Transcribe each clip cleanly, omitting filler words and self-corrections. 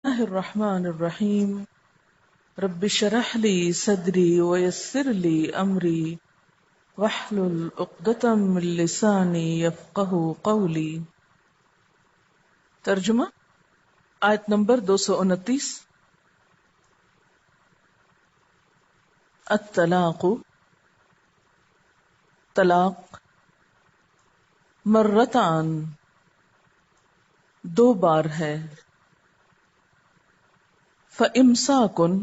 الله الرحمن الرحيم. رب اشرح لي صدري ويسر لي أمري واحلل عقدة من لساني يفقه قولي. ترجمہ آیت نمبر 229. الطلاق، طلاق، مرتان، دو بار ہے، فَإِمْسَاكٌ،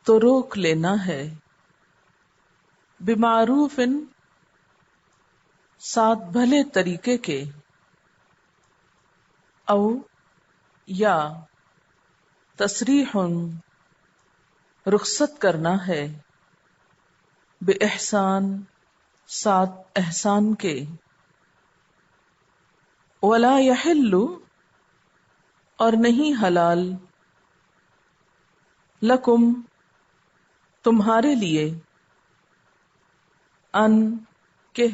تو روک لینا ہے، بِمَعْرُوفٍ، ساتھ بھلے طریقے کے، او یا تسریح، رخصت کرنا ہے، بِإِحْسَان، ساتھ احسان کے، وَلَا يَحِلُّ، اور نہیں حلال، لکم، تمہارے لیے، ان، کہ،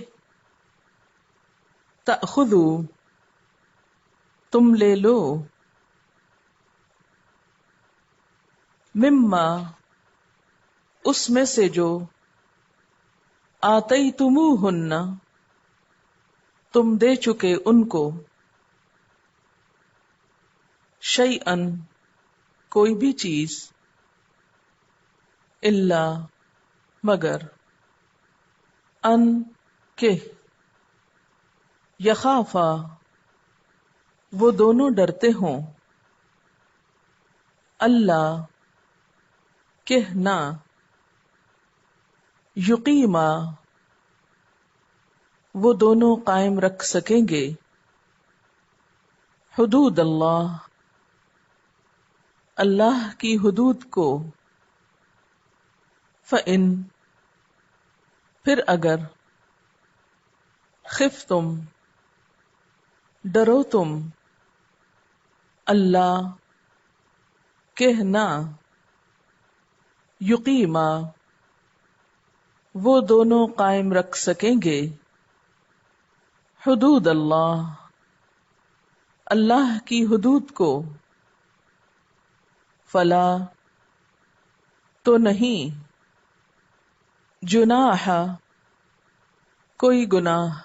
تأخذوا، تم لے لو، مما، اس میں سے جو، آتیتموہن، تم دے چکے ان کو، شیئن، کوئی بھی چیز، الا، مگر، ان، کہ، یخافا، وہ دونوں ڈرتے ہوں، اللہ، کہ نہ، یقیما، وہ دونوں قائم رکھ سکیں گے، حدود اللہ، اللہ کی حدود کو، فَإِن، پھر اگر، خفتم، ڈرو تم، اللہ، کہ نہ، یقیما، وہ دونوں قائم رکھ سکیں گے، حدود اللہ، اللہ کی حدود کو، فلا، تو نہیں، جناح، کوئی گناہ،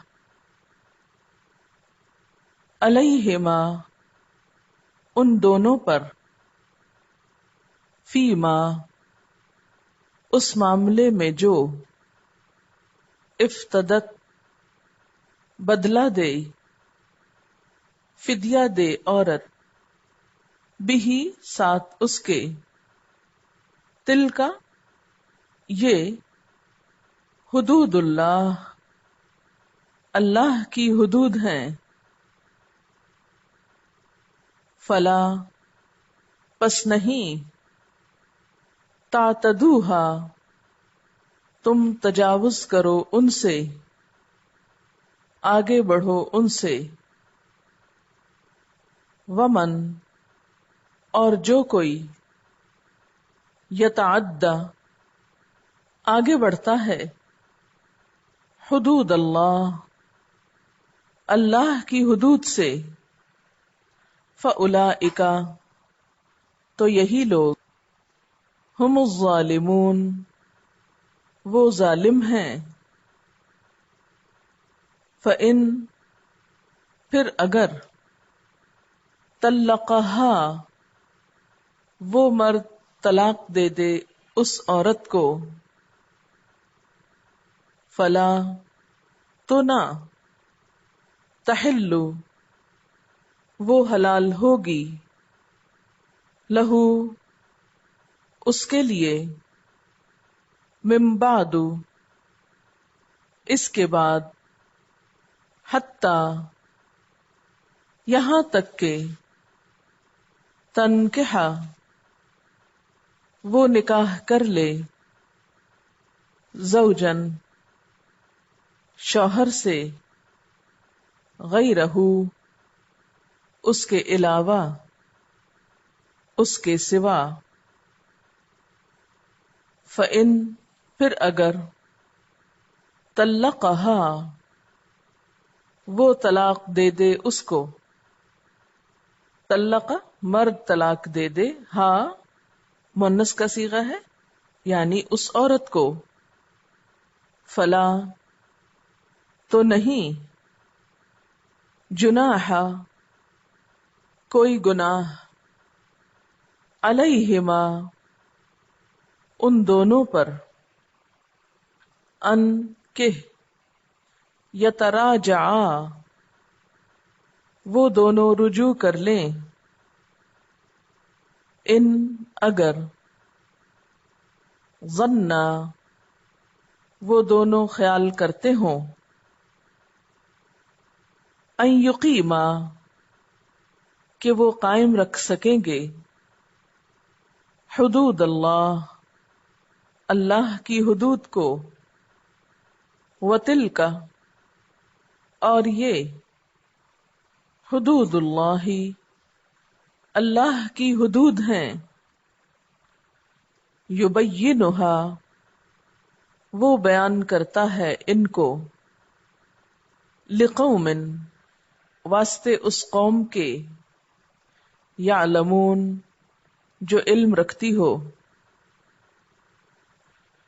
علیہما، ان دونوں پر، فیما، اس معاملے میں جو، افتدت، بدلہ دے، فدیہ دے عورت، بھی، ساتھ اس کے، تل کا، یہ، حدود اللہ، اللہ کی حدود ہیں، فلا، پس نہیں، تعتدوہا، تم تجاوز کرو ان سے، آگے بڑھو ان سے، ومن، اور جو کوئی، یتعدی، آگے بڑھتا ہے، حدود اللہ، اللہ کی حدود سے، فَأُولَئِکَ، تو یہی لوگ، ہم الظالمون، وہ ظالم ہیں، فَإِن، پھر اگر، طلقہا، وہ مرد طلاق دے دے اس عورت کو، فلا، تو نہ، تحل، وہ حلال ہوگی، لہو، اس کے لیے، من بعد، اس کے بعد، حتی، یہاں تک کہ، تنکح، وہ نکاح کر لے، زوجن، شوہر سے، غیرہ، اس کے علاوہ، اس کے سوا، فَإِن، پھر اگر، طلقہا، وہ طلاق دے دے اس کو، طلق مرد طلاق دے دے، ہاں مؤنث کا صیغہ ہے، یعنی اس عورت کو، فلا تو نہیں، جناح کوئی گناہ، علیہما ان دونوں پر، ان کہ یتراجعا وہ دونوں رجوع کر لیں، ان اگر، ظنا وہ دونوں خیال کرتے ہوں، ان یقیما کہ وہ قائم رکھ سکیں گے، حدود اللہ اللہ کی حدود کو، وتلک اور یہ، حدود اللہ اللہ کی حدود ہیں، یبینھا وہ بیان کرتا ہے ان کو، لقوم واسطے اس قوم کے، یعلمون جو علم رکھتی ہو،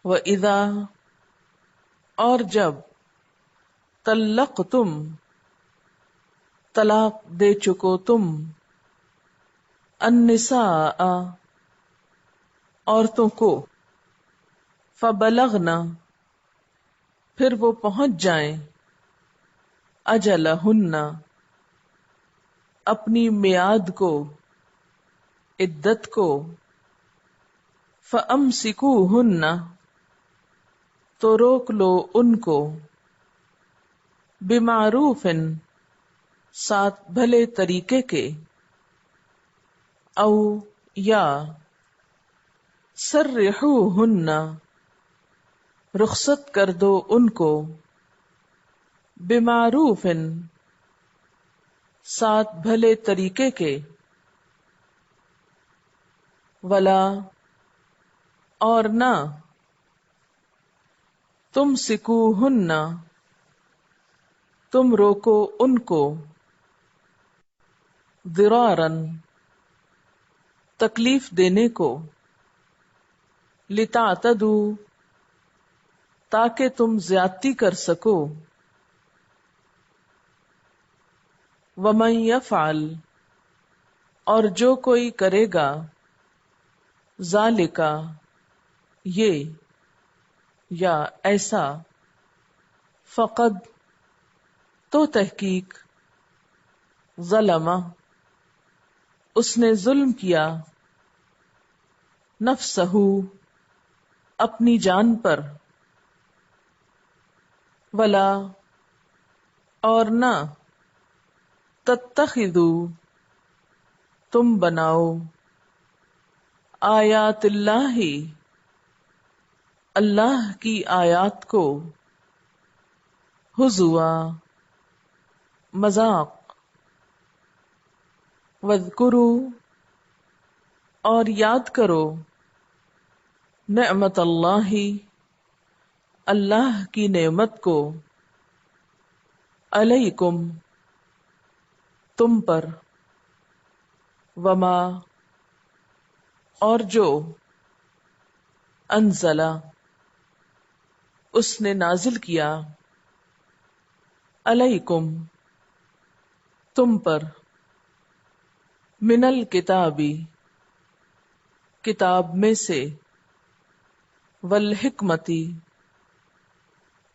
وَإِذَا اور جب، طلقتم طلاق دے چکو تم، النساء عورتوں کو، فبلغن پھر وہ پہنچ جائیں، اجلہن اپنی میعاد کو، عدت کو، فامسکوہن تو روک لو ان کو، بمعروف ساتھ بھلے طریقے کے، او یا سرحوہن رخصت کر دو ان کو، بمعروف ساتھ بھلے طریقے کے، ولا اور نہ، تمسکوہن تم روکو ان کو، ضرارا تکلیف دینے کو، لتعتدوا تاکہ تم زیادتی کر سکو، ومن یفعل اور جو کوئی کرے گا، ذالکا یہ یا ایسا، فقد تو تحقیق، ظلم اس نے ظلم کیا، نفسہ اپنی جان پر، ولا اور نہ، تتخذوا تم بناؤ، آیات اللہ اللہ کی آیات کو، ہزوا مذاق، واذکروا اور یاد کرو، نعمت اللہ اللہ کی نعمت کو، علیکم تم پر، وما اور جو، انزلہ اس نے نازل کیا، علیکم تم پر، من الکتابی کتاب میں سے، والحکمتی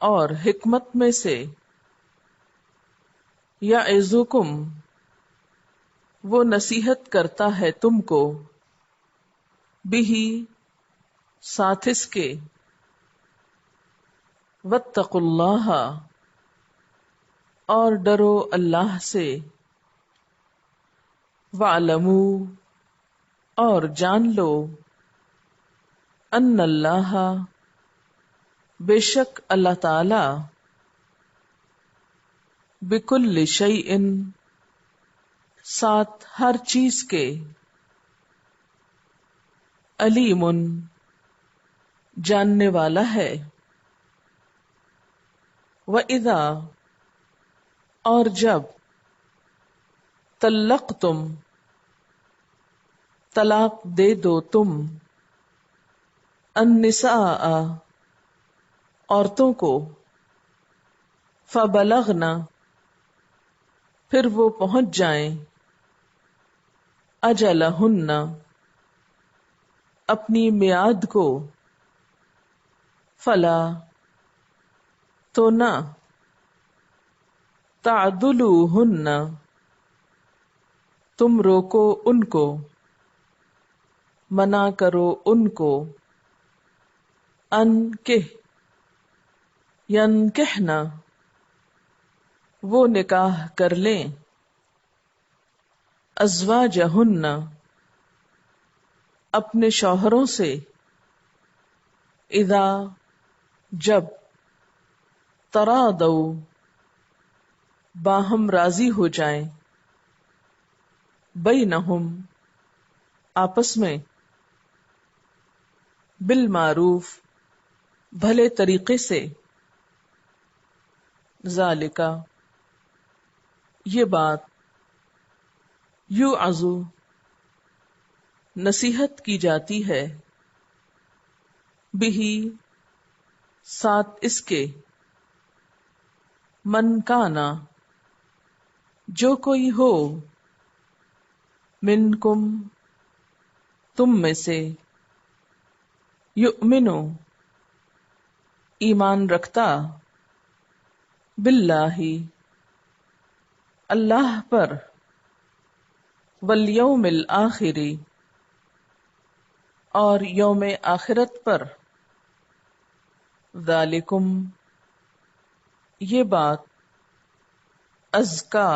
اور حکمت میں سے، یعظکم وہ نصیحت کرتا ہے تم کو، بہی ساتھ اس کے، واتقوا اللہ اور ڈرو اللہ سے، وَاعْلَمُوا اور جان لو، ان اللہ بے شک اللہ تعالی، بکل شیء ساتھ ہر چیز کے، علیم جاننے والا ہے، وَإِذَا اور جب، طلقتم طلاق دے دو تم النساء عورتوں کو فبلغن پھر وہ پہنچ جائیں اجلہن اپنی میعاد کو فلا تو نہ تعدلوہن تم روکو ان کو منع کرو ان کو ان کہ ینکحنا وہ نکاح کر لیں ازواجہن اپنے شوہروں سے اذا جب ترادو باہم راضی ہو جائیں بینہم آپس میں بالمعروف بھلے طریقے سے ذالکا یہ بات یوعظ نصیحت کی جاتی ہے بہی ساتھ اس کے من کانا جو کوئی ہو منکم تم میں سے یؤمنو ایمان رکھتا باللہ اللہ پر والیوم الآخر اور یوم آخرت پر ذالکم یہ بات ازکا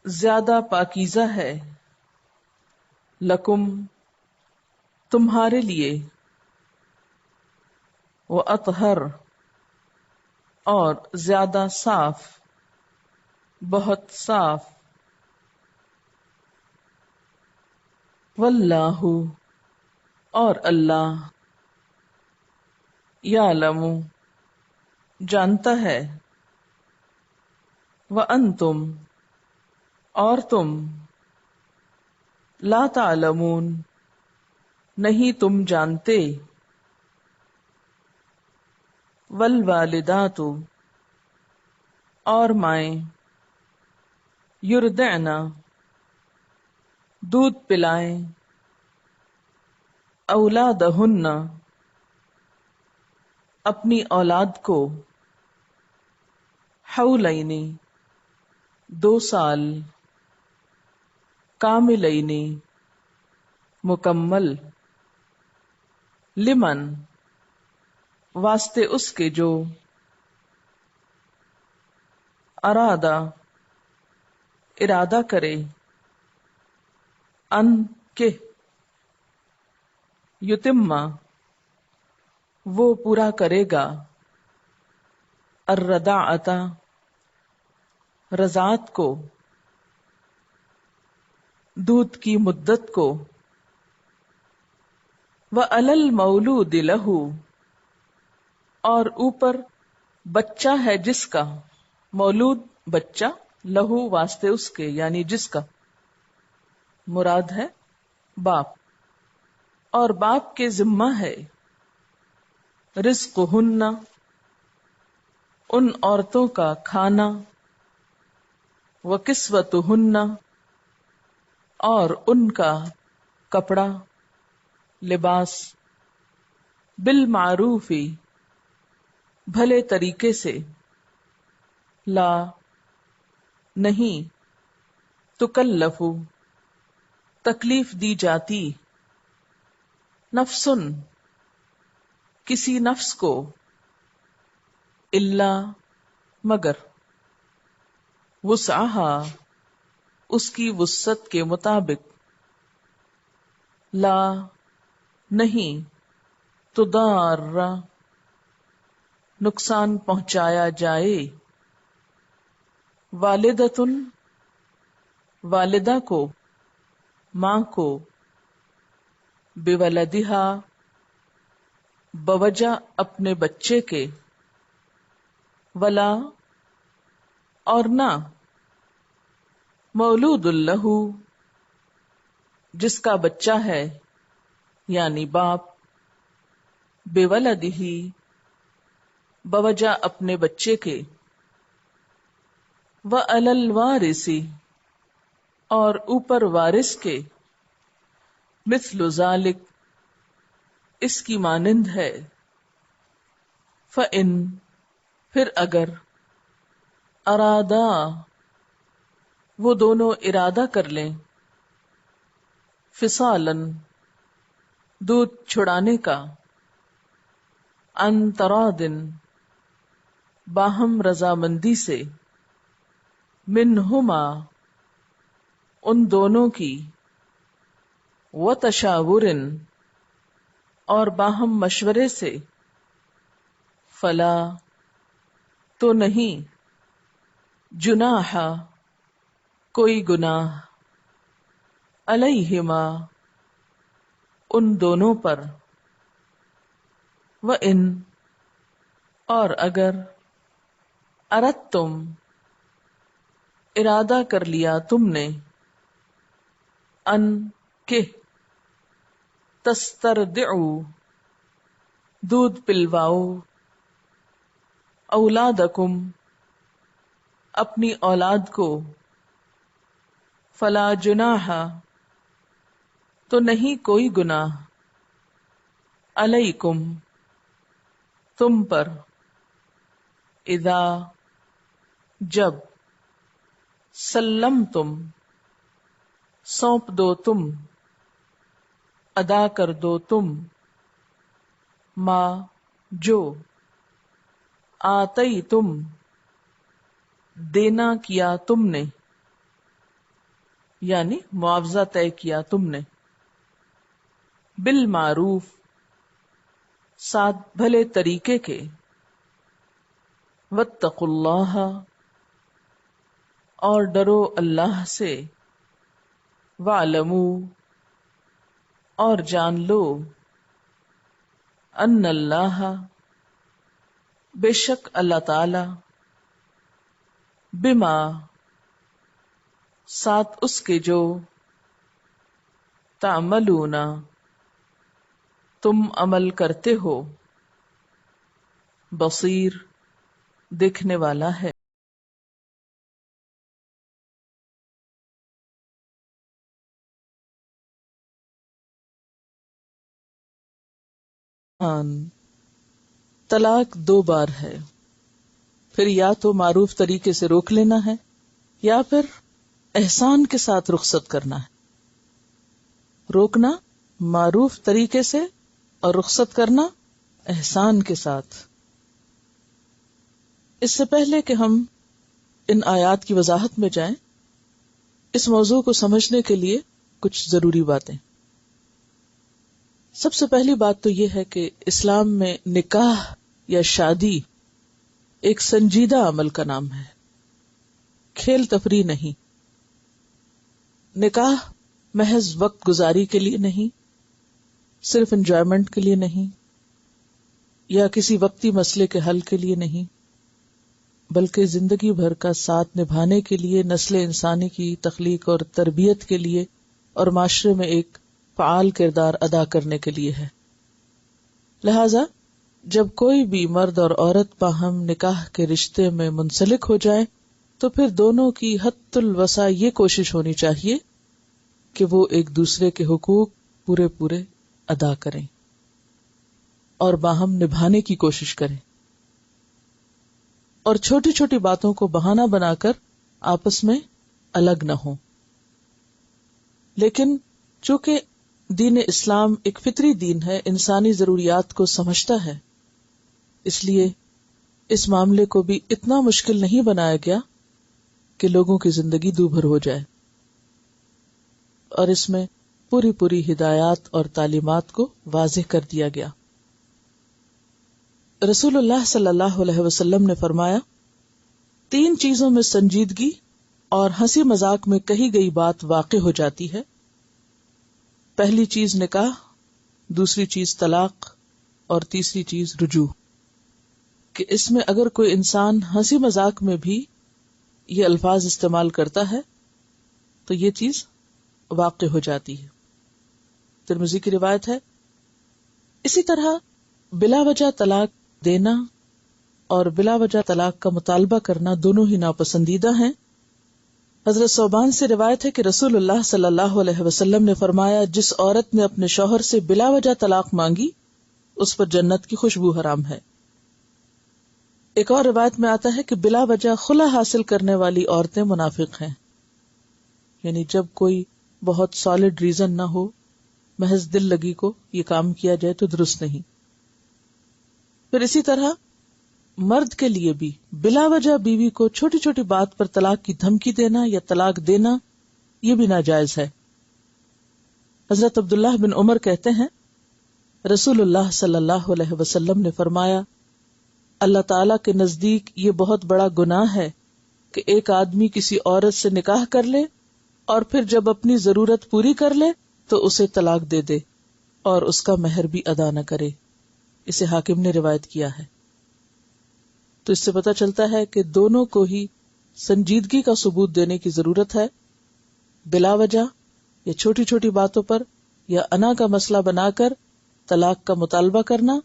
زیادہ پاکیزہ ہے لکم تمہارے لیے واطہر اور زیادہ صاف بہت صاف واللہ اور اللہ یعلم جانتا ہے وانتم اور تم لا تعلمون نہیں تم جانتے والوالدات اور مائیں یرضعن دودھ پلائیں اولادہن اپنی اولاد کو حولین 2 سال کاملین مکمل لمن واسطے اس کے جو ارادہ کرے ان کہ یتمہ وہ پورا کرے گا الرضاعۃ رضاعت کو دودھ کی مدت کو وعلی المولود لہ اور اوپر بچہ ہے جس کا مولود بچہ لہو واسطے اس کے یعنی جس کا مراد ہے باپ اور باپ کے ذمہ ہے رزقہن ان عورتوں کا کھانا وکسوتہن اور ان کا کپڑا لباس بالمعروف بھلے طریقے سے لا نہیں تکلف تکلیف دی جاتی نفسن کسی نفس کو الا مگر وسعها اس کی وسعت کے مطابق لا نہیں تضار نقصان پہنچایا جائے والدتن والدہ کو ماں کو بولدہا بوجہ اپنے بچے کے ولا اور نہ مولود لہ جس کا بچہ ہے یعنی باپ، بے ولدہ بوجہ اپنے بچے کے، وعلی الوارث اور اوپر وارث کے، مثل ذالک اس کی مانند ہے، فإن پھر اگر، ارادا وہ دونوں ارادہ کر لیں، فصالاً دودھ چھڑانے کا، عن تراضٍ باہم رضامندی سے، منہما ان دونوں کی، وتشاور اور باہم مشورے سے، فلا تو نہیں، جناح کوئی گناہ، علیہما ان دونوں پر، وَإِن اور اگر، اردتم ارادہ کر لیا تم نے، ان کہ تسترضعوا دودھ پلواؤ، اولادکم اپنی اولاد کو، فلا جناح تو نہیں کوئی گناہ، علیکم تم پر، اذا جب، سلمتم سونپ دو تم، ادا کر دو تم، ما جو، آتیتم دینا کیا تم نے، یعنی معاوضہ طے کیا تم نے، بالمعروف ساتھ بھلے طریقے کے، واتقوا اللہ اور ڈرو اللہ سے، وَاعْلَمُوا اور جان لو، ان اللہ بے شک اللہ تعالی، بما ساتھ اس کے جو، تعملون تم عمل کرتے ہو، بصیر دیکھنے والا ہے۔ طلاق 2 بار ہے، پھر یا تو معروف طریقے سے روک لینا ہے یا پھر احسان کے ساتھ رخصت کرنا ہے۔ روکنا معروف طریقے سے اور رخصت کرنا احسان کے ساتھ۔ اس سے پہلے کہ ہم ان آیات کی وضاحت میں جائیں، اس موضوع کو سمجھنے کے لیے کچھ ضروری باتیں۔ سب سے پہلی بات تو یہ ہے کہ اسلام میں نکاح یا شادی ایک سنجیدہ عمل کا نام ہے، کھیل تفریح نہیں۔ نکاح محض وقت گزاری کے لیے نہیں، صرف انجوائمنٹ کے لیے نہیں، یا کسی وقتی مسئلے کے حل کے لیے نہیں، بلکہ زندگی بھر کا ساتھ نبھانے کے لیے، نسل انسانی کی تخلیق اور تربیت کے لیے، اور معاشرے میں ایک فعال کردار ادا کرنے کے لیے ہے۔ لہذا جب کوئی بھی مرد اور عورت باہم نکاح کے رشتے میں منسلک ہو جائے تو پھر دونوں کی حد الوسع یہ کوشش ہونی چاہیے کہ وہ ایک دوسرے کے حقوق پورے ادا کریں اور باہم نبھانے کی کوشش کریں، اور چھوٹی چھوٹی باتوں کو بہانہ بنا کر آپس میں الگ نہ ہوں۔ لیکن چونکہ دین اسلام ایک فطری دین ہے، انسانی ضروریات کو سمجھتا ہے، اس لیے اس معاملے کو بھی اتنا مشکل نہیں بنایا گیا کہ لوگوں کی زندگی دوبھر ہو جائے، اور اس میں پوری ہدایات اور تعلیمات کو واضح کر دیا گیا۔ رسول اللہ صلی اللہ علیہ وسلم نے فرمایا، 3 چیزوں میں سنجیدگی اور ہنسی مذاق میں کہی گئی بات واقع ہو جاتی ہے۔ پہلی چیز نکاح، دوسری چیز طلاق، اور تیسری چیز رجوع۔ کہ اس میں اگر کوئی انسان ہنسی مذاق میں بھی یہ الفاظ استعمال کرتا ہے تو یہ چیز واقع ہو جاتی ہے۔ ترمذی کی روایت ہے. اسی طرح بلا وجہ طلاق دینا اور بلا وجہ طلاق کا مطالبہ کرنا دونوں ہی ناپسندیدہ ہیں. حضرت ثوبان سے روایت ہے کہ رسول اللہ صلی اللہ علیہ وسلم نے فرمایا، جس عورت نے اپنے شوہر سے بلا وجہ طلاق مانگی اس پر جنت کی خوشبو حرام ہے. ایک اور روایت میں آتا ہے کہ بلا وجہ خلا حاصل کرنے والی عورتیں منافق ہیں. یعنی جب کوئی بہت سالڈ ریزن نہ ہو، محض دل لگی کو یہ کام کیا جائے تو درست نہیں. پھر اسی طرح مرد کے لیے بھی بلا وجہ بیوی کو چھوٹی چھوٹی بات پر طلاق کی دھمکی دینا یا طلاق دینا یہ بھی ناجائز ہے. حضرت عبداللہ بن عمر کہتے ہیں، رسول اللہ صلی اللہ علیہ وسلم نے فرمایا، اللہ تعالی کے نزدیک یہ بہت بڑا گناہ ہے کہ ایک آدمی کسی عورت سے نکاح کر لے اور پھر جب اپنی ضرورت پوری کر لے تو اسے طلاق دے دے اور اس کا مہر بھی ادا نہ کرے. اسے حاکم نے روایت کیا ہے. تو اس سے پتہ چلتا ہے کہ دونوں کو ہی سنجیدگی کا ثبوت دینے کی ضرورت ہے. بلا وجہ یا چھوٹی چھوٹی باتوں پر یا انا کا مسئلہ بنا کر طلاق کا مطالبہ کرنا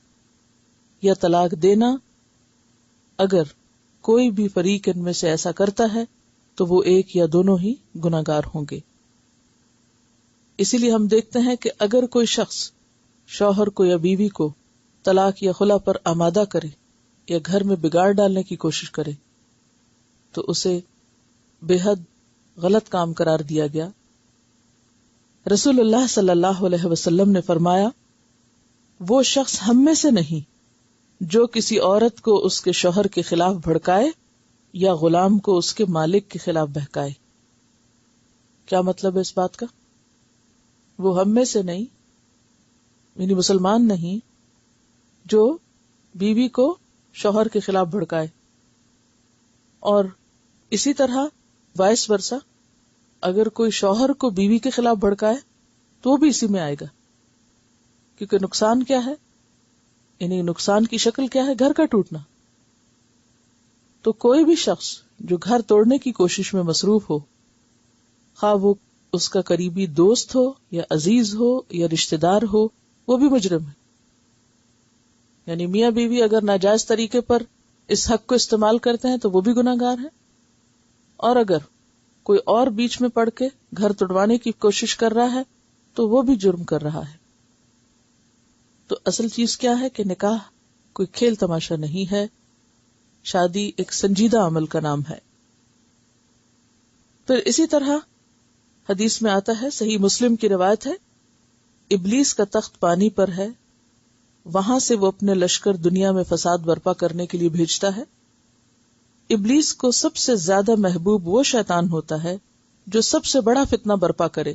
یا طلاق دینا، اگر کوئی بھی فریق ان میں سے ایسا کرتا ہے تو وہ ایک یا دونوں ہی گناہگار ہوں گے. اسی لیے ہم دیکھتے ہیں کہ اگر کوئی شخص شوہر کو یا بیوی کو طلاق یا خلا پر آمادہ کرے یا گھر میں بگاڑ ڈالنے کی کوشش کرے تو اسے بے حد غلط کام قرار دیا گیا. رسول اللہ صلی اللہ علیہ وسلم نے فرمایا، وہ شخص ہم میں سے نہیں جو کسی عورت کو اس کے شوہر کے خلاف بھڑکائے یا غلام کو اس کے مالک کے خلاف بہکائے. کیا مطلب ہے اس بات کا؟ وہ ہم میں سے نہیں، یعنی مسلمان نہیں، جو بیوی کو شوہر کے خلاف بھڑکائے. اور اسی طرح وائس ورسا، اگر کوئی شوہر کو بیوی کے خلاف بھڑکائے تو وہ بھی اسی میں آئے گا. کیونکہ نقصان کیا ہے، یعنی نقصان کی شکل کیا ہے؟ گھر کا ٹوٹنا. تو کوئی بھی شخص جو گھر توڑنے کی کوشش میں مصروف ہو، خواہ وہ اس کا قریبی دوست ہو یا عزیز ہو یا رشتہ دار ہو، وہ بھی مجرم ہے. یعنی میاں بیوی اگر ناجائز طریقے پر اس حق کو استعمال کرتے ہیں تو وہ بھی گناہگار ہیں، اور اگر کوئی اور بیچ میں پڑ کے گھر توڑوانے کی کوشش کر رہا ہے تو وہ بھی جرم کر رہا ہے. تو اصل چیز کیا ہے کہ نکاح کوئی کھیل تماشا نہیں ہے، شادی ایک سنجیدہ عمل کا نام ہے. پھر اسی طرح حدیث میں آتا ہے، صحیح مسلم کی روایت ہے، ابلیس کا تخت پانی پر ہے، وہاں سے وہ اپنے لشکر دنیا میں فساد برپا کرنے کے لیے بھیجتا ہے. ابلیس کو سب سے زیادہ محبوب وہ شیطان ہوتا ہے جو سب سے بڑا فتنہ برپا کرے.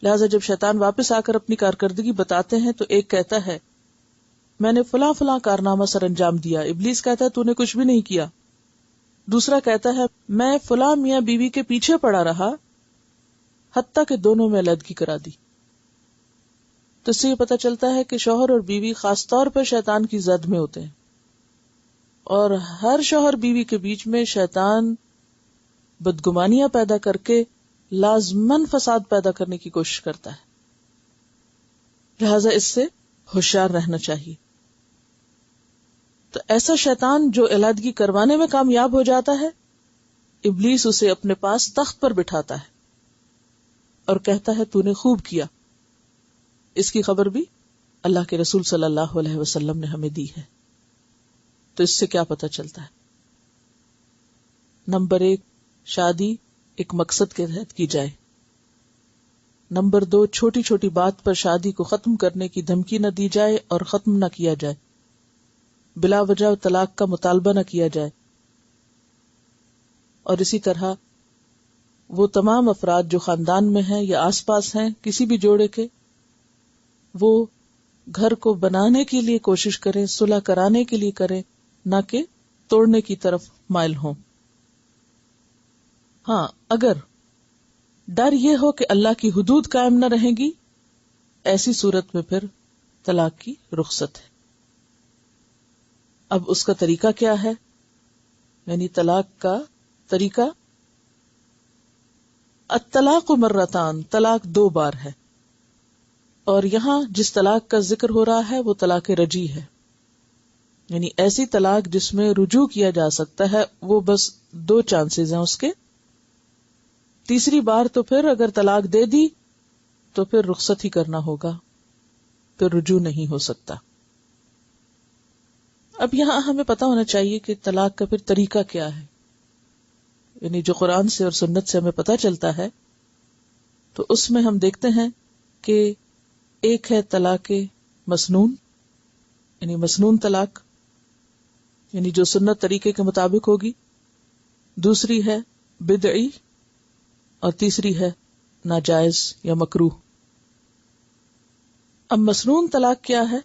لہذا جب شیطان واپس آ کر اپنی کارکردگی بتاتے ہیں تو ایک کہتا ہے، میں نے فلاں فلاں کارنامہ سر انجام دیا. ابلیس کہتا ہے تو نے کچھ بھی نہیں کیا. دوسرا کہتا ہے، میں فلاں میاں بیوی کے پیچھے پڑا رہا حتیٰ کہ دونوں میں علیحدگی کرا دی. تو اس سے یہ پتہ چلتا ہے کہ شوہر اور بیوی خاص طور پر شیطان کی زد میں ہوتے ہیں، اور ہر شوہر بیوی کے بیچ میں شیطان بدگمانیاں پیدا کر کے لازماً فساد پیدا کرنے کی کوشش کرتا ہے. لہذا اس سے ہوشیار رہنا چاہیے. تو ایسا شیطان جو علیحدگی کروانے میں کامیاب ہو جاتا ہے، ابلیس اسے اپنے پاس تخت پر بٹھاتا ہے اور کہتا ہے تو نے خوب کیا. اس کی خبر بھی اللہ کے رسول صلی اللہ علیہ وسلم نے ہمیں دی ہے. تو اس سے کیا پتہ چلتا ہے؟ نمبر 1، شادی ایک مقصد کے تحت کی جائے. نمبر 2، چھوٹی چھوٹی بات پر شادی کو ختم کرنے کی دھمکی نہ دی جائے اور ختم نہ کیا جائے. بلا وجہ طلاق کا مطالبہ نہ کیا جائے. اور اسی طرح وہ تمام افراد جو خاندان میں ہیں یا آس پاس ہیں کسی بھی جوڑے کے، وہ گھر کو بنانے کے لیے کوشش کریں، صلح کرانے کے لیے کریں، نہ کہ توڑنے کی طرف مائل ہوں. ہاں، اگر ڈر یہ ہو کہ اللہ کی حدود قائم نہ رہیں گی، ایسی صورت میں پھر طلاق کی رخصت ہے. اب اس کا طریقہ کیا ہے؟ یعنی طلاق کا طریقہ، الطلاق مرتان، طلاق 2 بار ہے. اور یہاں جس طلاق کا ذکر ہو رہا ہے وہ طلاق رجعی ہے، یعنی ایسی طلاق جس میں رجوع کیا جا سکتا ہے، وہ بس 2 چانسز ہیں اس کے. تیسری بار تو پھر اگر طلاق دے دی تو پھر رخصت ہی کرنا ہوگا، پھر رجوع نہیں ہو سکتا. اب یہاں ہمیں پتا ہونا چاہیے کہ طلاق کا پھر طریقہ کیا ہے، یعنی جو قرآن سے اور سنت سے ہمیں پتا چلتا ہے تو اس میں ہم دیکھتے ہیں کہ ایک ہے طلاق مسنون، یعنی مسنون طلاق، یعنی جو سنت طریقے کے مطابق ہوگی. دوسری ہے بدعی، اور تیسری ہے ناجائز یا مکروہ. اب مسنون طلاق کیا ہے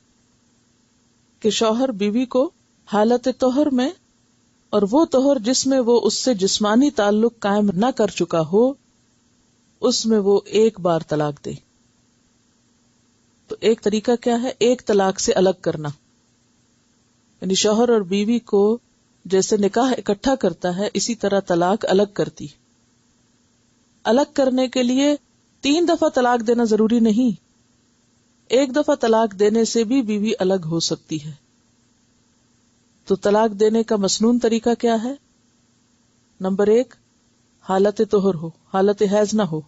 کہ شوہر بیوی کو حالت طہر میں، اور وہ طہر جس میں وہ اس سے جسمانی تعلق قائم نہ کر چکا ہو، اس میں وہ ایک بار طلاق دے. تو ایک طریقہ کیا ہے؟ ایک طلاق سے الگ کرنا، یعنی شوہر اور بیوی کو جیسے نکاح اکٹھا کرتا ہے اسی طرح طلاق الگ کرتی. الگ کرنے کے لیے 3 دفعہ طلاق دینا ضروری نہیں، 1 دفعہ طلاق دینے سے بھی بیوی الگ ہو سکتی ہے. تو طلاق دینے کا مسنون طریقہ کیا ہے؟ نمبر 1 حالت طہر ہو، حالت حیض نہ ہو.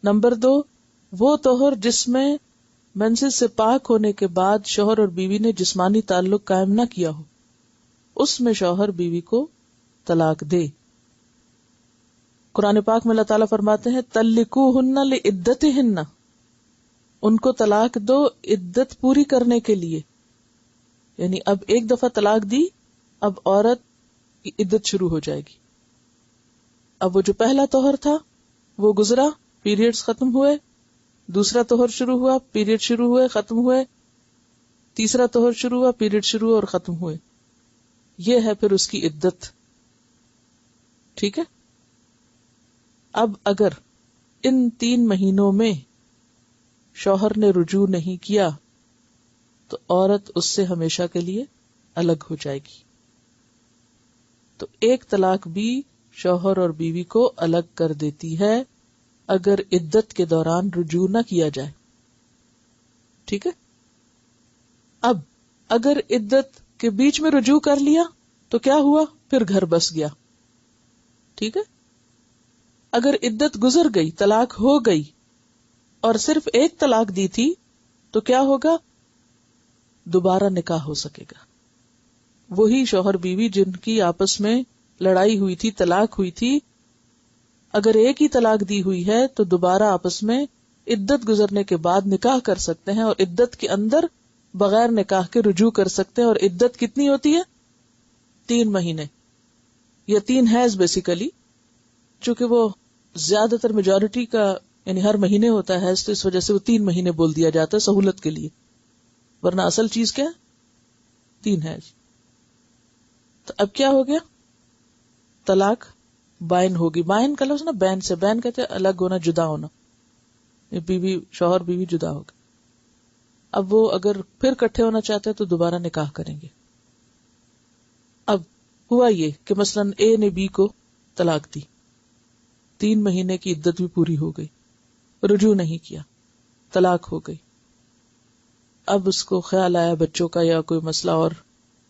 نمبر 2 وہ طہر جس میں منزل سے پاک ہونے کے بعد شوہر اور بیوی نے جسمانی تعلق قائم نہ کیا ہو، اس میں شوہر بیوی کو طلاق دے. قرآن پاک میں اللہ تعالیٰ فرماتے ہیں طلقوہن لعدتہن، ان کو طلاق دو عدت پوری کرنے کے لیے. یعنی اب 1 دفعہ طلاق دی، اب عورت کی عدت شروع ہو جائے گی. اب وہ جو پہلا طہر تھا وہ گزرا، پیریڈز ختم ہوئے، دوسرا طہر شروع ہوا، پیریڈ شروع ہوئے ختم ہوئے، تیسرا طہر شروع ہوا، پیریڈ شروع ہوئے اور ختم ہوئے. یہ ہے پھر اس کی عدت. ٹھیک ہے. اب اگر ان 3 مہینوں میں شوہر نے رجوع نہیں کیا تو عورت اس سے ہمیشہ کے لیے الگ ہو جائے گی. تو ایک طلاق بھی شوہر اور بیوی کو الگ کر دیتی ہے اگر عدت کے دوران رجوع نہ کیا جائے. ٹھیک ہے. اب اگر عدت کے بیچ میں رجوع کر لیا تو کیا ہوا؟ پھر گھر بس گیا. ٹھیک ہے. اگر عدت گزر گئی، طلاق ہو گئی اور صرف 1 طلاق دی تھی تو کیا ہوگا؟ دوبارہ نکاح ہو سکے گا. وہی شوہر بیوی جن کی آپس میں لڑائی ہوئی تھی، طلاق ہوئی تھی، اگر 1 ہی طلاق دی ہوئی ہے تو دوبارہ آپس میں عدت گزرنے کے بعد نکاح کر سکتے ہیں، اور عدت کے اندر بغیر نکاح کے رجوع کر سکتے ہیں. اور عدت کتنی ہوتی ہے؟ 3 مہینے یا 3 حیض بیسیکلی، چونکہ وہ زیادہ تر میجورٹی کا یعنی ہر مہینے ہوتا ہے حیض، تو اس وجہ سے وہ 3 مہینے بول دیا جاتا ہے سہولت کے لیے، ورنہ اصل چیز کیا ہے؟ 3 حیض. تو اب کیا ہو گیا؟ طلاق بائن ہوگی. بائن کا لفظ نا بین سے، بین کہتے ہیں الگ ہونا، جدا ہونا. بیوی شوہر بیوی جدا ہو گئے. اب وہ اگر پھر کٹھے ہونا چاہتے ہیں تو دوبارہ نکاح کریں گے. اب ہوا یہ کہ مثلا اے نے بی کو طلاق دی، 3 مہینے کی عدت بھی پوری ہو گئی، رجوع نہیں کیا، طلاق ہو گئی. اب اس کو خیال آیا بچوں کا یا کوئی مسئلہ اور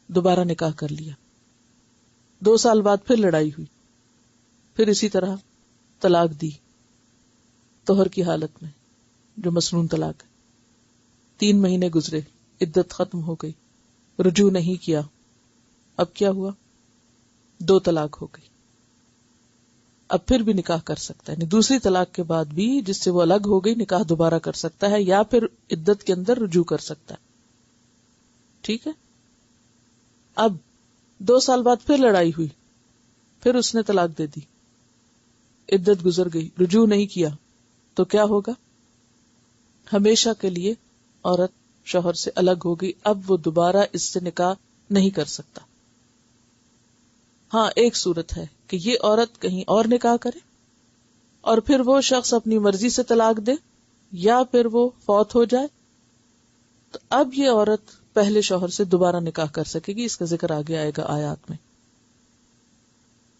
دوبارہ نکاح کر لیا. 2 سال بعد پھر لڑائی ہوئی، پھر اسی طرح طلاق دی طہر کی حالت میں، جو مسنون طلاق ہے. 3 مہینے گزرے، عدت ختم ہو گئی، رجوع نہیں کیا. اب کیا ہوا؟ 2 طلاق ہو گئی. اب پھر بھی نکاح کر سکتا ہے، یعنی دوسری طلاق کے بعد بھی جس سے وہ الگ ہو گئی نکاح دوبارہ کر سکتا ہے، یا پھر عدت کے اندر رجوع کر سکتا ہے. ٹھیک ہے. اب 2 سال بعد پھر لڑائی ہوئی، پھر اس نے طلاق دے دی، عدت گزر گئی، رجوع نہیں کیا، تو کیا ہوگا؟ ہمیشہ کے لیے عورت شوہر سے الگ ہوگی. اب وہ دوبارہ اس سے نکاح نہیں کر سکتا. ہاں ایک صورت ہے کہ یہ عورت کہیں اور نکاح کرے اور پھر وہ شخص اپنی مرضی سے طلاق دے، یا پھر وہ فوت ہو جائے، تو اب یہ عورت پہلے شوہر سے دوبارہ نکاح کر سکے گی. اس کا ذکر آگے آئے گا آیات میں.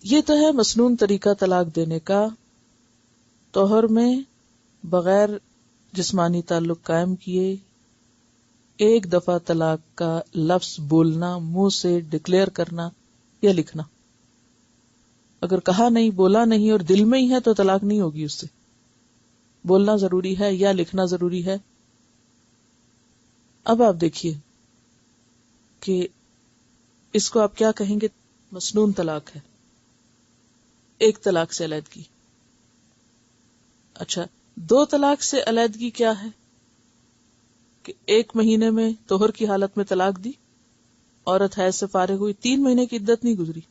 یہ تو ہے مسنون طریقہ طلاق دینے کا، طہر میں بغیر جسمانی تعلق قائم کیے، ایک دفعہ طلاق کا لفظ بولنا، منہ سے ڈکلیئر کرنا یا لکھنا. اگر کہا نہیں، بولا نہیں اور دل میں ہی ہے تو طلاق نہیں ہوگی اس سے. بولنا ضروری ہے یا لکھنا ضروری ہے. اب آپ دیکھیے کہ اس کو آپ کیا کہیں گے؟ مسنون طلاق ہے، ایک طلاق سے علیحدگی. اچھا، دو طلاق سے علیحدگی کیا ہے؟ کہ 1 مہینے میں طہر کی حالت میں طلاق دی، عورت حیض سے فارغ ہوئی، 3 مہینے کی عدت نہیں گزری،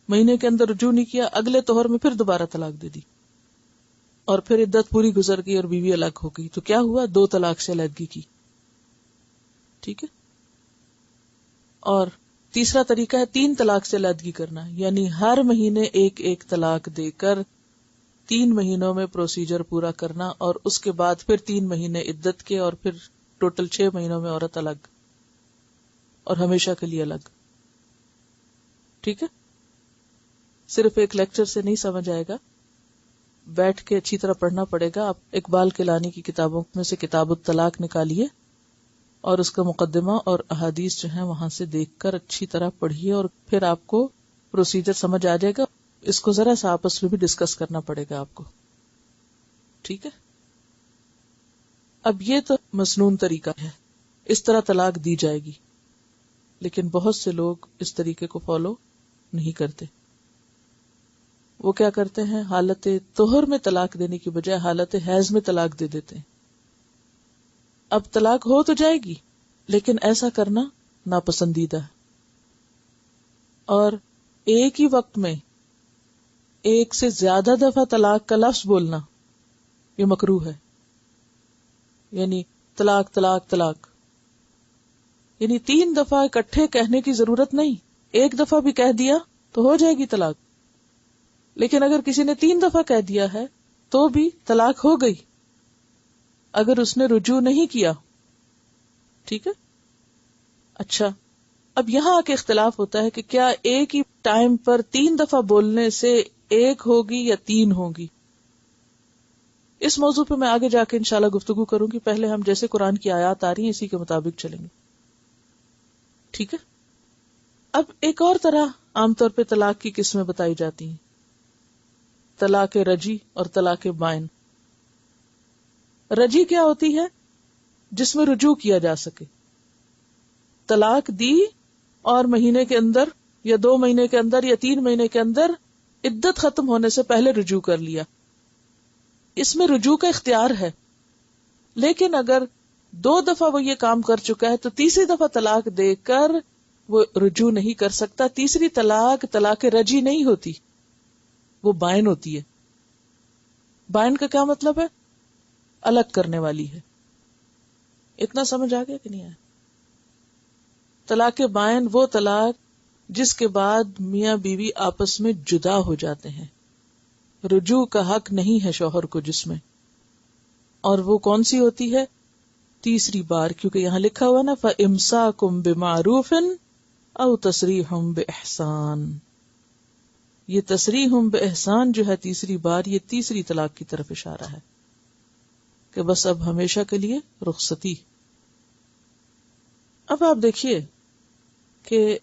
مہینے کے اندر رجوع نہیں کیا، اگلے طہر میں پھر دوبارہ طلاق دے دی اور پھر عدت پوری گزر گئی اور بیوی الگ ہو گئی، تو کیا ہوا؟ 2 طلاق سے علیحدگی کی. ٹھیک ہے. اور تیسرا طریقہ ہے 3 طلاق سے علیحدگی کرنا، یعنی ہر مہینے ایک طلاق دے کر 3 مہینوں میں پروسیجر پورا کرنا، اور اس کے بعد پھر 3 مہینے عدت کے، اور پھر ٹوٹل 6 مہینوں میں عورت الگ اور ہمیشہ کے لیے الگ. ٹھیک ہے. صرف ایک لیکچر سے نہیں سمجھ آئے گا، بیٹھ کے اچھی طرح پڑھنا پڑے گا. آپ اقبال کیلانی کی کتابوں میں سے کتاب الطلاق نکالیے اور اس کا مقدمہ اور احادیث جو ہیں وہاں سے دیکھ کر اچھی طرح پڑھیے، اور پھر آپ کو پروسیجر سمجھ آ جائے گا. اس کو ذرا سا آپس میں بھی ڈسکس کرنا پڑے گا آپ کو. ٹھیک ہے. اب یہ تو مسنون طریقہ ہے، اس طرح طلاق دی جائے گی، لیکن بہت سے لوگ اس طریقے کو فالو نہیں کرتے. وہ کیا کرتے ہیں؟ حالت طہر میں طلاق دینے کی بجائے حالت حیض میں طلاق دے دیتے ہیں. اب طلاق ہو تو جائے گی، لیکن ایسا کرنا ناپسندیدہ ہے. اور ایک ہی وقت میں ایک سے زیادہ دفعہ طلاق کا لفظ بولنا یہ مکروہ ہے. یعنی طلاق طلاق طلاق، یعنی 3 دفعہ اکٹھے کہنے کی ضرورت نہیں، ایک دفعہ بھی کہہ دیا تو ہو جائے گی طلاق. لیکن اگر کسی نے 3 دفعہ کہہ دیا ہے تو بھی طلاق ہو گئی اگر اس نے رجوع نہیں کیا. ٹھیک ہے. اچھا، اب یہاں آ کے اختلاف ہوتا ہے کہ کیا ایک ہی ٹائم پر 3 دفعہ بولنے سے ایک ہوگی یا 3 ہوگی. اس موضوع پہ میں آگے جا کے انشاءاللہ گفتگو کروں گی. پہلے ہم جیسے قرآن کی آیات آ رہی ہیں اسی کے مطابق چلیں گے. ٹھیک ہے. اب ایک اور طرح عام طور پہ طلاق کی قسمیں بتائی جاتی ہیں، طلاق رجی اور طلاق بائن. رجی کیا ہوتی ہے؟ جس میں رجوع کیا جا سکے. طلاق دی اور مہینے کے اندر یا 2 مہینے کے اندر یا 3 مہینے کے اندر عدت ختم ہونے سے پہلے رجوع کر لیا. اس میں رجوع کا اختیار ہے، لیکن اگر 2 دفعہ وہ یہ کام کر چکا ہے تو تیسری دفعہ طلاق دے کر وہ رجوع نہیں کر سکتا. تیسری طلاق طلاق رجی نہیں ہوتی، وہ بائن ہوتی ہے. بائن کا کیا مطلب ہے؟ الگ کرنے والی ہے. اتنا سمجھ آ گیا کہ نہیں آیا؟ طلاق بائن وہ طلاق جس کے بعد میاں بیوی آپس میں جدا ہو جاتے ہیں، رجوع کا حق نہیں ہے شوہر کو جس میں. اور وہ کون سی ہوتی ہے؟ تیسری بار، کیونکہ یہاں لکھا ہوا نا فَإِمْسَاكُمْ بِمَعْرُوفٍ أَوْ تَسْرِيحٌ بِإِحْسَانٍ. یہ تسریحٌ بِإِحْسَان جو ہے تیسری بار، یہ تیسری طلاق کی طرف اشارہ ہے کہ بس اب ہمیشہ کے لیے رخصتی. اب آپ دیکھیے کہ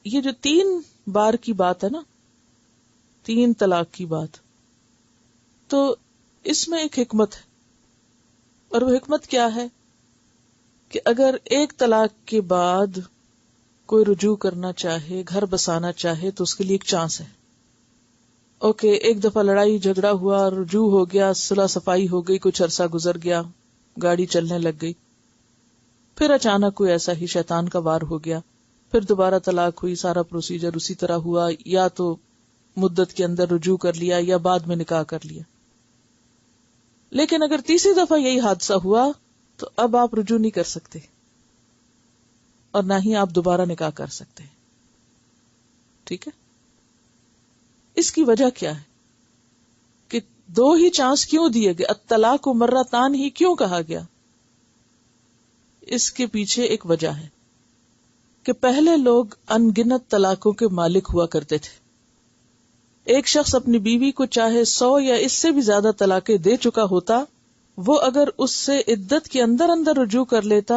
یہ جو 3 بار کی بات ہے نا، 3 طلاق کی بات، تو اس میں ایک حکمت ہے. اور وہ حکمت کیا ہے کہ اگر ایک طلاق کے بعد کوئی رجوع کرنا چاہے، گھر بسانا چاہے، تو اس کے لیے ایک چانس ہے. اوکے، ایک دفعہ لڑائی جھگڑا ہوا، رجوع ہو گیا، صلح صفائی ہو گئی، کچھ عرصہ گزر گیا، گاڑی چلنے لگ گئی، پھر اچانک کوئی ایسا ہی شیطان کا وار ہو گیا، پھر دوبارہ طلاق ہوئی، سارا پروسیجر اسی طرح ہوا، یا تو مدت کے اندر رجوع کر لیا یا بعد میں نکاح کر لیا. لیکن اگر تیسری دفعہ یہی حادثہ ہوا تو اب آپ رجوع نہیں کر سکتے اور نہ ہی آپ دوبارہ نکاح کر سکتے. ٹھیک ہے. اس کی وجہ کیا ہے کہ 2 ہی چانس کیوں دیے گئے؟ الطلاق مرتان ہی کیوں کہا گیا؟ اس کے پیچھے ایک وجہ ہے کہ پہلے لوگ ان گنت طلاقوں کے مالک ہوا کرتے تھے. ایک شخص اپنی بیوی کو چاہے 100 یا اس سے بھی زیادہ طلاقیں دے چکا ہوتا، وہ اگر اس سے عدت کے اندر اندر رجوع کر لیتا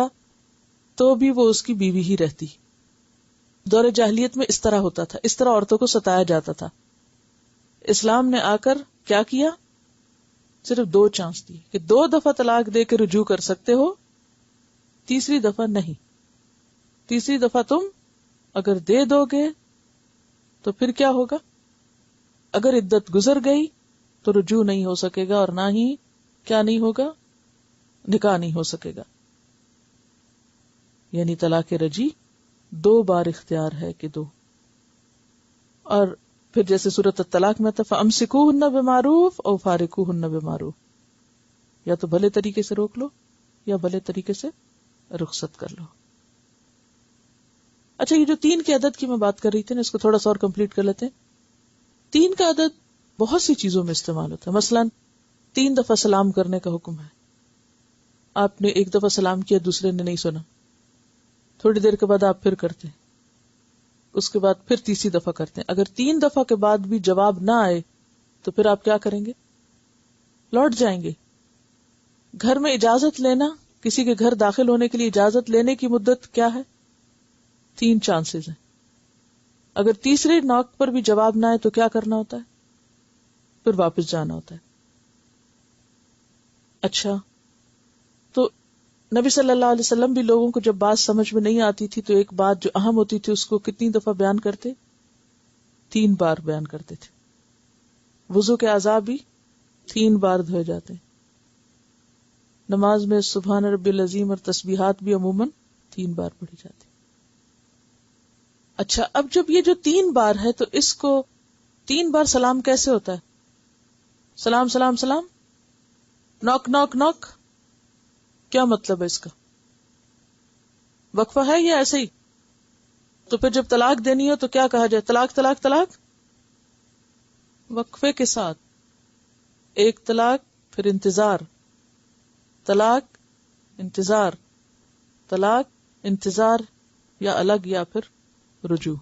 تو بھی وہ اس کی بیوی ہی رہتی. دور جاہلیت میں اس طرح ہوتا تھا، اس طرح عورتوں کو ستایا جاتا تھا. اسلام نے آ کر کیا کیا؟ صرف 2 چانس دی کہ 2 دفعہ طلاق دے کے رجوع کر سکتے ہو، تیسری دفعہ نہیں. تیسری دفعہ تم اگر دے دو گے تو پھر کیا ہوگا؟ اگر عدت گزر گئی تو رجوع نہیں ہو سکے گا، اور نہ ہی کیا نہیں ہوگا؟ نکاح نہیں ہو سکے گا. یعنی طلاق رجی 2 بار اختیار ہے کہ 2. اور پھر جیسے سورۃ الطلاق میں تھا فَأَمْسِكُوهُنَّ بِمَعْرُوفٍ أَوْ فَارِقُوهُنَّ بِمَعْرُوفٍ، یا تو بھلے طریقے سے روک لو یا بھلے طریقے سے رخصت کر لو. اچھا، یہ جو 3 کی عدد کی میں بات کر رہی تھی نا، اس کو تھوڑا سا اور کمپلیٹ کر لیتے ہیں. 3 کا عدد بہت سی چیزوں میں استعمال ہوتا ہے. مثلا 3 دفعہ سلام کرنے کا حکم ہے. آپ نے 1 دفعہ سلام کیا، دوسرے نے نہیں سنا، تھوڑی دیر کے بعد آپ پھر کرتے ہیں، اس کے بعد پھر تیسری دفعہ کرتے ہیں. اگر 3 دفعہ کے بعد بھی جواب نہ آئے تو پھر آپ کیا کریں گے؟ لوٹ جائیں گے. گھر میں اجازت لینا، کسی کے گھر داخل ہونے کے لیے اجازت لینے کی مدت کیا ہے؟ 3 چانسز ہیں. اگر تیسرے نوک پر بھی جواب نہ آئے تو کیا کرنا ہوتا ہے؟ پھر واپس جانا ہوتا ہے. اچھا، تو نبی صلی اللہ علیہ وسلم بھی لوگوں کو جب بات سمجھ میں نہیں آتی تھی تو ایک بات جو اہم ہوتی تھی اس کو کتنی دفعہ بیان کرتے؟ 3 بار بیان کرتے تھے. وضو کے اعضاء بھی 3 بار دھوئے جاتے ہیں. نماز میں سبحان ربی العظیم اور تسبیحات بھی عموماً 3 بار پڑھی جاتی. اچھا، اب جب یہ جو 3 بار ہے تو اس کو 3 بار سلام کیسے ہوتا ہے؟ سلام سلام سلام، نوک نوک نوک، کیا مطلب ہے اس کا؟ وقفہ ہے یا ایسے ہی؟ تو پھر جب طلاق دینی ہو تو کیا کہا جائے؟ طلاق طلاق طلاق، وقفے کے ساتھ. 1 طلاق، پھر انتظار، طلاق انتظار، طلاق انتظار، یا الگ یا پھر رجوع.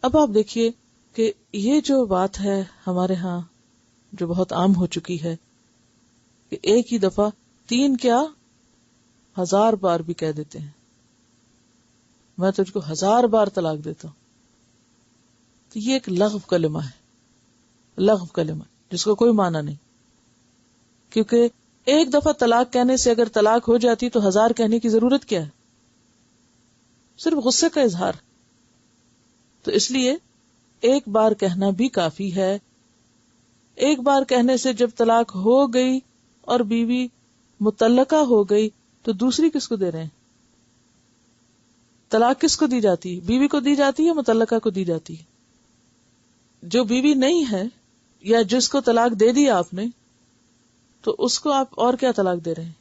اب آپ دیکھیے کہ یہ جو بات ہے ہمارے ہاں جو بہت عام ہو چکی ہے کہ ایک ہی دفعہ 3 کیا 1000 بار بھی کہہ دیتے ہیں، میں تجھ کو 1000 بار طلاق دیتا ہوں. تو یہ ایک لغو کلمہ ہے، لغو کلمہ جس کو کوئی معنی نہیں. کیونکہ ایک دفعہ طلاق کہنے سے اگر طلاق ہو جاتی تو 1000 کہنے کی ضرورت کیا ہے؟ صرف غصے کا اظہار. تو اس لیے ایک بار کہنا بھی کافی ہے. ایک بار کہنے سے جب طلاق ہو گئی اور بیوی مطلقہ ہو گئی تو دوسری کس کو دے رہے ہیں؟ طلاق کس کو دی جاتی ہے؟ بیوی کو دی جاتی ہے، مطلقہ کو دی جاتی ہے. جو بیوی نہیں ہے یا جس کو طلاق دے دی آپ نے، تو اس کو آپ اور کیا طلاق دے رہے ہیں؟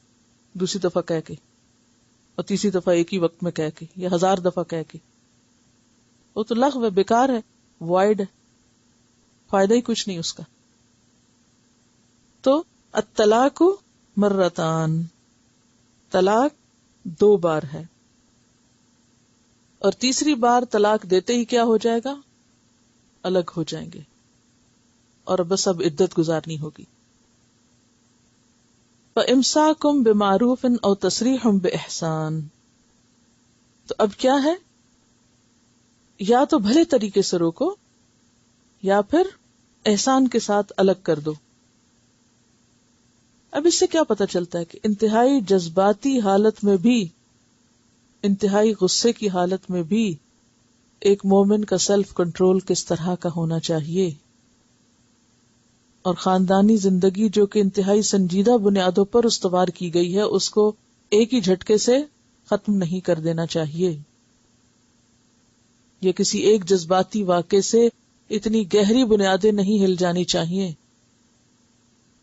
دوسری دفعہ کہہ کے، اور تیسری دفعہ ایک ہی وقت میں کہہ کے، یا 1000 دفعہ کہہ کے. وہ تو لغو ہے، بیکار ہے، وائڈ ہے، فائدہ ہی کچھ نہیں اس کا. تو الطلاق مرتان، طلاق 2 بار ہے، اور تیسری بار طلاق دیتے ہی کیا ہو جائے گا؟ الگ ہو جائیں گے، اور بس اب عدت گزارنی ہوگی. فَإِمْسَاكُمْ بِمَعْرُوفٍ أَوْ تَسْرِيحٌ بِإِحْسَانٍ. تو اب کیا ہے؟ یا تو بھلے طریقے سے روکو یا پھر احسان کے ساتھ الگ کر دو. اب اس سے کیا پتہ چلتا ہے کہ انتہائی جذباتی حالت میں بھی، انتہائی غصے کی حالت میں بھی ایک مومن کا سیلف کنٹرول کس طرح کا ہونا چاہیے، اور خاندانی زندگی جو کہ انتہائی سنجیدہ بنیادوں پر استوار کی گئی ہے اس کو ایک ہی جھٹکے سے ختم نہیں کر دینا چاہیے، یا کسی ایک جذباتی واقعے سے اتنی گہری بنیادیں نہیں ہل جانی چاہیے.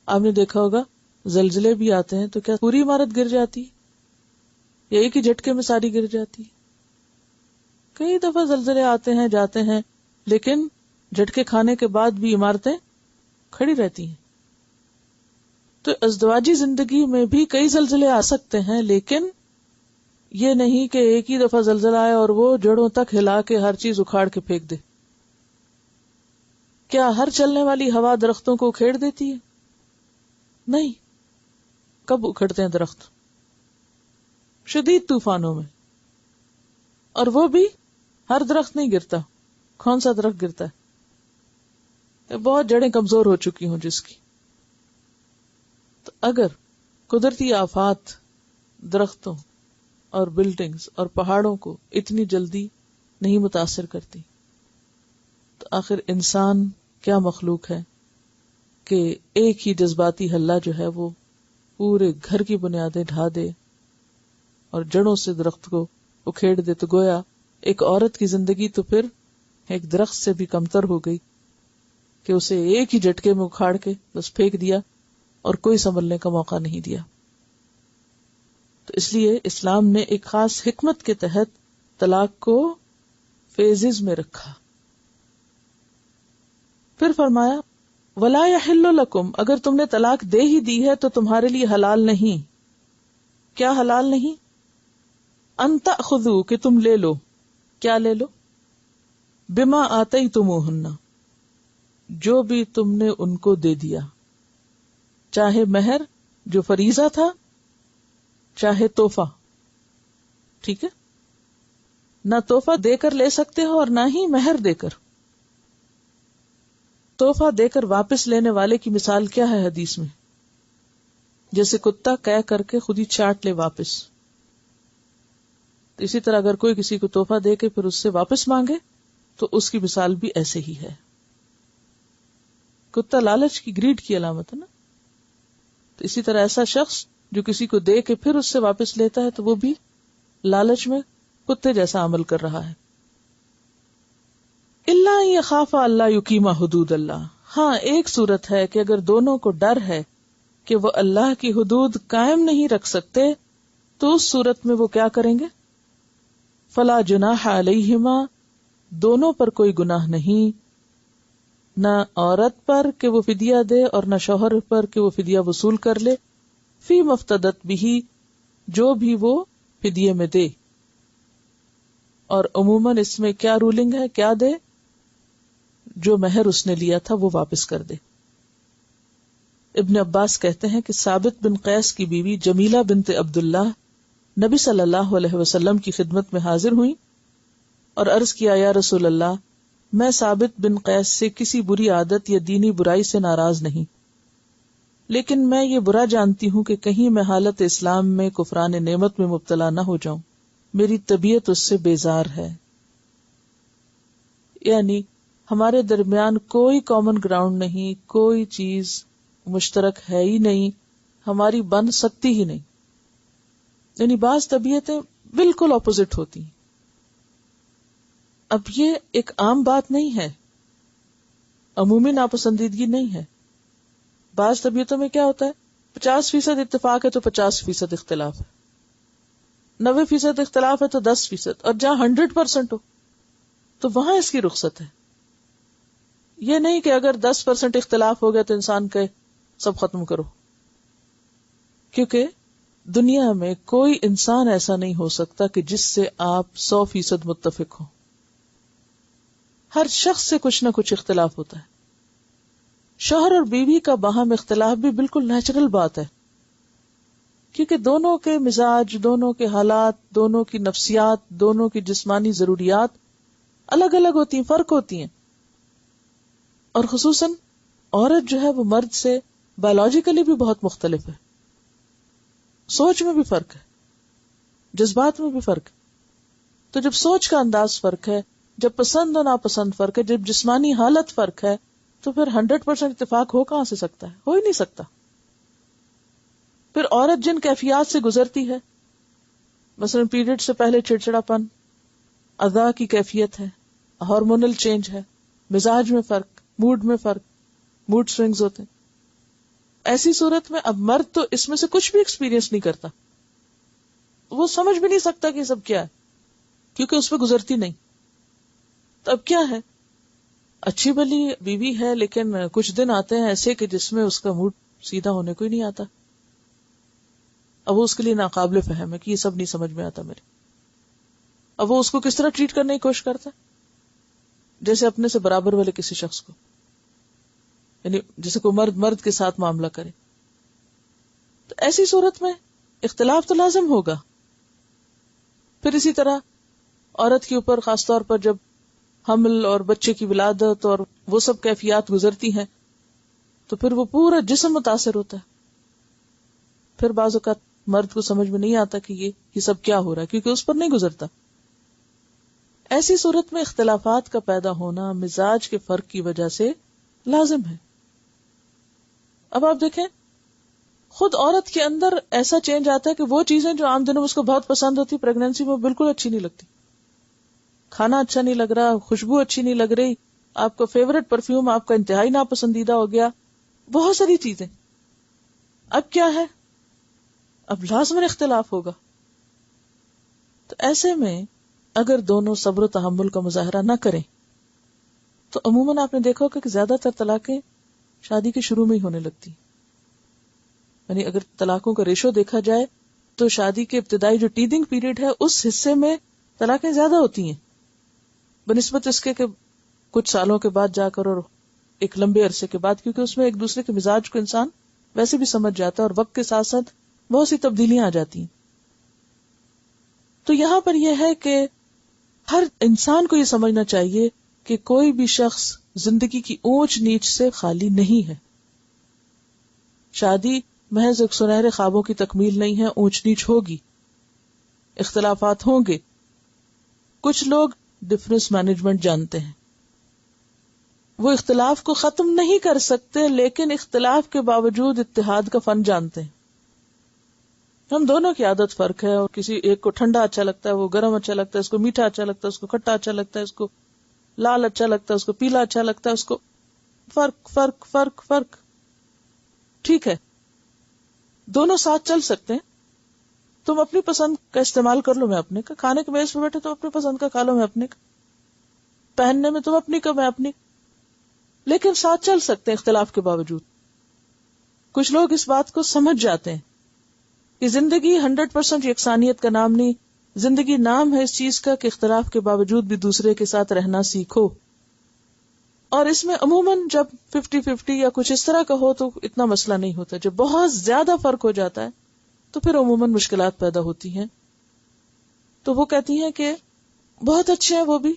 آپ نے دیکھا ہوگا زلزلے بھی آتے ہیں تو کیا پوری عمارت گر جاتی یا ایک ہی جھٹکے میں ساری گر جاتی؟ کئی دفعہ زلزلے آتے ہیں جاتے ہیں، لیکن جھٹکے کھانے کے بعد بھی عمارتیں کھڑی رہتی ہیں. تو ازدواجی زندگی میں بھی کئی زلزلے آ سکتے ہیں، لیکن یہ نہیں کہ ایک ہی دفعہ زلزلہ آئے اور وہ جڑوں تک ہلا کے ہر چیز اکھاڑ کے پھینک دے. کیا ہر چلنے والی ہوا درختوں کو اکھیڑ دیتی ہے؟ نہیں. کب اکھڑتے ہیں درخت؟ شدید طوفانوں میں. اور وہ بھی ہر درخت نہیں گرتا. کون سا درخت گرتا ہے؟ بہت جڑیں کمزور ہو چکی ہوں جس کی. تو اگر قدرتی آفات درختوں اور بلڈنگز اور پہاڑوں کو اتنی جلدی نہیں متاثر کرتی، تو آخر انسان کیا مخلوق ہے کہ ایک ہی جذباتی ہلہ جو ہے وہ پورے گھر کی بنیادیں ڈھا دے اور جڑوں سے درخت کو اکھیڑ دے. تو گویا ایک عورت کی زندگی تو پھر ایک درخت سے بھی کمتر ہو گئی کہ اسے ایک ہی جھٹکے میں اکھاڑ کے بس پھینک دیا اور کوئی سنبھلنے کا موقع نہیں دیا. تو اس لیے اسلام نے ایک خاص حکمت کے تحت طلاق کو فیزز میں رکھا. پھر فرمایا وَلَا يَحِلُّ لَكُمْ، اگر تم نے طلاق دے ہی دی ہے تو تمہارے لیے حلال نہیں. کیا حلال نہیں؟ ان تأخذوا، کہ تم لے لو. کیا لے لو؟ بما آتیتموہن، جو بھی تم نے ان کو دے دیا، چاہے مہر جو فریضہ تھا، چاہے تحفہ. ٹھیک ہے، نہ تحفہ دے کر لے سکتے ہو اور نہ ہی مہر دے کر. تحفہ دے کر واپس لینے والے کی مثال کیا ہے حدیث میں؟ جیسے کتا قے کر کے خود ہی چاٹ لے واپس. اسی طرح اگر کوئی کسی کو تحفہ دے کے پھر اس سے واپس مانگے تو اس کی مثال بھی ایسے ہی ہے. کتا لالچ کی، گریڈ کی علامت ہے نا. تو اسی طرح ایسا شخص جو کسی کو دے کے پھر اس سے واپس لیتا ہے تو وہ بھی لالچ میں کتے جیسا عمل کر رہا ہے. اللہ یخاف اللہ یقیما حدود اللہ، ہاں ایک صورت ہے کہ اگر دونوں کو ڈر ہے کہ وہ اللہ کی حدود قائم نہیں رکھ سکتے تو اس صورت میں وہ کیا کریں گے؟ فلا جناح علیہما، دونوں پر کوئی گناہ نہیں، نہ عورت پر کہ وہ فدیہ دے اور نہ شوہر پر کہ وہ فدیہ وصول کر لے، فی مفتدت بھی، جو بھی وہ فدیے میں دے. اور عموماً اس میں کیا رولنگ ہے؟ کیا دے؟ جو مہر اس نے لیا تھا وہ واپس کر دے. ابن عباس کہتے ہیں کہ ثابت بن قیس کی بیوی جمیلہ بنت عبداللہ نبی صلی اللہ علیہ وسلم کی خدمت میں حاضر ہوئی اور عرض کیا، یا رسول اللہ، میں ثابت بن قیس سے کسی بری عادت یا دینی برائی سے ناراض نہیں، لیکن میں یہ برا جانتی ہوں کہ کہیں میں حالت اسلام میں کفران نعمت میں مبتلا نہ ہو جاؤں، میری طبیعت اس سے بیزار ہے. یعنی ہمارے درمیان کوئی کامن گراؤنڈ نہیں، کوئی چیز مشترک ہے ہی نہیں، ہماری بن سکتی ہی نہیں. یعنی بعض طبیعتیں بالکل اپوزٹ ہوتی ہیں. اب یہ ایک عام بات نہیں ہے، عمومی ناپسندیدگی نہیں ہے. بعض طبیعتوں میں کیا ہوتا ہے، 50% اتفاق ہے تو 50% اختلاف ہے، 90% اختلاف ہے تو 10%، اور جہاں 100% ہو تو وہاں اس کی رخصت ہے. یہ نہیں کہ اگر 10% اختلاف ہو گیا تو انسان کہے سب ختم کرو، کیونکہ دنیا میں کوئی انسان ایسا نہیں ہو سکتا کہ جس سے آپ 100% متفق ہو. ہر شخص سے کچھ نہ کچھ اختلاف ہوتا ہے. شوہر اور بیوی کا باہم اختلاف بھی بالکل نیچرل بات ہے، کیونکہ دونوں کے مزاج، دونوں کے حالات، دونوں کی نفسیات، دونوں کی جسمانی ضروریات الگ الگ ہوتی ہیں، فرق ہوتی ہیں. اور خصوصاً عورت جو ہے وہ مرد سے بایولوجیکلی بھی بہت مختلف ہے، سوچ میں بھی فرق ہے، جذبات میں بھی فرق ہے. تو جب سوچ کا انداز فرق ہے، جب پسند و ناپسند فرق ہے، جب جسمانی حالت فرق ہے، تو پھر 100% اتفاق ہو کہاں سے سکتا ہے؟ ہو ہی نہیں سکتا. پھر عورت جن کیفیات سے گزرتی ہے، مثلا پیریڈ سے پہلے چڑچڑاپن، اذا کی کیفیت ہے، ہارمونل چینج ہے، مزاج میں فرق، موڈ میں فرق، موڈ سوئنگز ہوتے ہیں. ایسی صورت میں اب مرد تو اس میں سے کچھ بھی ایکسپیرینس نہیں کرتا، وہ سمجھ بھی نہیں سکتا کہ یہ سب کیا ہے، کیونکہ اس پہ گزرتی نہیں. تو اب کیا ہے، اچھی بھلی بیوی ہے لیکن کچھ دن آتے ہیں ایسے کہ جس میں اس کا موڈ سیدھا ہونے کو ہی نہیں آتا. اب وہ اس کے لیے ناقابل فہم ہے کہ یہ سب نہیں سمجھ میں آتا میرے. اب وہ اس کو کس طرح ٹریٹ کرنے کی کوشش کرتا ہے؟ جیسے اپنے سے برابر والے کسی شخص کو، یعنی جیسے کوئی مرد کے ساتھ معاملہ کرے. تو ایسی صورت میں اختلاف تو لازم ہوگا. پھر اسی طرح عورت کے اوپر خاص طور پر جب حمل اور بچے کی ولادت اور وہ سب کیفیات گزرتی ہیں تو پھر وہ پورا جسم متاثر ہوتا ہے. پھر بعض اوقات مرد کو سمجھ میں نہیں آتا کہ یہ سب کیا ہو رہا ہے، کیونکہ اس پر نہیں گزرتا. ایسی صورت میں اختلافات کا پیدا ہونا مزاج کے فرق کی وجہ سے لازم ہے. اب آپ دیکھیں خود عورت کے اندر ایسا چینج آتا ہے کہ وہ چیزیں جو عام دنوں میں اس کو بہت پسند ہوتی پریگنینسی میں بالکل اچھی نہیں لگتی. کھانا اچھا نہیں لگ رہا، خوشبو اچھی نہیں لگ رہی، آپ کا فیوریٹ پرفیوم آپ کا انتہائی ناپسندیدہ ہو گیا، بہت ساری چیزیں. اب کیا ہے؟ اب لازماً اختلاف ہوگا. تو ایسے میں اگر دونوں صبر و تحمل کا مظاہرہ نہ کریں تو عموماً آپ نے دیکھا ہوگا کہ زیادہ تر طلاقیں شادی کے شروع میں ہی ہونے لگتی. یعنی اگر طلاقوں کا ریشو دیکھا جائے تو شادی کے ابتدائی جو ٹیدنگ پیریڈ ہے اس حصے میں طلاقیں زیادہ ہوتی ہیں بنسبت اس کے کہ کچھ سالوں کے بعد جا کر اور ایک لمبے عرصے کے بعد، کیونکہ اس میں ایک دوسرے کے مزاج کو انسان ویسے بھی سمجھ جاتا ہے اور وقت کے ساتھ ساتھ بہت سی تبدیلیاں آ جاتی ہیں. تو یہاں پر یہ ہے کہ ہر انسان کو یہ سمجھنا چاہیے کہ کوئی بھی شخص زندگی کی اونچ نیچ سے خالی نہیں ہے. شادی محض ایک سنہرے خوابوں کی تکمیل نہیں ہے، اونچ نیچ ہوگی، اختلافات ہوں گے. کچھ لوگ ڈفرینس مینجمنٹ جانتے ہیں، وہ اختلاف کو ختم نہیں کر سکتے لیکن اختلاف کے باوجود اتحاد کا فن جانتے ہیں. ہم دونوں کی عادت فرق ہے، اور کسی ایک کو ٹھنڈا اچھا لگتا ہے، وہ گرم اچھا لگتا ہے، اس کو میٹھا اچھا لگتا ہے، اس کو کھٹا اچھا لگتا ہے، اس کو لال اچھا لگتا ہے، اس کو پیلا اچھا لگتا ہے، اس کو فرق فرق فرق فرق. ٹھیک ہے، دونوں ساتھ چل سکتے ہیں. تم اپنی پسند کا استعمال کر لو، میں اپنے کا. کھانے کے میز پہ بیٹھے تم اپنی پسند کا کھا لو، میں اپنے کا. پہننے میں تم اپنی کا، میں اپنی. لیکن ساتھ چل سکتے ہیں اختلاف کے باوجود. کچھ لوگ اس بات کو سمجھ جاتے ہیں کہ زندگی 100% یکسانیت کا نام نہیں، زندگی نام ہے اس چیز کا کہ اختلاف کے باوجود بھی دوسرے کے ساتھ رہنا سیکھو. اور اس میں عموماً جب 50-50 یا کچھ اس طرح کا ہو تو اتنا مسئلہ نہیں ہوتا. جب بہت زیادہ فرق ہو جاتا ہے تو پھر عموماً مشکلات پیدا ہوتی ہیں. تو وہ کہتی ہیں کہ بہت اچھے ہیں وہ بھی،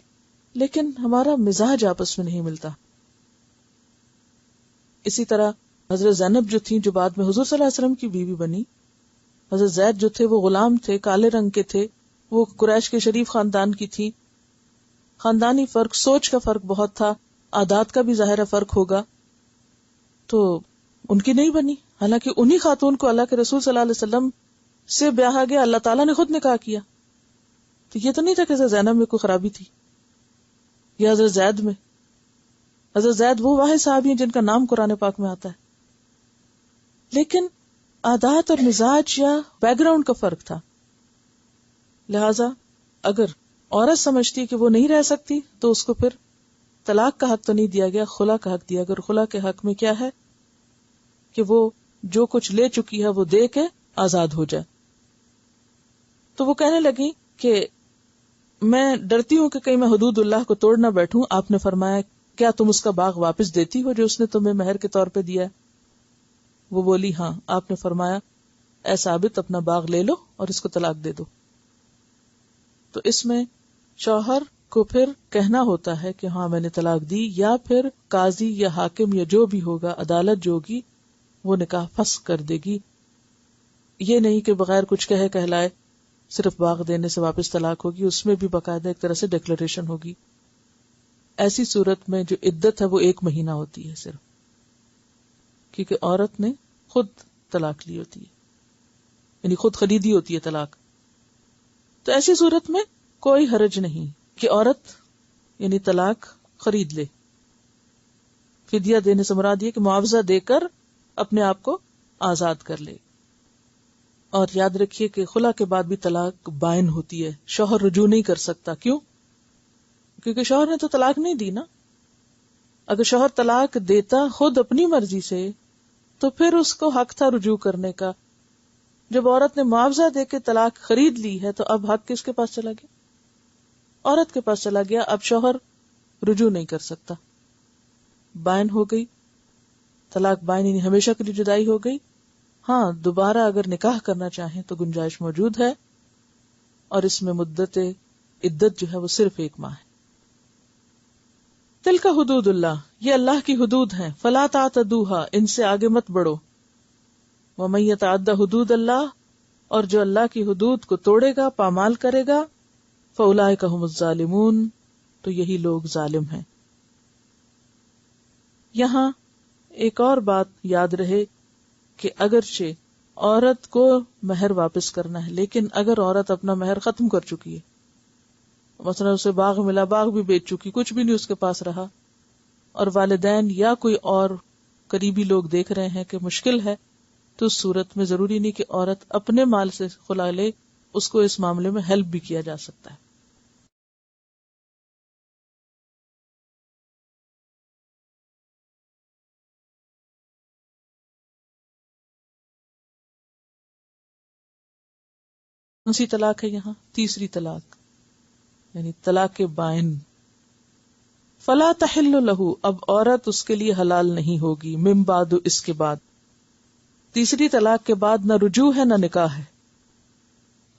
لیکن ہمارا مزاج آپس میں نہیں ملتا. اسی طرح حضرت زینب جو تھیں، جو بعد میں حضور صلی اللہ علیہ وسلم کی بیوی بنی، حضرت زید جو تھے وہ غلام تھے، کالے رنگ کے تھے، وہ قریش کے شریف خاندان کی تھی. خاندانی فرق، سوچ کا فرق بہت تھا، عادات کا بھی ظاہر فرق ہوگا، تو ان کی نہیں بنی. حالانکہ انہی خاتون کو اللہ کے رسول صلی اللہ علیہ وسلم سے بیاہا گیا، اللہ تعالیٰ نے خود نکاح کیا. تو یہ تو نہیں تھا کہ حضرت زینب میں کوئی خرابی تھی یا حضرت زید میں. حضرت زید وہ واحد صحابی ہیں جن کا نام قرآن پاک میں آتا ہے، لیکن عادات اور مزاج یا بیک گراؤنڈ کا فرق تھا. لہذا اگر عورت سمجھتی کہ وہ نہیں رہ سکتی تو اس کو پھر طلاق کا حق تو نہیں دیا گیا، خلا کا حق دیا. اگر خلا کے حق میں کیا ہے کہ وہ جو کچھ لے چکی ہے وہ دے کے آزاد ہو جائے. تو وہ کہنے لگی کہ میں ڈرتی ہوں کہ کہیں میں حدود اللہ کو توڑ نہ بیٹھوں. آپ نے فرمایا کیا تم اس کا باغ واپس دیتی ہو جو اس نے تمہیں مہر کے طور پہ دیا ہے؟ وہ بولی ہاں. آپ نے فرمایا اے ثابت اپنا باغ لے لو اور اس کو طلاق دے دو. تو اس میں شوہر کو پھر کہنا ہوتا ہے کہ ہاں میں نے طلاق دی، یا پھر قاضی یا حاکم یا جو بھی ہوگا، عدالت جو ہوگی وہ نکاح فسخ کر دے گی. یہ نہیں کہ بغیر کچھ کہے کہلائے صرف باغ دینے سے واپس طلاق ہوگی، اس میں بھی باقاعدہ ایک طرح سے ڈکلریشن ہوگی. ایسی صورت میں جو عدت ہے وہ 1 مہینہ ہوتی ہے صرف، کیونکہ عورت نے خود طلاق لی ہوتی ہے، یعنی خود خریدی ہوتی ہے طلاق. تو ایسی صورت میں کوئی حرج نہیں کہ عورت یعنی طلاق خرید لے. فدیہ دینے سے مراد یہ کہ معاوضہ دے کر اپنے آپ کو آزاد کر لے. اور یاد رکھیے کہ خلا کے بعد بھی طلاق بائن ہوتی ہے، شوہر رجوع نہیں کر سکتا. کیوں؟ کیونکہ شوہر نے تو طلاق نہیں دی نا. اگر شوہر طلاق دیتا خود اپنی مرضی سے تو پھر اس کو حق تھا رجوع کرنے کا. جب عورت نے معاوضہ دے کے طلاق خرید لی ہے تو اب حق کس کے پاس چلا گیا؟ عورت کے پاس چلا گیا. اب شوہر رجوع نہیں کر سکتا. بائن ہو گئی طلاق، بائن یعنی ہمیشہ کے لیے جدائی ہو گئی. ہاں دوبارہ اگر نکاح کرنا چاہیں تو گنجائش موجود ہے، اور اس میں مدت عدت جو ہے وہ صرف 1 ماہ ہے۔ تلک حدود اللہ، یہ اللہ کی حدود ہیں، فلا تعتدوها، ان سے آگے مت بڑھو۔ ومن یتعد حدود اللہ، اور جو اللہ کی حدود کو توڑے گا، پامال کرے گا، فاولئک هم الظالمون، تو یہی لوگ ظالم ہیں۔ یہاں ایک اور بات یاد رہے کہ اگرچہ عورت کو مہر واپس کرنا ہے، لیکن اگر عورت اپنا مہر ختم کر چکی ہے، مثلا اسے باغ ملا، باغ بھی بیچ چکی، کچھ بھی نہیں اس کے پاس رہا، اور والدین یا کوئی اور قریبی لوگ دیکھ رہے ہیں کہ مشکل ہے، تو اس صورت میں ضروری نہیں کہ عورت اپنے مال سے خلا لے، اس کو اس معاملے میں ہیلپ بھی کیا جا سکتا ہے۔ اسی طلاق ہے یہاں تیسری طلاق، یعنی طلاق بائن۔ فلا تحل لہ، اب عورت اس کے لیے حلال نہیں ہوگی، من بعد، اس کے بعد، تیسری طلاق کے بعد نہ رجوع ہے نہ نکاح ہے،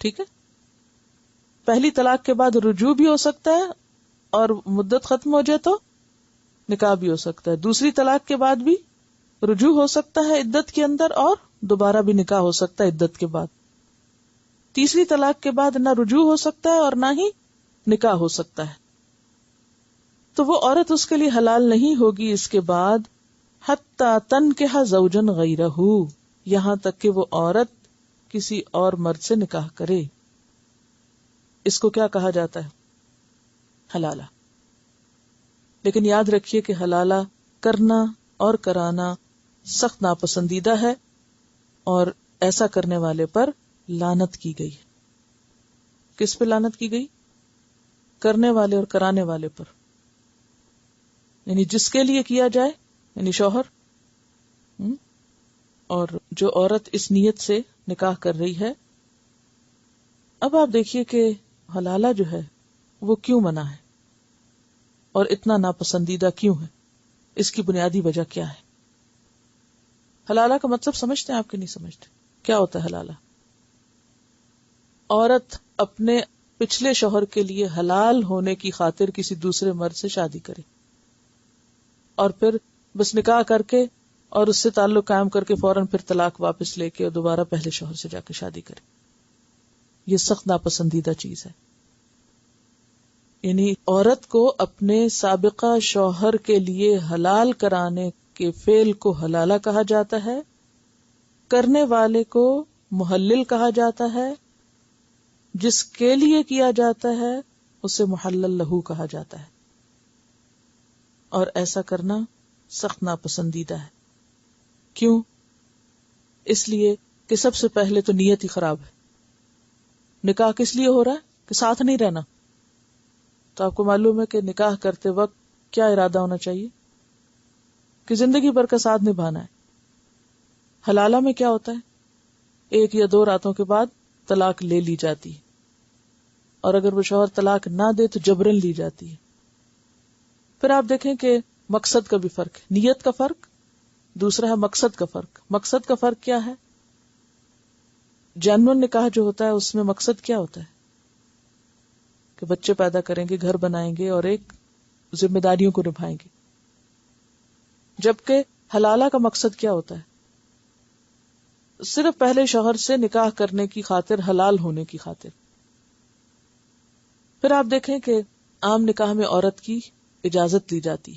ٹھیک ہے؟ پہلی طلاق کے بعد رجوع بھی ہو سکتا ہے اور مدت ختم ہو جائے تو نکاح بھی ہو سکتا ہے، دوسری طلاق کے بعد بھی رجوع ہو سکتا ہے عدت کے اندر، اور دوبارہ بھی نکاح ہو سکتا ہے عدت کے بعد، تیسری طلاق کے بعد نہ رجوع ہو سکتا ہے اور نہ ہی نکاح ہو سکتا ہے، تو وہ عورت اس کے لیے حلال نہیں ہوگی اس کے بعد، حتی تنکح زوجا غیرہ، یہاں تک کہ وہ عورت کسی اور مرد سے نکاح کرے۔ اس کو کیا کہا جاتا ہے؟ حلالہ۔ لیکن یاد رکھیے کہ حلالہ کرنا اور کرانا سخت ناپسندیدہ ہے، اور ایسا کرنے والے پر لعنت کی گئی ہے۔ کس پہ لعنت کی گئی؟ کرنے والے اور کرانے والے پر، یعنی جس کے لیے کیا جائے، یعنی شوہر، اور جو عورت اس نیت سے نکاح کر رہی ہے۔ اب آپ دیکھیے کہ حلالہ جو ہے وہ کیوں منع ہے اور اتنا ناپسندیدہ کیوں ہے، اس کی بنیادی وجہ کیا ہے؟ حلالہ کا مطلب سمجھتے ہیں آپ کہ نہیں سمجھتے؟ کیا ہوتا ہے حلالہ؟ عورت اپنے پچھلے شوہر کے لیے حلال ہونے کی خاطر کسی دوسرے مرد سے شادی کرے، اور پھر بس نکاح کر کے اور اس سے تعلق قائم کر کے فوراً پھر طلاق واپس لے کے اور دوبارہ پہلے شوہر سے جا کے شادی کرے۔ یہ سخت ناپسندیدہ چیز ہے۔ یعنی عورت کو اپنے سابقہ شوہر کے لیے حلال کرانے کے فعل کو حلالہ کہا جاتا ہے، کرنے والے کو محلل کہا جاتا ہے، جس کے لیے کیا جاتا ہے اسے محلل لہو کہا جاتا ہے، اور ایسا کرنا سخت ناپسندیدہ ہے۔ کیوں؟ اس لیے کہ سب سے پہلے تو نیت ہی خراب ہے۔ نکاح کس لیے ہو رہا ہے؟ کہ ساتھ نہیں رہنا۔ تو آپ کو معلوم ہے کہ نکاح کرتے وقت کیا ارادہ ہونا چاہیے؟ کہ زندگی بھر کا ساتھ نبھانا ہے۔ حلالہ میں کیا ہوتا ہے؟ 1 یا 2 راتوں کے بعد طلاق لے لی جاتی ہے، اور اگر وہ شوہر طلاق نہ دے تو جبرن لی جاتی ہے۔ پھر آپ دیکھیں کہ مقصد کا بھی فرق ہے، نیت کا فرق، دوسرا ہے مقصد کا فرق۔ مقصد کا فرق کیا ہے؟ جینون نکاح جو ہوتا ہے اس میں مقصد کیا ہوتا ہے؟ کہ بچے پیدا کریں گے، گھر بنائیں گے اور ایک ذمہ داریوں کو نبھائیں گے، جبکہ حلالہ کا مقصد کیا ہوتا ہے؟ صرف پہلے شوہر سے نکاح کرنے کی خاطر، حلال ہونے کی خاطر۔ پھر آپ دیکھیں کہ عام نکاح میں عورت کی اجازت لی جاتی،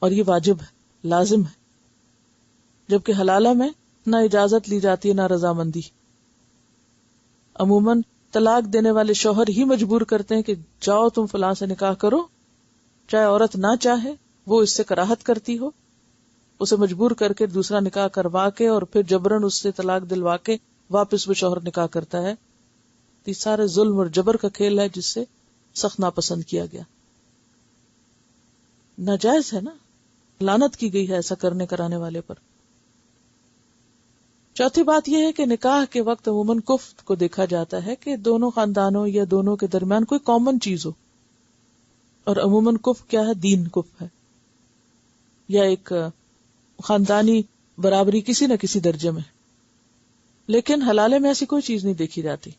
اور یہ واجب ہے، لازم ہے، جبکہ حلالہ میں نہ اجازت لی جاتی ہے نہ رضامندی۔ عموماً طلاق دینے والے شوہر ہی مجبور کرتے ہیں کہ جاؤ تم فلاں سے نکاح کرو، چاہے عورت نہ چاہے، وہ اس سے کراہت کرتی ہو، اسے مجبور کر کے دوسرا نکاح کروا کے اور پھر جبرن اس سے طلاق دلوا کے واپس وہ شوہر نکاح کرتا ہے۔ یہ سارے ظلم اور جبر کا کھیل ہے، جس سے سخت ناپسند کیا گیا، ناجائز ہے نا، لعنت کی گئی ہے ایسا کرنے کرانے والے پر۔ چوتھی بات یہ ہے کہ نکاح کے وقت عموماً کفر کو دیکھا جاتا ہے کہ دونوں خاندانوں یا دونوں کے درمیان کوئی کامن چیز ہو، اور عموماً کفر کیا ہے؟ دین کفر ہے، یا ایک خاندانی برابری کسی نہ کسی درجے میں۔ لیکن حلالے میں ایسی کوئی چیز نہیں دیکھی جاتی.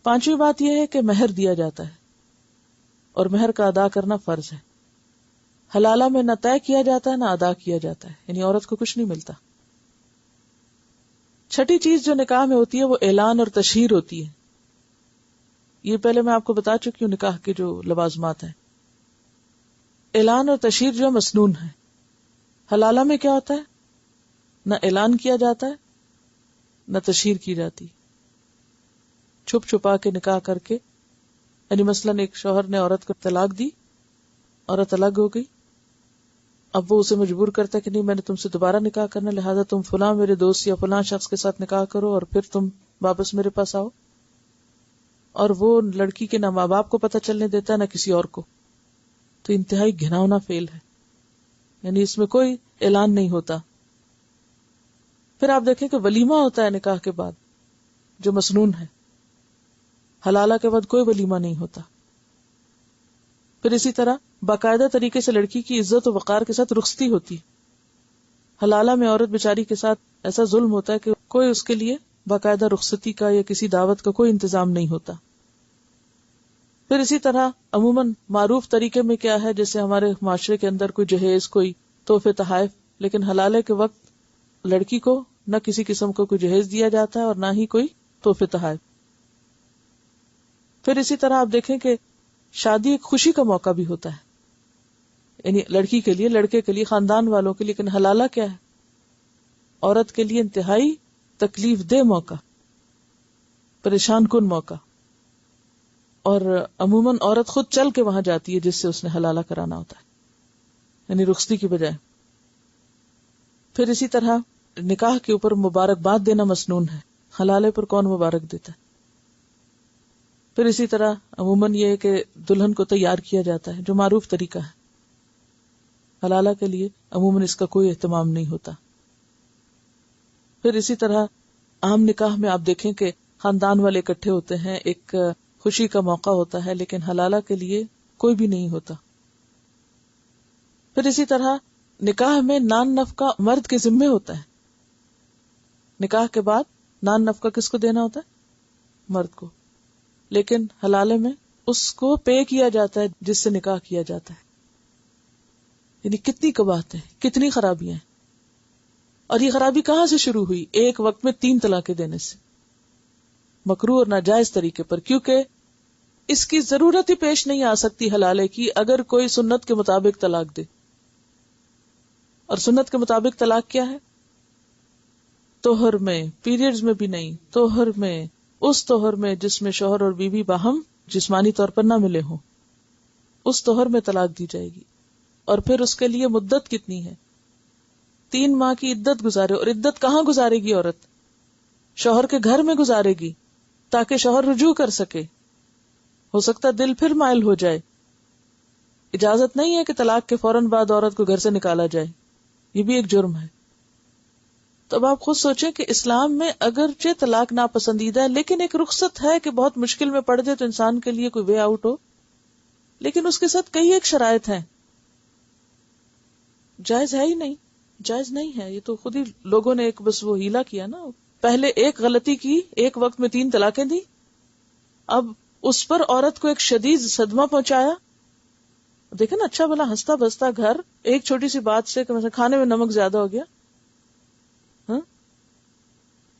پانچویں بات یہ ہے کہ مہر دیا جاتا ہے اور مہر کا ادا کرنا فرض ہے. حلالہ میں نہ طے کیا جاتا ہے نہ ادا کیا جاتا ہے، یعنی عورت کو کچھ نہیں ملتا. چھٹی چیز جو نکاح میں ہوتی ہے وہ اعلان اور تشہیر ہوتی ہے. یہ پہلے میں آپ کو بتا چکی ہوں نکاح کے جو لوازمات ہیں. اعلان اور تشہیر جو مسنون ہے. حلالہ میں کیا ہوتا ہے؟ نہ اعلان کیا جاتا ہے نہ تشہیر کی جاتی، چھپ چھپا کے نکاح کر کے. یعنی مثلاً ایک شوہر نے عورت کو طلاق دی، عورت الگ ہو گئی، اب وہ اسے مجبور کرتا ہے کہ نہیں میں نے تم سے دوبارہ نکاح کرنا، لہذا تم فلاں میرے دوست یا فلاں شخص کے ساتھ نکاح کرو اور پھر تم واپس میرے پاس آؤ. اور وہ لڑکی کے نہ ماں باپ کو پتہ چلنے دیتا نہ کسی اور کو. تو انتہائی گھناؤنا فعل ہے، یعنی اس میں کوئی اعلان نہیں ہوتا. پھر آپ دیکھیں کہ ولیمہ ہوتا ہے نکاح کے بعد جو مسنون ہے. حلالہ کے بعد کوئی ولیمہ نہیں ہوتا. پھر اسی طرح باقاعدہ طریقے سے لڑکی کی عزت و وقار کے ساتھ رخصتی ہوتی. حلالہ میں عورت بیچاری کے ساتھ ایسا ظلم ہوتا ہے کہ کوئی اس کے لیے باقاعدہ رخصتی کا یا کسی دعوت کا کوئی انتظام نہیں ہوتا. پھر اسی طرح عموماً معروف طریقے میں کیا ہے، جیسے ہمارے معاشرے کے اندر کوئی جہیز، کوئی تحفے تحائف، لیکن حلالے کے وقت لڑکی کو نہ کسی قسم کا کوئی جہیز دیا جاتا ہے اور نہ ہی کوئی تحفے تحائف. پھر اسی طرح آپ دیکھیں کہ شادی ایک خوشی کا موقع بھی ہوتا ہے، یعنی لڑکی کے لیے، لڑکے کے لیے، خاندان والوں کے لیے. لیکن حلالہ کیا ہے؟ عورت کے لیے انتہائی تکلیف دہ موقع، پریشان کن موقع. اور عموماً عورت خود چل کے وہاں جاتی ہے جس سے اس نے حلالہ کرانا ہوتا ہے، یعنی رخصتی کی بجائے. پھر اسی طرح نکاح کے اوپر مبارکباد دینا مسنون ہے. حلالے پر کون مبارک دیتا ہے؟ پھر اسی طرح عموماً یہ ہے کہ دلہن کو تیار کیا جاتا ہے جو معروف طریقہ ہے. حلالہ کے لیے عموماً اس کا کوئی اہتمام نہیں ہوتا. پھر اسی طرح عام نکاح میں آپ دیکھیں کہ خاندان والے اکٹھے ہوتے ہیں، ایک خوشی کا موقع ہوتا ہے، لیکن حلالہ کے لیے کوئی بھی نہیں ہوتا. پھر اسی طرح نکاح میں نان نفقہ مرد کے ذمے ہوتا ہے. نکاح کے بعد نان نفقہ کس کو دینا ہوتا ہے؟ مرد کو. لیکن حلالے میں اس کو پے کیا جاتا ہے جس سے نکاح کیا جاتا ہے. یعنی کتنی قباحتیں، کتنی خرابیاں ہیں. اور یہ خرابی کہاں سے شروع ہوئی؟ ایک وقت میں 3 طلاقیں دینے سے، مکروہ اور ناجائز طریقے پر. کیونکہ اس کی ضرورت ہی پیش نہیں آ سکتی حلالے کی اگر کوئی سنت کے مطابق طلاق دے. اور سنت کے مطابق طلاق کیا ہے؟ طہر میں، پیریڈز میں بھی نہیں، طہر میں، اس طہر میں جس میں شوہر اور بیوی باہم جسمانی طور پر نہ ملے ہوں، اس طہر میں طلاق دی جائے گی. اور پھر اس کے لیے مدت کتنی ہے؟ 3 ماہ کی عدت گزارے. اور عدت کہاں گزارے گی عورت؟ شوہر کے گھر میں گزارے گی تاکہ شوہر رجوع کر سکے. ہو سکتا دل پھر مائل ہو جائے. اجازت نہیں ہے کہ طلاق کے فوراً بعد عورت کو گھر سے نکالا جائے، یہ بھی ایک جرم ہے. تو اب آپ خود سوچیں کہ اسلام میں اگرچہ طلاق ناپسندیدہ ہے، لیکن ایک رخصت ہے کہ بہت مشکل میں پڑ جائے تو انسان کے لیے کوئی وے آؤٹ ہو. لیکن اس کے ساتھ کئی ایک شرائط ہیں. جائز ہے ہی نہیں، جائز نہیں ہے. یہ تو خود ہی لوگوں نے ایک بس وہ ہیلا کیا نا. پہلے ایک غلطی کی، ایک وقت میں 3 طلاقیں دی، اب اس پر عورت کو ایک شدید صدمہ پہنچایا. دیکھیں نا، اچھا بھلا ہنستا بستا گھر ایک چھوٹی سی بات سے کہ مثلا کھانے میں نمک زیادہ ہو گیا،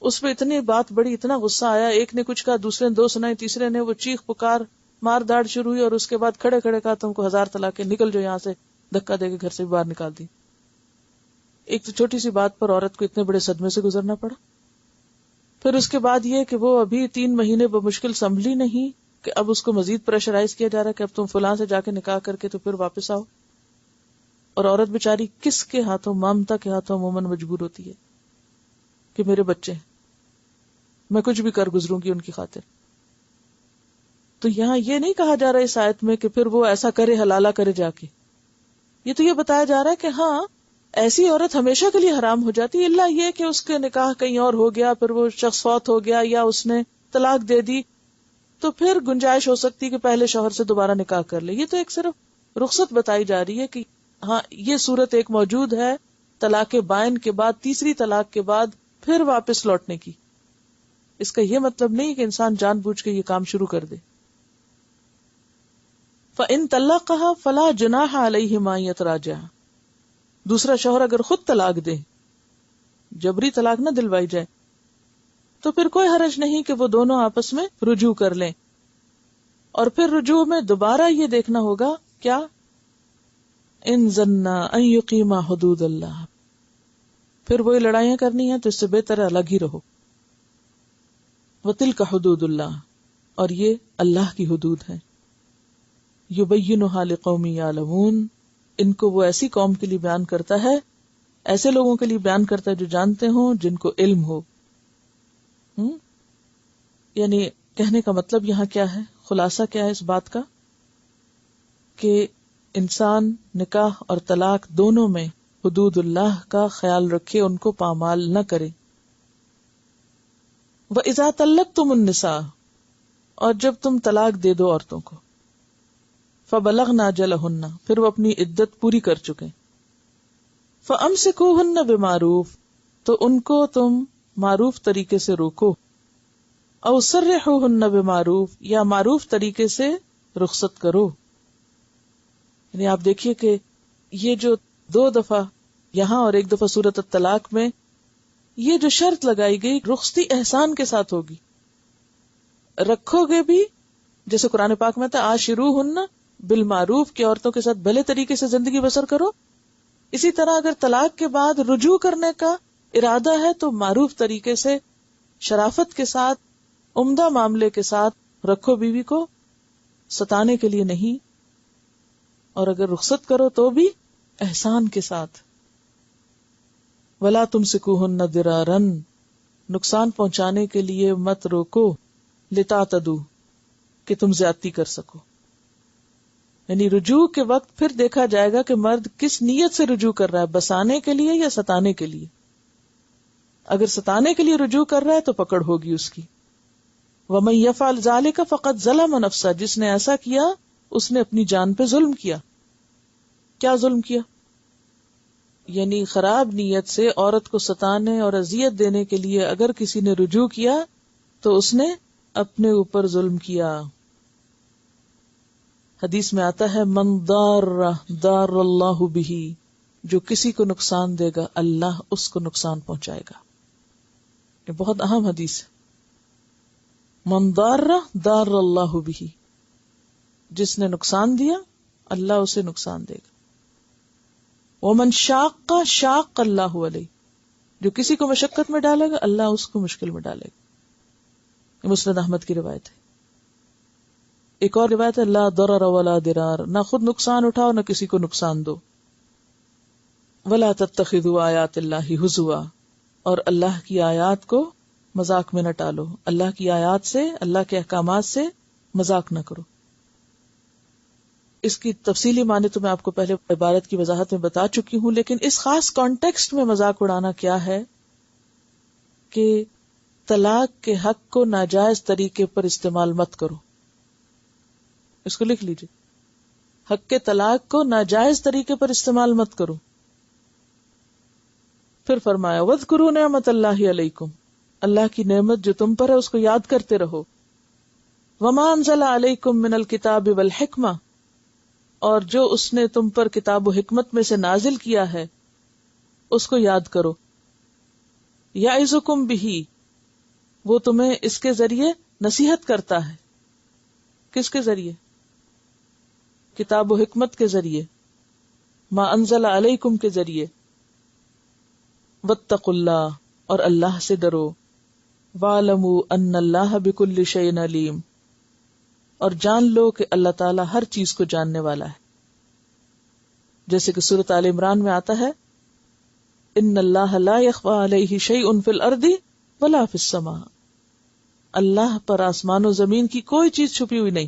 اس پہ اتنی بات بڑی، اتنا غصہ آیا، ایک نے کچھ کہا، دوسرے نے 2 سنائی، تیسرے نے وہ چیخ پکار مار داڑ شروع ہوئی، اور اس کے بعد کھڑے کھڑے کہا تم کو 1000 طلاقیں، نکل جو یہاں سے، دھکا دے کے گھر سے باہر نکال دی. ایک تو چھوٹی سی بات پر عورت کو اتنے بڑے صدمے سے گزرنا پڑا. پھر اس کے بعد یہ کہ وہ ابھی 3 مہینے بمشکل سنبھلی نہیں کہ اب اس کو مزید پریشرائز کیا جا رہا ہے کہ اب تم فلاں سے جا کے نکاح کر کے تو پھر واپس آؤ. اور عورت بیچاری کس کے ہاتھوں؟ مامتا کے ہاتھوں عموماً مجبور ہوتی ہے کہ میرے بچے، میں کچھ بھی کر گزروں گی ان کی خاطر. تو یہاں یہ نہیں کہا جا رہا اس آیت میں کہ پھر وہ ایسا کرے، حلالہ کرے جا کے. یہ تو یہ بتایا جا رہا ہے کہ ہاں ایسی عورت ہمیشہ کے لیے حرام ہو جاتی، الا یہ کہ اس کے نکاح کہیں اور ہو گیا، پھر وہ شخص فوت ہو گیا یا اس نے طلاق دے دی، تو پھر گنجائش ہو سکتی کہ پہلے شوہر سے دوبارہ نکاح کر لے. یہ تو ایک صرف رخصت بتائی جا رہی ہے کہ ہاں یہ صورت ایک موجود ہے. طلاق بائن کے بعد، تیسری طلاق کے بعد پھر واپس لوٹنے کی. اس کا یہ مطلب نہیں کہ انسان جان بوجھ کے یہ کام شروع کر دے. فَإِن طَلَّقَهَا فَلَا جُنَاحَ عَلَيْهِمَا أَن يَتَرَاجَعَا. دوسرا شوہر اگر خود طلاق دے, جبری طلاق نہ دلوائی جائے, تو پھر کوئی حرج نہیں کہ وہ دونوں آپس میں رجوع کر لیں. اور پھر رجوع میں دوبارہ یہ دیکھنا ہوگا کیا, ان ظنا ان یقیما حدود اللہ, پھر وہی لڑائیاں کرنی ہیں تو اس سے بہتر الگ ہی رہو. وتلک حدود اللہ, اور یہ اللہ کی حدود ہیں. یبینھا لقوم یعلمون, ان کو وہ ایسی قوم کے لیے بیان کرتا ہے, ایسے لوگوں کے لیے بیان کرتا ہے جو جانتے ہوں, جن کو علم ہو. یعنی کہنے کا مطلب یہاں کیا ہے, خلاصہ کیا ہے اس بات کا, کہ انسان نکاح اور طلاق دونوں میں حدود اللہ کا خیال رکھے, ان کو پامال نہ کرے. وَإِذَا طَلَّقْتُمُ النِّسَاءَ, اور جب تم طلاق دے دو عورتوں کو, فَبَلَغْنَ أَجَلَهُنَّ, پھر وہ اپنی عدت پوری کر چکے, فَأَمْسِكُوهُنَّ بِمَعْرُوفٍ, تو ان کو تم معروف طریقے سے روکو, او سرحوهن بمعروف, یا معروف طریقے سے رخصت کرو. یعنی آپ دیکھیے کہ یہ جو 2 دفعہ یہاں اور 1 دفعہ سورۃ الطلاق میں یہ جو شرط لگائی گئی, رخصتی احسان کے ساتھ ہوگی, رکھو گے بھی, جیسے قرآن پاک میں تھا عاشروہن بالمعروف, کہ عورتوں کے ساتھ بھلے طریقے سے زندگی بسر کرو. اسی طرح اگر طلاق کے بعد رجوع کرنے کا ارادہ ہے تو معروف طریقے سے, شرافت کے ساتھ, عمدہ معاملے کے ساتھ رکھو بیوی کو, ستانے کے لیے نہیں. اور اگر رخصت کرو تو بھی احسان کے ساتھ. وَلَا تُمْسِكُوهُنَّ ضِرَارًا, نقصان پہنچانے کے لیے مت روکو, لِتَعْتَدُوا, کہ تم زیادتی کر سکو. یعنی رجوع کے وقت پھر دیکھا جائے گا کہ مرد کس نیت سے رجوع کر رہا ہے, بسانے کے لیے یا ستانے کے لیے. اگر ستانے کے لیے رجوع کر رہا ہے تو پکڑ ہوگی اس کی. وَمَن يَفْعَلْ ذَلِكَ فَقَدْ ظَلَمَ نَفْسَهُ, جس نے ایسا کیا اس نے اپنی جان پہ ظلم کیا. کیا ظلم کیا؟ یعنی خراب نیت سے عورت کو ستانے اور اذیت دینے کے لیے اگر کسی نے رجوع کیا تو اس نے اپنے اوپر ظلم کیا. حدیث میں آتا ہے من ضار ضار اللہ بہ, جو کسی کو نقصان دے گا اللہ اس کو نقصان پہنچائے گا. یہ بہت اہم حدیث ہے. من ضار ضار اللہ بہ, جس نے نقصان دیا اللہ اسے نقصان دے گا. ومن شاق شاق اللہ علیہ, جو کسی کو مشقت میں ڈالے گا اللہ اس کو مشکل میں ڈالے گا. یہ مسند احمد کی روایت ہے. ایک اور روایت ہے لا ضرر ولا ضرار, نہ خود نقصان اٹھاؤ نہ کسی کو نقصان دو. ولا تتخذوا آیات اللہ ہزوا, اور اللہ کی آیات کو مذاق میں نہ ٹالو. اللہ کی آیات سے, اللہ کے احکامات سے مذاق نہ کرو. اس کی تفصیلی معنی تو میں آپ کو پہلے عبارت کی وضاحت میں بتا چکی ہوں, لیکن اس خاص کانٹیکسٹ میں مذاق اڑانا کیا ہے کہ طلاق کے حق کو ناجائز طریقے پر استعمال مت کرو. اس کو لکھ لیجیے, حق کے طلاق کو ناجائز طریقے پر استعمال مت کرو. پھر فرمایا وَاذْكُرُوا نِعْمَتَ اللَّهِ عَلَيْكُمْ, اللہ کی نعمت جو تم پر ہے اس کو یاد کرتے رہو. وَمَا أَنزَلَ عَلَيْكُمْ مِنَ الْكِتَابِ وَالْحِكْمَةِ, اور جو اس نے تم پر کتاب و حکمت میں سے نازل کیا ہے اس کو یاد کرو. یعظکم بہ, وہ تمہیں اس کے ذریعے نصیحت کرتا ہے. کس کے ذریعے؟ کتاب و حکمت کے ذریعے, ما انزل علیکم کے ذریعے. واتقوا اللہ, اور اللہ سے ڈرو. وَاعْلَمُوا أَنَّ اللَّهَ بِكُلِّ شَيْءٍ عَلِيمٌ, اور جان لو کہ اللہ تعالیٰ ہر چیز کو جاننے والا ہے. جیسے کہ سورۃ آل عمران میں آتا ہے ان اللہ لا یخفی علیہ شیء فی الارض ولا فی السماء, اللہ پر آسمان و زمین کی کوئی چیز چھپی ہوئی نہیں.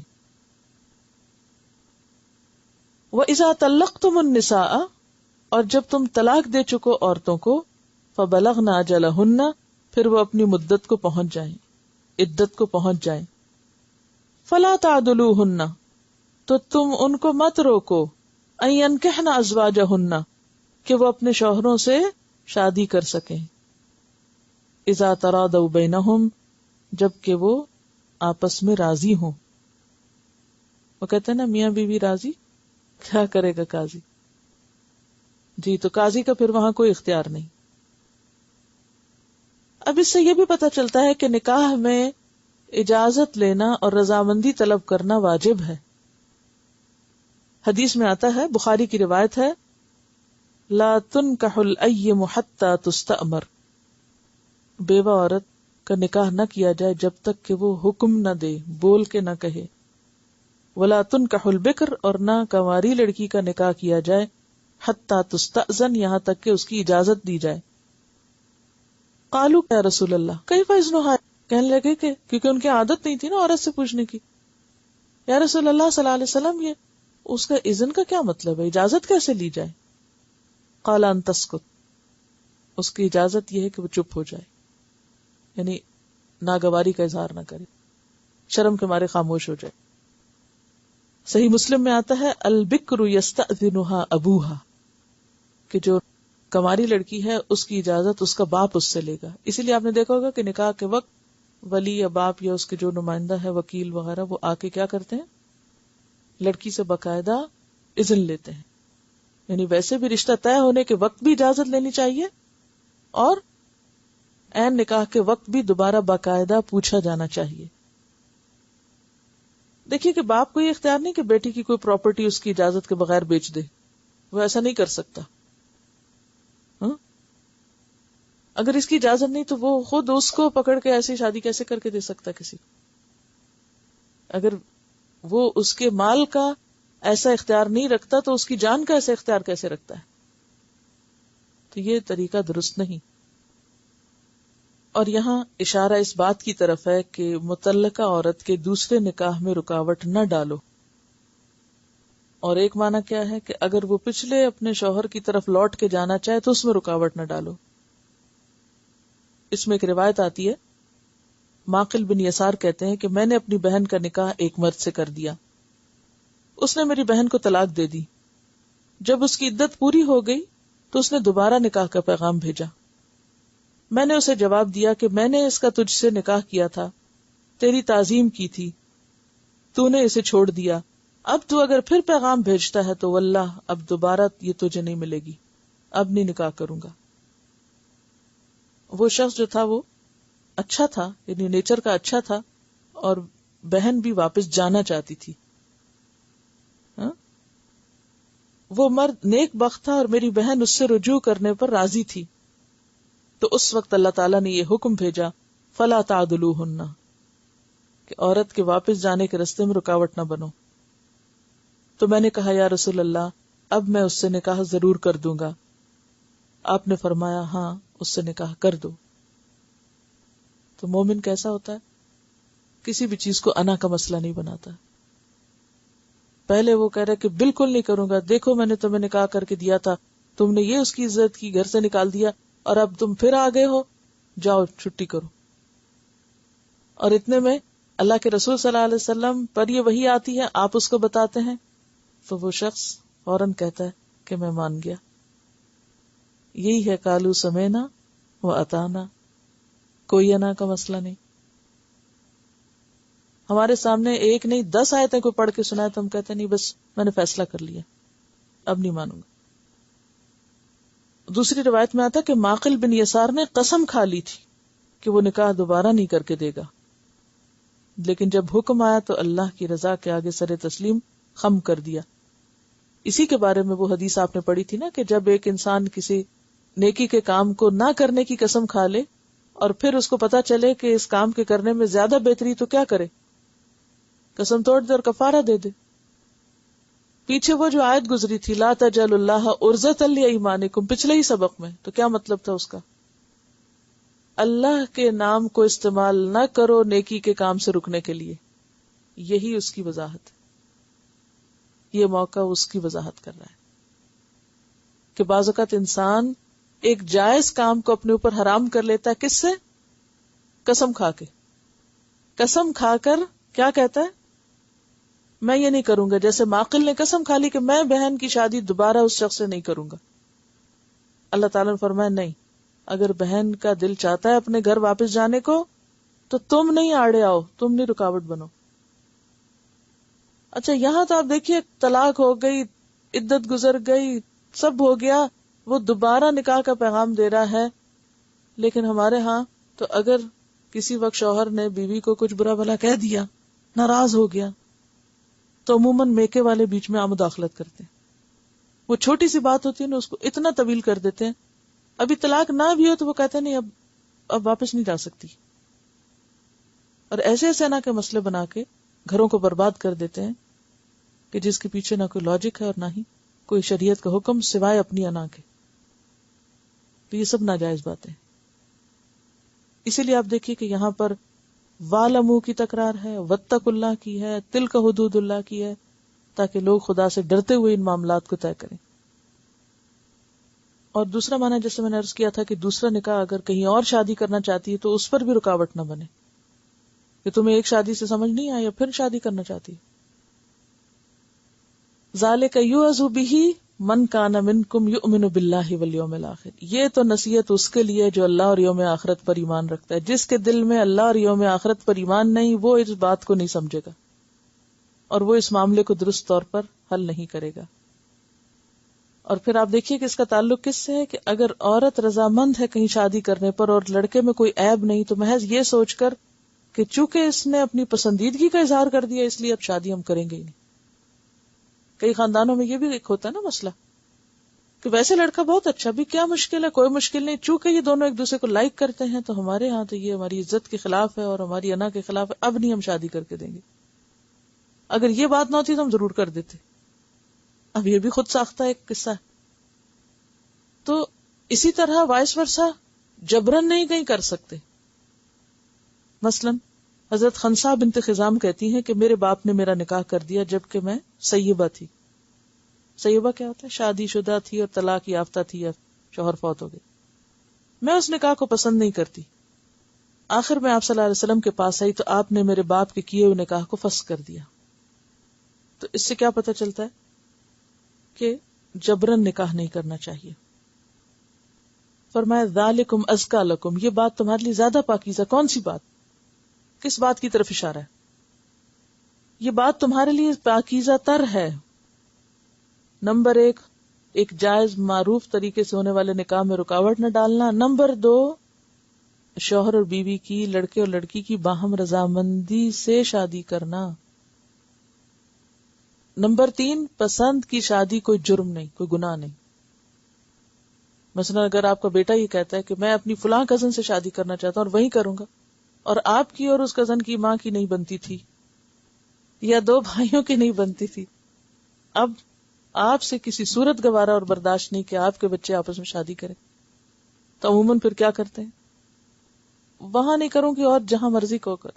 وَإِذَا طَلَّقْتُمُ النِّسَاءَ, اور جب تم طلاق دے چکو عورتوں کو, فَبَلَغْنَ أَجَلَهُنَّ, پھر وہ اپنی مدت کو پہنچ جائیں, عدت کو پہنچ جائیں. فَلَا تَعْضُلُوهُنَّ, تو تم ان کو مت روکو, أَن يَنكِحْنَ أَزْوَاجَهُنَّ, کہ وہ اپنے شوہروں سے شادی کر سکیں. اذا تراضوا بینہم، جب کہ وہ آپس میں راضی ہوں. وہ کہتے ہیں نا میاں بیوی راضی کیا کرے گا قاضی. جی تو قاضی کا پھر وہاں کوئی اختیار نہیں. اب اس سے یہ بھی پتہ چلتا ہے کہ نکاح میں اجازت لینا اور رضامندی طلب کرنا واجب ہے. حدیث میں آتا ہے، بخاری کی روایت ہے، لا تنکح الأیم حتی تستأمر، بیوہ عورت کا نکاح نہ کیا جائے جب تک کہ وہ حکم نہ دے، بول کے نہ کہے. ولا تنکح البکر، اور نہ کنواری لڑکی کا نکاح کیا جائے حتی تستأذن، یہاں تک کہ اس کی اجازت دی جائے. قالوا یا رسول اللہ کیف اذنها، کہنے لگے کہ کیونکہ ان کی عادت نہیں تھی نا عورت سے پوچھنے کی، یا رسول اللہ صلی اللہ علیہ وسلم یہ اس کا اذن کا کیا مطلب ہے، اجازت کیسے لی جائے؟ قال ان تسکت، اس کی اجازت یہ ہے کہ وہ چپ ہو جائے، یعنی ناگواری کا اظہار نہ کرے، شرم کے مارے خاموش ہو جائے. صحیح مسلم میں آتا ہے البکر یستأذنها ابوہا، کہ جو کنواری لڑکی ہے اس کی اجازت اس کا باپ اس سے لے گا. اسی لیے آپ نے دیکھا ہوگا کہ نکاح کے وقت ولی یا باپ یا اس کے جو نمائندہ ہے وکیل وغیرہ وہ آ کے کیا کرتے ہیں، لڑکی سے باقاعدہ اذن لیتے ہیں. یعنی ویسے بھی رشتہ طے ہونے کے وقت بھی اجازت لینی چاہیے اور عین نکاح کے وقت بھی دوبارہ باقاعدہ پوچھا جانا چاہیے. دیکھیے کہ باپ کو یہ اختیار نہیں کہ بیٹی کی کوئی پراپرٹی اس کی اجازت کے بغیر بیچ دے، وہ ایسا نہیں کر سکتا. اگر اس کی اجازت نہیں تو وہ خود اس کو پکڑ کے ایسی شادی کیسے کر کے دے سکتا کسی کو؟ اگر وہ اس کے مال کا ایسا اختیار نہیں رکھتا تو اس کی جان کا ایسا اختیار کیسے رکھتا ہے؟ تو یہ طریقہ درست نہیں. اور یہاں اشارہ اس بات کی طرف ہے کہ مطلقہ عورت کے دوسرے نکاح میں رکاوٹ نہ ڈالو. اور ایک معنی کیا ہے کہ اگر وہ پچھلے اپنے شوہر کی طرف لوٹ کے جانا چاہے تو اس میں رکاوٹ نہ ڈالو. اس میں ایک روایت آتی ہے، معقل بن یسار کہتے ہیں کہ میں نے اپنی بہن کا نکاح ایک مرد سے کر دیا، اس نے میری بہن کو طلاق دے دی. جب اس کی عدت پوری ہو گئی تو اس نے دوبارہ نکاح کا پیغام بھیجا. میں نے اسے جواب دیا کہ میں نے اس کا تجھ سے نکاح کیا تھا، تیری تعظیم کی تھی، تو نے اسے چھوڑ دیا. اب تو اگر پھر پیغام بھیجتا ہے تو واللہ اب دوبارہ یہ تجھے نہیں ملے گی، اب نہیں نکاح کروں گا. وہ شخص جو تھا وہ اچھا تھا، یعنی نیچر کا اچھا تھا، اور بہن بھی واپس جانا چاہتی تھی. وہ مرد نیک بخت تھا اور میری بہن اس سے رجوع کرنے پر راضی تھی. تو اس وقت اللہ تعالیٰ نے یہ حکم بھیجا فلا تعدلوہن، کہ عورت کے واپس جانے کے راستے میں رکاوٹ نہ بنو. تو میں نے کہا یا رسول اللہ اب میں اس سے نکاح ضرور کر دوں گا. آپ نے فرمایا ہاں اس سے نکاح کر دو. تو مومن کیسا ہوتا ہے؟ کسی بھی چیز کو انا کا مسئلہ نہیں بناتا. پہلے وہ کہہ رہا کہ بالکل نہیں کروں گا، دیکھو میں نے تمہیں نکاح کر کے دیا تھا، تم نے یہ اس کی عزت کی، گھر سے نکال دیا، اور اب تم پھر آ گئے ہو، جاؤ چھٹی کرو. اور اتنے میں اللہ کے رسول صلی اللہ علیہ وسلم پر یہ وحی آتی ہے، آپ اس کو بتاتے ہیں تو وہ شخص فوراً کہتا ہے کہ میں مان گیا. یہی ہے قالو سمینا و اطانا، کوئی انا کا مسئلہ نہیں. ہمارے سامنے ایک نہیں 10 آیتیں کوئی پڑھ کے سنائے تو ہم کہتے ہیں نہیں بس میں نے فیصلہ کر لیا، اب نہیں مانوں گا. دوسری روایت میں آتا کہ معقل بن یسار نے قسم کھا لی تھی کہ وہ نکاح دوبارہ نہیں کر کے دے گا، لیکن جب حکم آیا تو اللہ کی رضا کے آگے سر تسلیم خم کر دیا. اسی کے بارے میں وہ حدیث آپ نے پڑھی تھی نا کہ جب ایک انسان کسی نیکی کے کام کو نہ کرنے کی قسم کھا لے اور پھر اس کو پتا چلے کہ اس کام کے کرنے میں زیادہ بہتری، تو کیا کرے؟ قسم توڑ دے اور کفارہ دے دے. پیچھے وہ جو آیت گزری تھی لا تجعلوا اللہ عرضۃ لایمانکم، پچھلے ہی سبق میں، تو کیا مطلب تھا اس کا؟ اللہ کے نام کو استعمال نہ کرو نیکی کے کام سے رکنے کے لیے. یہی اس کی وضاحت ہے، یہ موقع اس کی وضاحت کر رہا ہے کہ بعض اوقات انسان ایک جائز کام کو اپنے اوپر حرام کر لیتا ہے. کس سے؟ قسم کھا کے. قسم کھا کر کیا کہتا ہے؟ میں یہ نہیں کروں گا. جیسے معقل نے قسم کھا لی کہ میں بہن کی شادی دوبارہ اس شخص سے نہیں کروں گا. اللہ تعالیٰ نے فرمایا نہیں، اگر بہن کا دل چاہتا ہے اپنے گھر واپس جانے کو تو تم نہیں آڑے آؤ، تم نہیں رکاوٹ بنو. اچھا یہاں تو آپ دیکھیے طلاق ہو گئی، عدت گزر گئی، سب ہو گیا، وہ دوبارہ نکاح کا پیغام دے رہا ہے. لیکن ہمارے ہاں تو اگر کسی وقت شوہر نے بیوی کو کچھ برا بھلا کہہ دیا، ناراض ہو گیا، تو عموماً میکے والے بیچ میں مداخلت کرتے ہیں. وہ چھوٹی سی بات ہوتی ہے نا، اس کو اتنا طویل کر دیتے ہیں. ابھی طلاق نہ بھی ہو تو وہ کہتے ہیں نہیں اب واپس نہیں جا سکتی. اور ایسے ایسے انا کے مسئلے بنا کے گھروں کو برباد کر دیتے ہیں کہ جس کے پیچھے نہ کوئی لاجک ہے اور نہ ہی کوئی شریعت کا حکم سوائے اپنی انا کے. تو یہ سب ناجائز باتیں. اسی لیے آپ دیکھیے کہ یہاں پر وَاعْلَمُوا کی تکرار ہے، وَاتَّقُوا اللہ کی ہے، تِلْکَ حدود اللہ کی ہے، تاکہ لوگ خدا سے ڈرتے ہوئے ان معاملات کو طے کریں. اور دوسرا معنی جیسے میں نے عرض کیا تھا کہ دوسرا نکاح اگر کہیں اور شادی کرنا چاہتی ہے تو اس پر بھی رکاوٹ نہ بنے کہ تمہیں ایک شادی سے سمجھ نہیں آئی یا پھر شادی کرنا چاہتی. ذالک یوعظ بہ من کان منکم یؤمن باللہ والیوم الآخر. یہ تو نصیحت اس کے لیے جو اللہ اور یوم آخرت پر ایمان رکھتا ہے. جس کے دل میں اللہ اور یوم آخرت پر ایمان نہیں، وہ اس بات کو نہیں سمجھے گا اور وہ اس معاملے کو درست طور پر حل نہیں کرے گا. اور پھر آپ دیکھیے کہ اس کا تعلق کس سے ہے کہ اگر عورت رضامند ہے کہیں شادی کرنے پر اور لڑکے میں کوئی عیب نہیں، تو محض یہ سوچ کر کہ چونکہ اس نے اپنی پسندیدگی کا اظہار کر دیا اس لیے اب شادی ہم کریں گے ہی نہیں. کئی خاندانوں میں یہ بھی ایک ہوتا ہے نا مسئلہ کہ ویسے لڑکا بہت اچھا، بھی کیا مشکل ہے، کوئی مشکل نہیں، چونکہ یہ دونوں ایک دوسرے کو لائک کرتے ہیں تو ہمارے ہاں تو یہ ہماری عزت کے خلاف ہے اور ہماری انا کے خلاف ہے، اب نہیں ہم شادی کر کے دیں گے. اگر یہ بات نہ ہوتی تو ہم ضرور کر دیتے. اب یہ بھی خود ساختہ ایک قصہ ہے. تو اسی طرح وائس ورسا جبرن نہیں کہیں کر سکتے. مثلا حضرت خنسا بنت خزام کہتی ہیں کہ میرے باپ نے میرا نکاح کر دیا جبکہ میں سیبہ تھی. سیبہ کیا ہوتا ہے؟ شادی شدہ تھی اور طلاق یافتہ تھی یا شوہر فوت ہو گئے. میں اس نکاح کو پسند نہیں کرتی. آخر میں آپ صلی اللہ علیہ وسلم کے پاس آئی تو آپ نے میرے باپ کے کیے ہوئے نکاح کو فسخ کر دیا. تو اس سے کیا پتہ چلتا ہے کہ جبرن نکاح نہیں کرنا چاہیے. فرمایا ذالکم ازکا لکم، یہ بات تمہارے لیے زیادہ پاکیزہ. کون سی بات؟ کس بات کی طرف اشارہ ہے؟ یہ بات تمہارے لیے پاکیزہ تر ہے. نمبر ایک جائز معروف طریقے سے ہونے والے نکاح میں رکاوٹ نہ ڈالنا. نمبر 2 شوہر اور بیوی کی، لڑکے اور لڑکی کی باہم رضامندی سے شادی کرنا. نمبر 3 پسند کی شادی کوئی جرم نہیں، کوئی گناہ نہیں. مثلا اگر آپ کا بیٹا یہ کہتا ہے کہ میں اپنی فلاں کزن سے شادی کرنا چاہتا ہوں اور وہی کروں گا، اور آپ کی اور اس کزن کی ماں کی نہیں بنتی تھی یا 2 بھائیوں کی نہیں بنتی تھی، اب آپ سے کسی صورت گوارا اور برداشت نہیں کہ آپ کے بچے آپس میں شادی کریں، تو عموماً پھر کیا کرتے ہیں؟ وہاں نہیں کروں گی اور جہاں مرضی کو کر.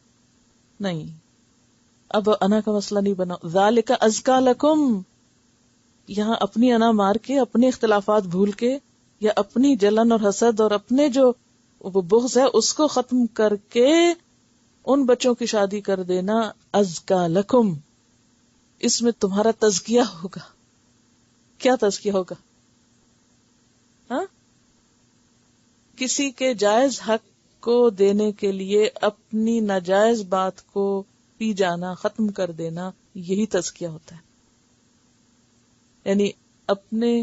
نہیں، اب انا کا مسئلہ نہیں بنا. ذالک ازکا لکم، یہاں اپنی انا مار کے، اپنے اختلافات بھول کے، یا اپنی جلن اور حسد اور اپنے جو وہ بغض ہے اس کو ختم کر کے ان بچوں کی شادی کر دینا. ازکا لکم، اس میں تمہارا تزکیہ ہوگا. کیا تزکیہ ہوگا؟ ہاں، کسی کے جائز حق کو دینے کے لیے اپنی ناجائز بات کو پی جانا، ختم کر دینا، یہی تزکیہ ہوتا ہے. یعنی اپنے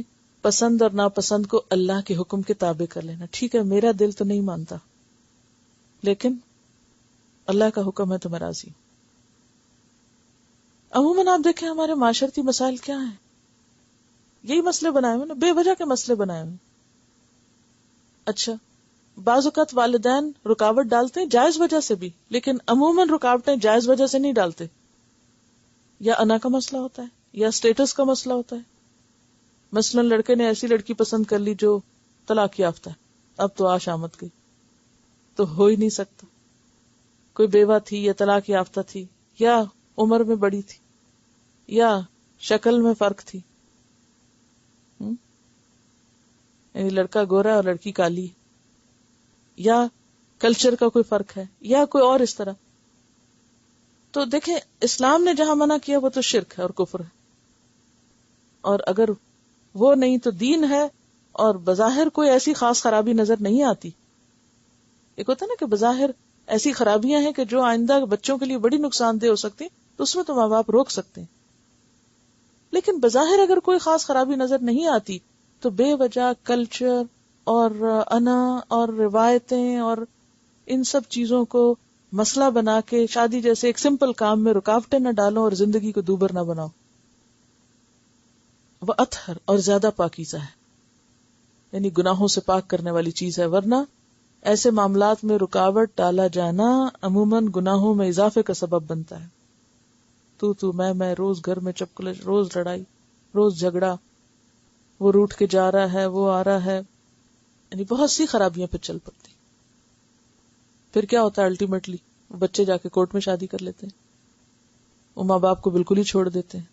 پسند اور ناپسند کو اللہ کے حکم کے تابع کر لینا. ٹھیک ہے میرا دل تو نہیں مانتا لیکن اللہ کا حکم ہے تو میں راضی ہوں. عموماً آپ دیکھیں ہمارے معاشرتی مسائل کیا ہیں، یہی مسئلے بنائے ہوئے نا، بے وجہ کے مسئلے بنائے ہوئے. اچھا بعض اوقات والدین رکاوٹ ڈالتے ہیں جائز وجہ سے بھی، لیکن عموماً رکاوٹیں جائز وجہ سے نہیں ڈالتے. یا انا کا مسئلہ ہوتا ہے یا اسٹیٹس کا مسئلہ ہوتا ہے. مثلا لڑکے نے ایسی لڑکی پسند کر لی جو طلاق یافتہ ہے، اب تو آش آمد گئی، تو ہو ہی نہیں سکتا. کوئی بیوہ تھی یا طلاق یافتہ تھی یا عمر میں بڑی تھی یا شکل میں فرق تھی، یعنی لڑکا گورا اور لڑکی کالی، یا کلچر کا کوئی فرق ہے یا کوئی اور اس طرح. تو دیکھیں اسلام نے جہاں منع کیا وہ تو شرک ہے اور کفر ہے، اور اگر وہ نہیں تو دین ہے اور بظاہر کوئی ایسی خاص خرابی نظر نہیں آتی. ایک ہوتا ہے نا کہ بظاہر ایسی خرابیاں ہیں کہ جو آئندہ بچوں کے لیے بڑی نقصان دہ ہو سکتی، تو اس میں تو ماں باپ روک سکتے ہیں. لیکن بظاہر اگر کوئی خاص خرابی نظر نہیں آتی تو بے وجہ کلچر اور انا اور روایتیں اور ان سب چیزوں کو مسئلہ بنا کے شادی جیسے ایک سمپل کام میں رکاوٹیں نہ ڈالو اور زندگی کو دوبر نہ بناؤ. وہ اطہر اور زیادہ پاکیزہ ہے، یعنی گناہوں سے پاک کرنے والی چیز ہے. ورنہ ایسے معاملات میں رکاوٹ ڈالا جانا عموماً گناہوں میں اضافے کا سبب بنتا ہے. تو میں روز گھر میں چپکلش، روز لڑائی، روز جھگڑا، وہ روٹ کے جا رہا ہے، وہ آ رہا ہے، یعنی بہت سی خرابیاں پھر چل پڑتی. پھر کیا ہوتا ہے الٹیمیٹلی بچے جا کے کورٹ میں شادی کر لیتے ہیں، وہ ماں باپ کو بالکل ہی چھوڑ دیتے ہیں.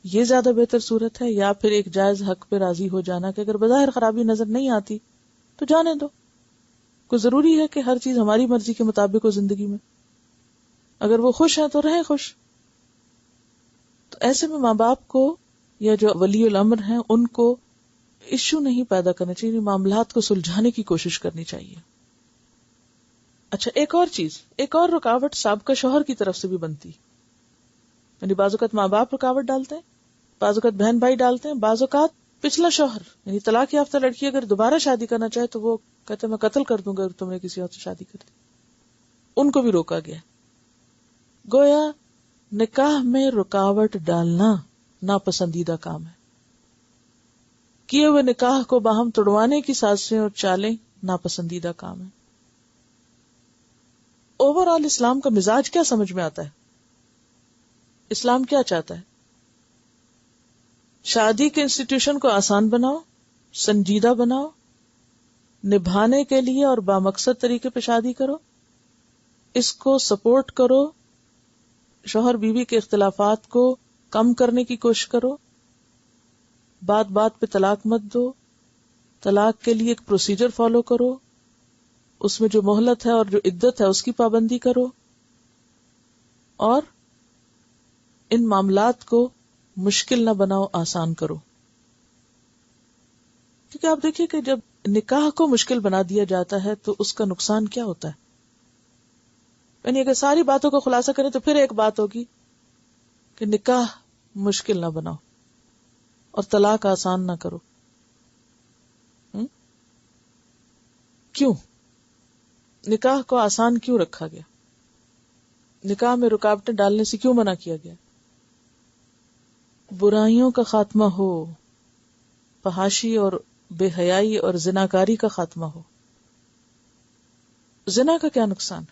یہ زیادہ بہتر صورت ہے، یا پھر ایک جائز حق پہ راضی ہو جانا کہ اگر بظاہر خرابی نظر نہیں آتی تو جانے دو. کوئی ضروری ہے کہ ہر چیز ہماری مرضی کے مطابق ہو زندگی میں؟ اگر وہ خوش ہیں تو رہیں خوش. تو ایسے میں ماں باپ کو یا جو ولی الامر ہیں ان کو ایشو نہیں پیدا کرنا چاہیے، معاملات کو سلجھانے کی کوشش کرنی چاہیے. اچھا، ایک اور چیز، ایک اور رکاوٹ سابقہ شوہر کی طرف سے بھی بنتی، یعنی بعض اوقات ماں باپ رکاوٹ ڈالتے ہیں، بعض اوقات بہن بھائی ڈالتے ہیں، بعض اوقات پچھلا شوہر، یعنی طلاق یافتہ لڑکی اگر دوبارہ شادی کرنا چاہے تو وہ کہتے ہیں میں قتل کر دوں گا اگر تم نے کسی اور سے شادی کر دی. ان کو بھی روکا گیا. گویا نکاح میں رکاوٹ ڈالنا ناپسندیدہ کام ہے. کیے ہوئے نکاح کو باہم توڑوانے کی سازشیں اور چالیں ناپسندیدہ کام ہے. اوور آل اسلام کا مزاج کیا سمجھ میں آتا ہے؟ اسلام کیا چاہتا ہے؟ شادی کے انسٹیٹیوشن کو آسان بناؤ، سنجیدہ بناؤ، نبھانے کے لیے اور بامقصد طریقے پہ شادی کرو، اس کو سپورٹ کرو، شوہر بیوی کے اختلافات کو کم کرنے کی کوشش کرو، بات بات پہ طلاق مت دو، طلاق کے لیے ایک پروسیجر فالو کرو، اس میں جو مہلت ہے اور جو عدت ہے اس کی پابندی کرو، اور ان معاملات کو مشکل نہ بناؤ، آسان کرو. کیونکہ آپ دیکھیے کہ جب نکاح کو مشکل بنا دیا جاتا ہے تو اس کا نقصان کیا ہوتا ہے. یعنی اگر ساری باتوں کا خلاصہ کریں تو پھر ایک بات ہوگی کہ نکاح مشکل نہ بناؤ اور طلاق آسان نہ کرو. کیوں نکاح کو آسان کیوں رکھا گیا؟ نکاح میں رکاوٹیں ڈالنے سے کیوں منع کیا گیا؟ برائیوں کا خاتمہ ہو، فحاشی اور بے حیائی اور زناکاری کا خاتمہ ہو. زنا کا کیا نقصان؟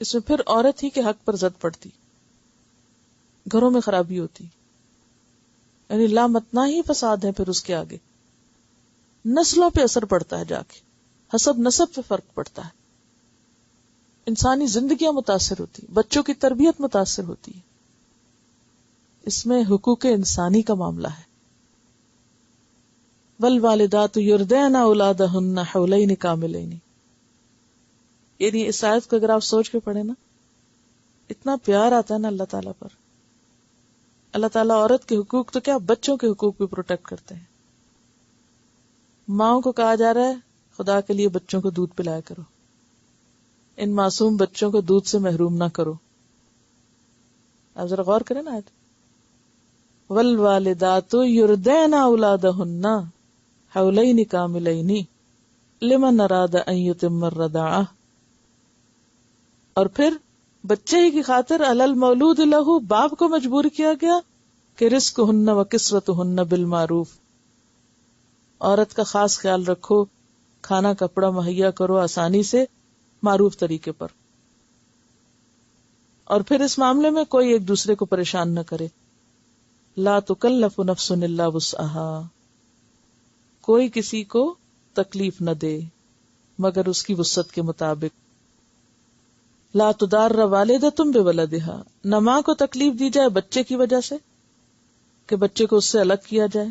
اس میں پھر عورت ہی کے حق پر زد پڑتی، گھروں میں خرابی ہوتی، یعنی لامتنا ہی فساد ہے. پھر اس کے آگے نسلوں پہ اثر پڑتا ہے، جا کے حسب نسب پہ فرق پڑتا ہے، انسانی زندگیاں متاثر ہوتی، بچوں کی تربیت متاثر ہوتی ہے. اس میں حقوق انسانی کا معاملہ ہے. والوالدات یرضعن اولادہن حولین کاملین. یعنی اس آیت کو اگر آپ سوچ کے پڑھیں نا، اتنا پیار آتا ہے نا اللہ تعالیٰ پر. اللہ تعالیٰ عورت کے حقوق تو کیا، بچوں کے حقوق بھی پروٹیکٹ کرتے ہیں. ماؤں کو کہا جا رہا ہے خدا کے لیے بچوں کو دودھ پلایا کرو، ان معصوم بچوں کو دودھ سے محروم نہ کرو. آپ ذرا غور کریں نا آیت. والوالدات یرضعن اولادہن حولین کاملین لمن اراد ان یتم الرضاعہ. اور پھر بچے ہی کی خاطر علی المولود لہ، باپ کو مجبور کیا گیا کہ رزقہن و کسوتہن بالمعروف. عورت کا خاص خیال رکھو، کھانا کپڑا مہیا کرو آسانی سے، معروف طریقے پر. اور پھر اس معاملے میں کوئی ایک دوسرے کو پریشان نہ کرے. لا تکلف نفس الا وسعها، کوئی کسی کو تکلیف نہ دے مگر اس کی وسعت کے مطابق. لا تضار والدۃ بولدہا، نہ ماں کو تکلیف دی جائے بچے کی وجہ سے کہ بچے کو اس سے الگ کیا جائے،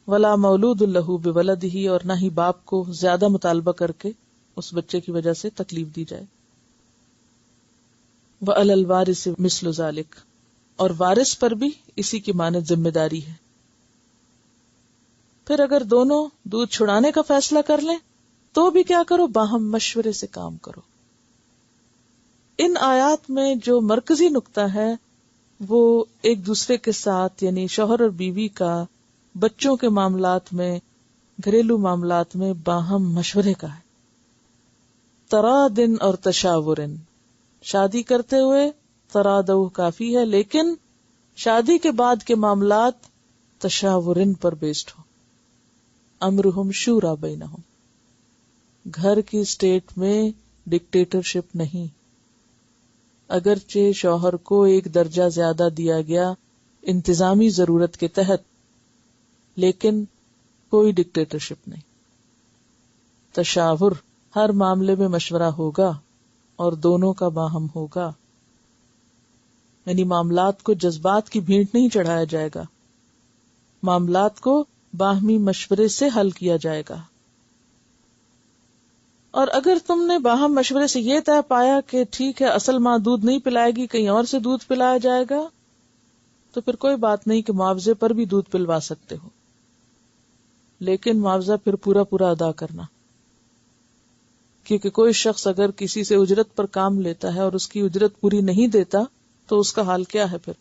ولا مولود لہ بولدہ، اور نہ ہی باپ کو زیادہ مطالبہ کر کے اس بچے کی وجہ سے تکلیف دی جائے. وعلی الوارث مثل ذلک، اور وارث پر بھی اسی کی مانند ذمہ داری ہے. پھر اگر دونوں دودھ چھڑانے کا فیصلہ کر لیں تو بھی کیا کرو، باہم مشورے سے کام کرو. ان آیات میں جو مرکزی نقطہ ہے وہ ایک دوسرے کے ساتھ یعنی شوہر اور بیوی کا بچوں کے معاملات میں، گھریلو معاملات میں باہم مشورے کا ہے. ترادن اور تشاورن، شادی کرتے ہوئے ترادو کافی ہے، لیکن شادی کے بعد کے معاملات تشاورن پر بیسڈ ہو. امرہم شورا بینہم، گھر کی اسٹیٹ میں ڈکٹیٹرشپ نہیں. اگرچہ شوہر کو ایک درجہ زیادہ دیا گیا انتظامی ضرورت کے تحت، لیکن کوئی ڈکٹیٹرشپ نہیں. تشاور، ہر معاملے میں مشورہ ہوگا اور دونوں کا باہم ہوگا، یعنی معاملات کو جذبات کی بھینٹ نہیں چڑھایا جائے گا، معاملات کو باہمی مشورے سے حل کیا جائے گا. اور اگر تم نے باہم مشورے سے یہ طے پایا کہ ٹھیک ہے اصل ماں دودھ نہیں پلائے گی، کہیں اور سے دودھ پلایا جائے گا، تو پھر کوئی بات نہیں کہ معاوضے پر بھی دودھ پلوا سکتے ہو، لیکن معاوضہ پھر پورا پورا ادا کرنا. کیونکہ کوئی شخص اگر کسی سے اجرت پر کام لیتا ہے اور اس کی اجرت پوری نہیں دیتا تو اس کا حال کیا ہے پھر؟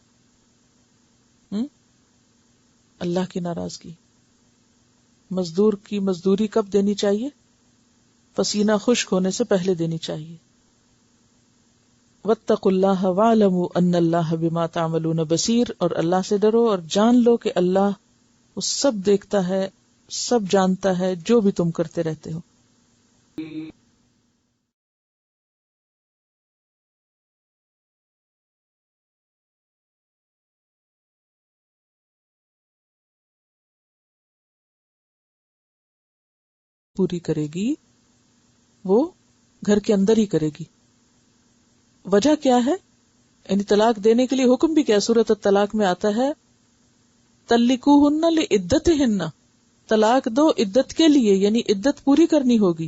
اللہ کی ناراضگی. مزدور کی مزدوری کب دینی چاہیے؟ پسینہ خشک ہونے سے پہلے دینی چاہیے. واتقوا اللہ واعلموا ان اللہ بما تعملون بصیر، اور اللہ سے ڈرو اور جان لو کہ اللہ وہ سب دیکھتا ہے، سب جانتا ہے جو بھی تم کرتے رہتے ہو. پوری کرے گی وہ گھر کے اندر ہی کرے گی. وجہ کیا ہے؟ یعنی طلاق دینے کے لیے حکم بھی کیا سورۃ الطلاق میں آتا ہے، طلقوہن لعدتہن، طلاق دو عدت کے لیے، یعنی عدت پوری کرنی ہوگی.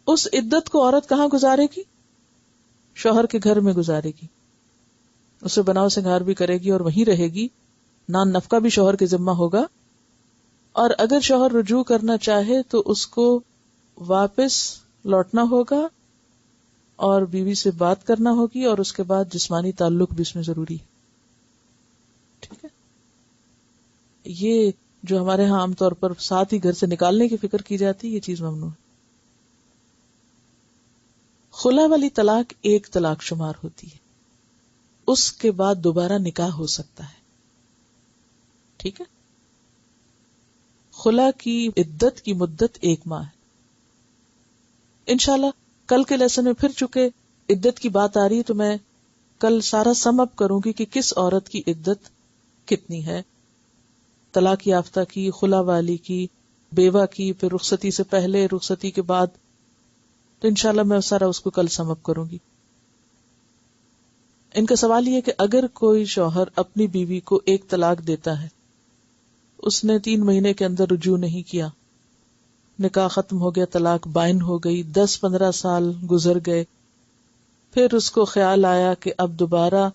اس عدت کو عورت کہاں گزارے گی؟ شوہر کے گھر میں گزارے گی. اسے بناؤ سنگار بھی کرے گی اور وہیں رہے گی، نان نفقہ بھی شوہر کے ذمہ ہوگا. اور اگر شوہر رجوع کرنا چاہے تو اس کو واپس لوٹنا ہوگا اور بیوی سے بات کرنا ہوگی، اور اس کے بعد جسمانی تعلق بھی اس میں ضروری ہے. ٹھیک ہے، یہ جو ہمارے ہاں عام طور پر ساتھ ہی گھر سے نکالنے کی فکر کی جاتی ہے، یہ چیز ممنوع ہے. خلا والی طلاق ایک طلاق شمار ہوتی ہے، اس کے بعد دوبارہ نکاح ہو سکتا ہے. ٹھیک ہے، خلا کی عدت کی مدت 1 ماہ ہے. انشاءاللہ کل کے لیسن میں پھر چکے عدت کی بات آ رہی ہے تو میں کل سارا سم اپ کروں گی کہ کس عورت کی عدت کتنی ہے، طلاق یافتہ کی، خلا والی کی، بیوہ کی، پھر رخصتی سے پہلے، رخصتی کے بعد. تو انشاءاللہ میں سارا اس کو کل سم اپ کروں گی. ان کا سوال یہ کہ اگر کوئی شوہر اپنی بیوی کو 1 طلاق دیتا ہے، اس نے 3 مہینے کے اندر رجوع نہیں کیا، نکاح ختم ہو گیا، طلاق بائن ہو گئی، 10-15 سال گزر گئے، پھر اس کو خیال آیا کہ اب دوبارہ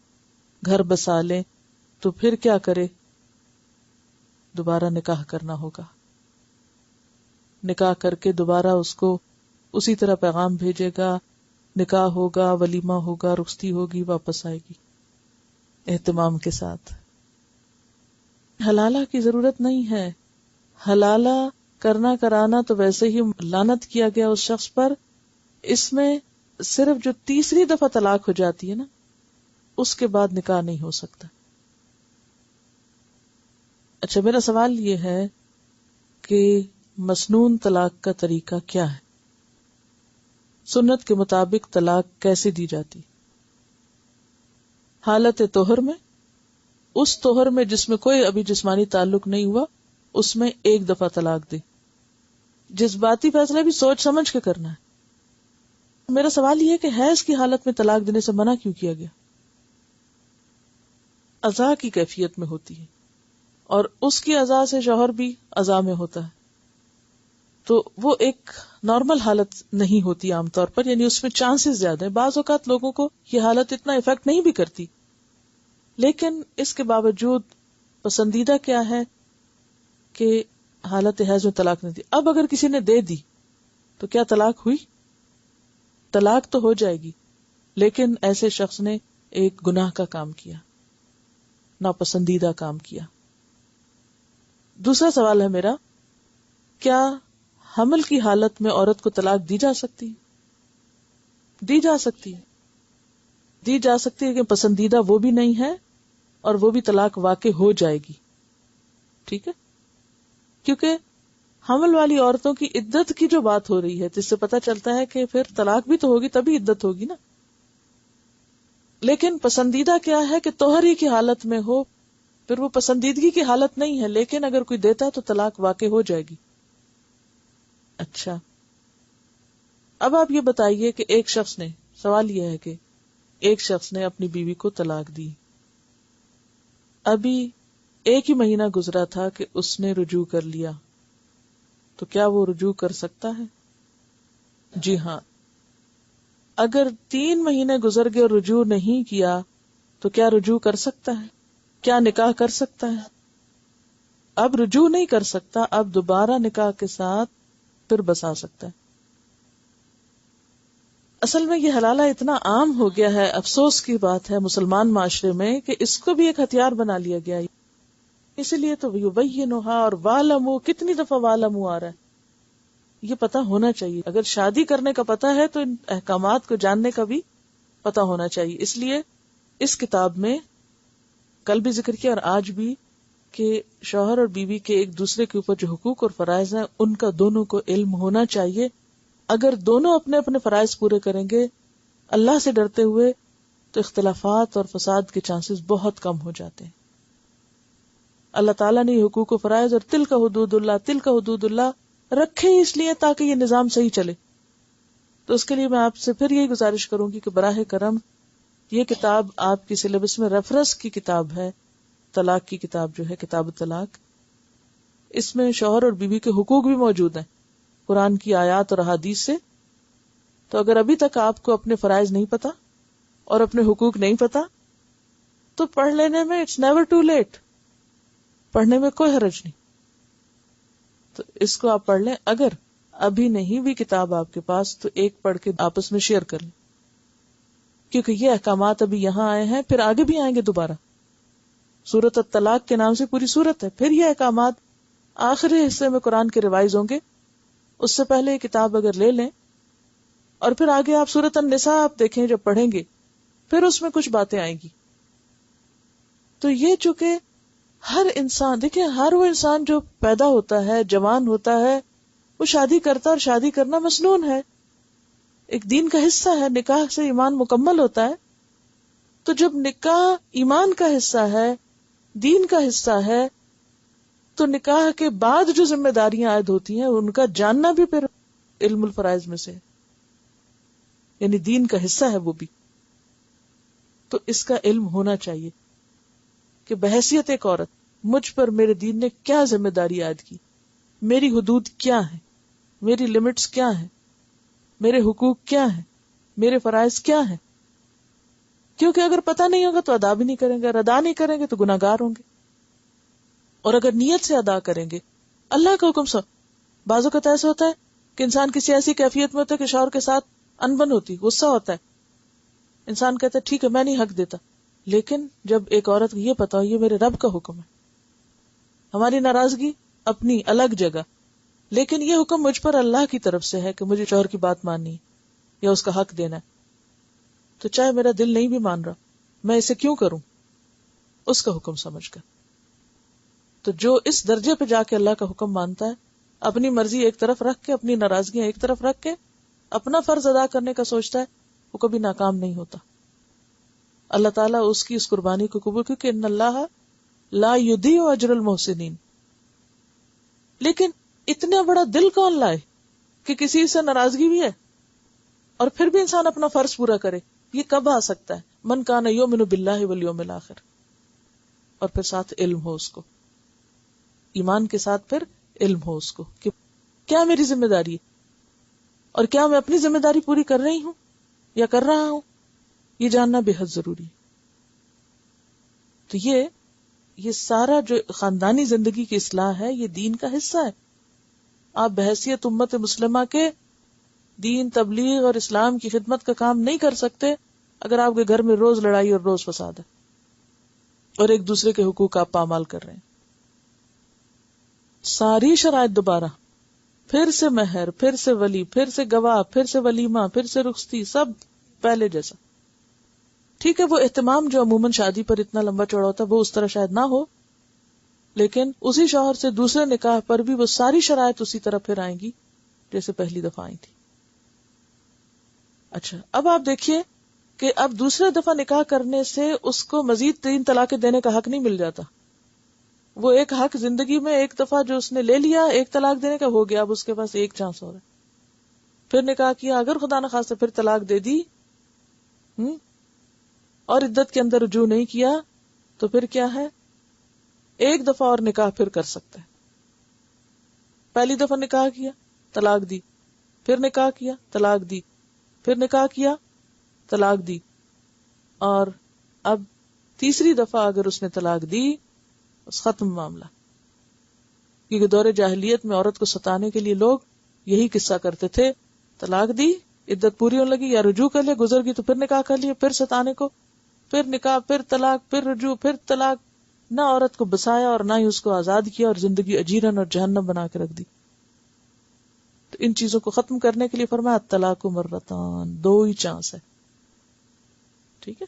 گھر بسا لیں، تو پھر کیا کرے؟ دوبارہ نکاح کرنا ہوگا. نکاح کر کے دوبارہ اس کو اسی طرح پیغام بھیجے گا، نکاح ہوگا، ولیمہ ہوگا، رخصتی ہوگی، واپس آئے گی اہتمام کے ساتھ. حلالہ کی ضرورت نہیں ہے. حلالہ کرنا کرانا تو ویسے ہی لعنت کیا گیا اس شخص پر. اس میں صرف جو تیسری دفعہ طلاق ہو جاتی ہے نا، اس کے بعد نکاح نہیں ہو سکتا. اچھا، میرا سوال یہ ہے کہ مسنون طلاق کا طریقہ کیا ہے؟ سنت کے مطابق طلاق کیسے دی جاتی؟ حالت طہر میں، اس طہر میں جس میں کوئی ابھی جسمانی تعلق نہیں ہوا، اس میں 1 دفعہ طلاق دے. جذباتی فیصلہ بھی سوچ سمجھ کے کرنا ہے. میرا سوال یہ ہے کہ حیض کی حالت میں طلاق دینے سے منع کیوں کیا گیا؟ اذا کی کیفیت میں ہوتی ہے، اور اس کی اذا سے شوہر بھی اذا میں ہوتا ہے، تو وہ ایک نارمل حالت نہیں ہوتی عام طور پر، یعنی اس میں چانسز زیادہ ہیں. بعض اوقات لوگوں کو یہ حالت اتنا افیکٹ نہیں بھی کرتی، لیکن اس کے باوجود پسندیدہ کیا ہے کہ حالت حیض میں طلاق نہیں دی. اب اگر کسی نے دے دی تو کیا طلاق ہوئی؟ طلاق تو ہو جائے گی، لیکن ایسے شخص نے ایک گناہ کا کام کیا، ناپسندیدہ کام کیا. دوسرا سوال ہے میرا، کیا حمل کی حالت میں عورت کو طلاق دی جا سکتی ہے؟ دی جا سکتی ہے، دی جا سکتی ہے کہ پسندیدہ وہ بھی نہیں ہے اور وہ بھی طلاق واقع ہو جائے گی. ٹھیک ہے، کیونکہ حمل والی عورتوں کی عدت کی جو بات ہو رہی ہے جس سے پتہ چلتا ہے کہ پھر طلاق بھی تو ہوگی تبھی عدت ہوگی نا. لیکن پسندیدہ کیا ہے کہ طہری کی حالت میں ہو، پھر وہ پسندیدگی کی حالت نہیں ہے، لیکن اگر کوئی دیتا ہے تو طلاق واقع ہو جائے گی. اچھا، اب آپ یہ بتائیے کہ ایک شخص نے، سوال یہ ہے کہ ایک شخص نے اپنی بیوی کو طلاق دی، ابھی ایک ہی مہینہ گزرا تھا کہ اس نے رجوع کر لیا، تو کیا وہ رجوع کر سکتا ہے؟ جی ہاں. اگر 3 مہینے گزر گئے اور رجوع نہیں کیا تو کیا رجوع کر سکتا ہے؟ کیا نکاح کر سکتا ہے؟ اب رجوع نہیں کر سکتا، اب دوبارہ نکاح کے ساتھ پھر بسا سکتا ہے. اصل میں یہ حلالہ اتنا عام ہو گیا ہے، افسوس کی بات ہے مسلمان معاشرے میں، کہ اس کو بھی ایک ہتھیار بنا لیا گیا. اسی لیے تو یبینھا اور وَاعْلَمُوا، کتنی دفعہ وَاعْلَمُوا آ رہا ہے. یہ پتہ ہونا چاہیے، اگر شادی کرنے کا پتہ ہے تو ان احکامات کو جاننے کا بھی پتہ ہونا چاہیے. اس لیے اس کتاب میں کل بھی ذکر کیا اور آج بھی کہ شوہر اور بیوی کے ایک دوسرے کے اوپر جو حقوق اور فرائض ہیں ان کا دونوں کو علم ہونا چاہیے. اگر دونوں اپنے اپنے فرائض پورے کریں گے اللہ سے ڈرتے ہوئے تو اختلافات اور فساد کے چانسز بہت کم ہو جاتے ہیں. اللہ تعالیٰ نے حقوق و فرائض اور تلک حدود اللہ رکھے اس لیے تاکہ یہ نظام صحیح چلے. تو اس کے لیے میں آپ سے پھر یہی گزارش کروں گی کہ براہ کرم یہ کتاب آپ کی سلیبس میں ریفرنس کی کتاب ہے، طلاق کی کتاب جو ہے کتاب الطلاق. اس میں شوہر اور بیوی کے حقوق بھی موجود ہیں قرآن کی آیات اور احادیث سے. تو اگر ابھی تک آپ کو اپنے فرائض نہیں پتا اور اپنے حقوق نہیں پتا تو پڑھ لینے میں اٹس نیور ٹو لیٹ، پڑھنے میں کوئی حرج نہیں. تو اس کو آپ پڑھ لیں. اگر ابھی نہیں بھی کتاب آپ کے پاس تو ایک پڑھ کے آپس میں شیئر کر لیں، کیونکہ یہ احکامات ابھی یہاں آئے ہیں، پھر آگے بھی آئیں گے دوبارہ. سورۃ الطلاق کے نام سے پوری سورت ہے، پھر یہ احکامات آخری حصے میں قرآن کے ریوائز ہوں گے. اس سے پہلے یہ کتاب اگر لے لیں اور پھر آگے آپ سورۃ النساء آپ دیکھیں جب پڑھیں گے پھر اس میں کچھ باتیں آئیں گی. تو یہ چونکہ ہر انسان، دیکھیں ہر وہ انسان جو پیدا ہوتا ہے، جوان ہوتا ہے، وہ شادی کرتا ہے اور شادی کرنا مسنون ہے، ایک دین کا حصہ ہے. نکاح سے ایمان مکمل ہوتا ہے. تو جب نکاح ایمان کا حصہ ہے، دین کا حصہ ہے، تو نکاح کے بعد جو ذمہ داریاں عائد ہوتی ہیں ان کا جاننا بھی پھر علم الفرائض میں سے، یعنی دین کا حصہ ہے وہ بھی. تو اس کا علم ہونا چاہیے کہ بحیثیت ایک عورت مجھ پر میرے دین نے کیا ذمہ داری عائد کی، میری حدود کیا ہیں، میری لمٹس کیا ہیں، میرے حقوق کیا ہیں، میرے فرائض کیا ہیں. کیونکہ اگر پتہ نہیں ہوگا تو ادا بھی نہیں کریں گے، اور ادا نہیں کریں گے تو گناہگار ہوں گے. اور اگر نیت سے ادا کریں گے اللہ کا حکم سب. بعض اوقات ایسا ہوتا ہے کہ انسان کسی ایسی کیفیت میں ہوتا ہے کہ شوہر کے ساتھ انبن ہوتی، غصہ ہوتا ہے، انسان کہتا ہے ٹھیک ہے میں نہیں حق دیتا. لیکن جب ایک عورت کو یہ پتا ہو یہ میرے رب کا حکم ہے، ہماری ناراضگی اپنی الگ جگہ، لیکن یہ حکم مجھ پر اللہ کی طرف سے ہے کہ مجھے شوہر کی بات ماننی ہے یا اس کا حق دینا ہے. تو چاہے میرا دل نہیں بھی مان رہا، میں اسے کیوں کروں، اس کا حکم سمجھ کر. تو جو اس درجے پہ جا کے اللہ کا حکم مانتا ہے، اپنی مرضی ایک طرف رکھ کے، اپنی ناراضگیاں ایک طرف رکھ کے اپنا فرض ادا کرنے کا سوچتا ہے، وہ کبھی ناکام نہیں ہوتا. اللہ تعالیٰ اس کی اس قربانی کو قبول، کیونکہ ان اللہ لا یضیع اجر المحسنین. لیکن اتنا بڑا دل کون لائے کہ کسی سے ناراضگی بھی ہے اور پھر بھی انسان اپنا فرض پورا کرے؟ یہ کب آ سکتا ہے؟ من کان یؤمن باللہ والیوم الاخر، اور پھر ساتھ علم ہو اس کو، ایمان کے ساتھ پھر علم ہو اس کو کہ کیا میری ذمہ داری ہے اور کیا میں اپنی ذمہ داری پوری کر رہی ہوں یا کر رہا ہوں، یہ جاننا بے حد ضروری ہے. تو یہ سارا جو خاندانی زندگی کی اصلاح ہے یہ دین کا حصہ ہے. آپ بحیثیت امت مسلمہ کے دین، تبلیغ اور اسلام کی خدمت کا کام نہیں کر سکتے اگر آپ کے گھر میں روز لڑائی اور روز فساد ہے اور ایک دوسرے کے حقوق آپ پامال کر رہے ہیں. ساری شرائط دوبارہ، پھر سے مہر، پھر سے ولی، پھر سے گواہ، پھر سے ولیمہ، پھر سے رخصتی، سب پہلے جیسا. ٹھیک ہے وہ اہتمام جو عموماً شادی پر اتنا لمبا چوڑا ہوتا ہے وہ اس طرح شاید نہ ہو، لیکن اسی شوہر سے دوسرے نکاح پر بھی وہ ساری شرائط اسی طرح پھر آئیں گی جیسے پہلی دفعہ آئی تھی. اچھا اب آپ دیکھیے کہ اب دوسرے دفعہ نکاح کرنے سے اس کو مزید 3 طلاقیں دینے کا حق نہیں مل جاتا. وہ ایک حق زندگی میں ایک دفعہ جو اس نے لے لیا، ایک طلاق دینے کا ہو گیا، اب اس کے پاس ایک چانس ہو رہا ہے. پھر نکاح کیا، اگر خدا نخواستہ پھر طلاق دے دی اور عدت کے اندر رجوع نہیں کیا تو پھر کیا ہے، ایک دفعہ اور نکاح پھر کر سکتا ہے. پہلی دفعہ نکاح کیا، طلاق دی، پھر نکاح کیا، طلاق دی، پھر نکاح کیا، طلاق دی، اور اب تیسری دفعہ اگر اس نے طلاق دی اس ختم معاملہ. کیونکہ دور جاہلیت میں عورت کو ستانے کے لیے لوگ یہی قصہ کرتے تھے، طلاق دی، عدت پوری ہونے لگی یا رجوع کر لیا، گزر گئی تو پھر نکاح کر لیا، پھر ستانے کو، پھر نکاح، پھر طلاق، پھر رجوع، پھر طلاق. نہ عورت کو بسایا اور نہ ہی اس کو آزاد کیا، اور زندگی اجیرن اور جہنم بنا کے رکھ دی. تو ان چیزوں کو ختم کرنے کے لیے فرمایا الطلاق مرتان، 2 ہی چانس ہے. ٹھیک ہے.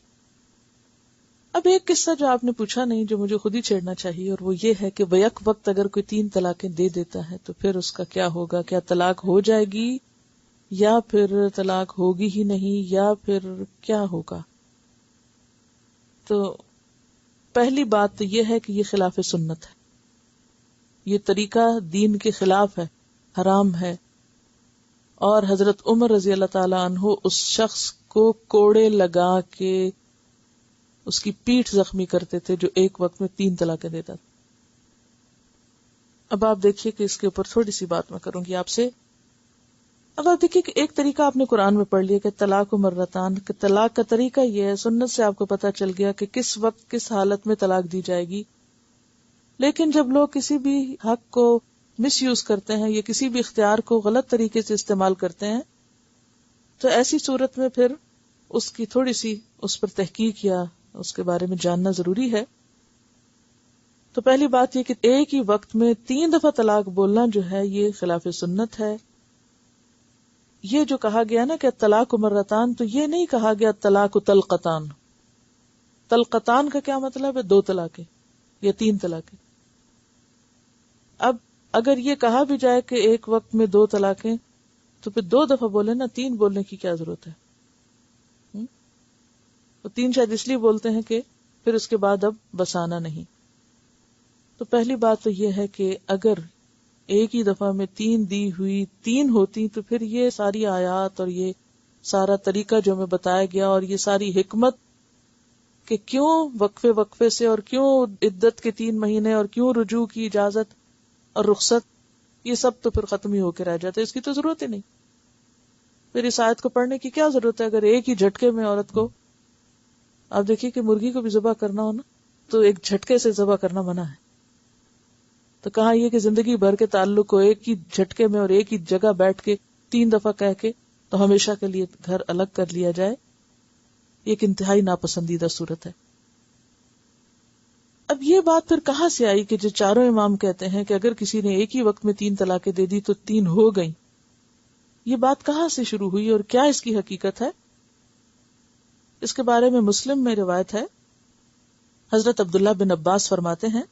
اب ایک قصہ جو آپ نے پوچھا نہیں، جو مجھے خود ہی چھیڑنا چاہیے، اور وہ یہ ہے کہ بیک وقت اگر کوئی 3 طلاقیں دے دیتا ہے تو پھر اس کا کیا ہوگا؟ کیا طلاق ہو جائے گی یا پھر طلاق ہوگی ہی نہیں، یا پھر کیا ہوگا؟ تو پہلی بات تو یہ ہے کہ یہ خلاف سنت ہے، یہ طریقہ دین کے خلاف ہے، حرام ہے. اور حضرت عمر رضی اللہ تعالی عنہ اس شخص کو کوڑے لگا کے اس کی پیٹھ زخمی کرتے تھے جو ایک وقت میں 3 طلاقیں دیتا تھا. اب آپ دیکھیے کہ اس کے اوپر تھوڑی سی بات میں کروں گی آپ سے. اب آپ دیکھیے کہ ایک طریقہ آپ نے قرآن میں پڑھ لیا کہ طلاق مرتان، کہ طلاق کا طریقہ یہ ہے، سنت سے آپ کو پتا چل گیا کہ کس وقت کس حالت میں طلاق دی جائے گی. لیکن جب لوگ کسی بھی حق کو مس یوز کرتے ہیں یا کسی بھی اختیار کو غلط طریقے سے استعمال کرتے ہیں تو ایسی صورت میں پھر اس کی تھوڑی سی اس پر تحقیق یا اس کے بارے میں جاننا ضروری ہے. تو پہلی بات یہ کہ ایک ہی وقت میں 3 دفعہ طلاق بولنا جو ہے یہ خلاف سنت ہے. یہ جو کہا گیا نا کہ طلاق مرتان، تو یہ نہیں کہا گیا طلاق طلقتان. طلقتان کا کیا مطلب ہے؟ 2 طلاقیں یا 3 طلاقیں. اب اگر یہ کہا بھی جائے کہ ایک وقت میں 2 طلاقیں تو پھر 2 دفعہ بولے نا، 3 بولنے کی کیا ضرورت ہے؟ تو 3 شاید اس لیے بولتے ہیں کہ پھر اس کے بعد اب بسانا نہیں. تو پہلی بات تو یہ ہے کہ اگر ایک ہی دفعہ میں 3 دی ہوئی 3 ہوتی تو پھر یہ ساری آیات اور یہ سارا طریقہ جو ہمیں بتایا گیا اور یہ ساری حکمت کہ کیوں وقفے سے اور کیوں عدت کے 3 مہینے اور کیوں رجوع کی اجازت اور رخصت، یہ سب تو پھر ختم ہی ہو کے رہ جاتے. اس کی تو ضرورت ہی نہیں. پھر اس آیت کو پڑھنے کی کیا ضرورت ہے اگر ایک ہی جھٹکے میں عورت کو. آپ دیکھیے کہ مرغی کو بھی ذبح کرنا ہو نا تو ایک جھٹکے سے ذبح کرنا منع ہے. تو کہاں یہ کہ زندگی بھر کے تعلق کو ایک ہی جھٹکے میں اور ایک ہی جگہ بیٹھ کے 3 دفعہ کہہ کے تو ہمیشہ کے لیے گھر الگ کر لیا جائے. یہ ایک انتہائی ناپسندیدہ صورت ہے. اب یہ بات پھر کہاں سے آئی کہ جو چاروں امام کہتے ہیں کہ اگر کسی نے ایک ہی وقت میں 3 طلاقیں دے دی تو 3 ہو گئیں؟ یہ بات کہاں سے شروع ہوئی اور کیا اس کی حقیقت ہے؟ اس کے بارے میں مسلم میں روایت ہے. حضرت عبداللہ بن عباس فرماتے ہیں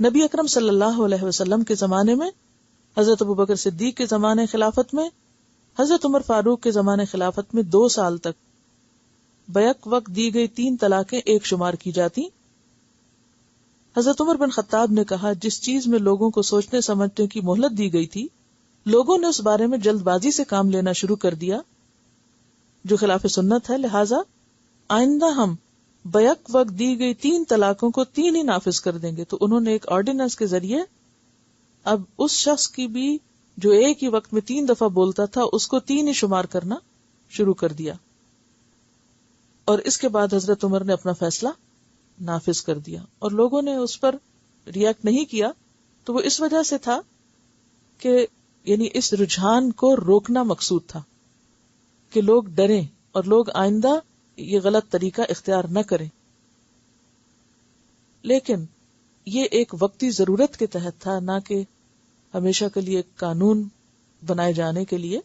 نبی اکرم صلی اللہ علیہ وسلم کے زمانے میں، حضرت ابوبکر صدیق کے زمانے خلافت میں، حضرت عمر فاروق کے زمانے خلافت میں 2 سال تک بیک وقت دی گئی 3 طلاقیں ایک شمار کی جاتی. حضرت عمر بن خطاب نے کہا جس چیز میں لوگوں کو سوچنے سمجھنے کی مہلت دی گئی تھی لوگوں نے اس بارے میں جلد بازی سے کام لینا شروع کر دیا جو خلاف سنت ہے. لہذا آئندہ ہم بیک وقت دی گئی 3 طلاقوں کو 3 ہی نافذ کر دیں گے. تو انہوں نے ایک آرڈیننس کے ذریعے اب اس شخص کی بھی جو ایک ہی وقت میں 3 دفعہ بولتا تھا اس کو 3 ہی شمار کرنا شروع کر دیا. اور اس کے بعد حضرت عمر نے اپنا فیصلہ نافذ کر دیا، اور لوگوں نے اس پر ریئیکٹ نہیں کیا، تو وہ اس وجہ سے تھا کہ یعنی اس رجحان کو روکنا مقصود تھا کہ لوگ ڈریں اور لوگ آئندہ یہ غلط طریقہ اختیار نہ کریں. لیکن یہ ایک وقتی ضرورت کے تحت تھا، نہ کہ ہمیشہ کے لیے ایک قانون بنائے جانے کے لیے.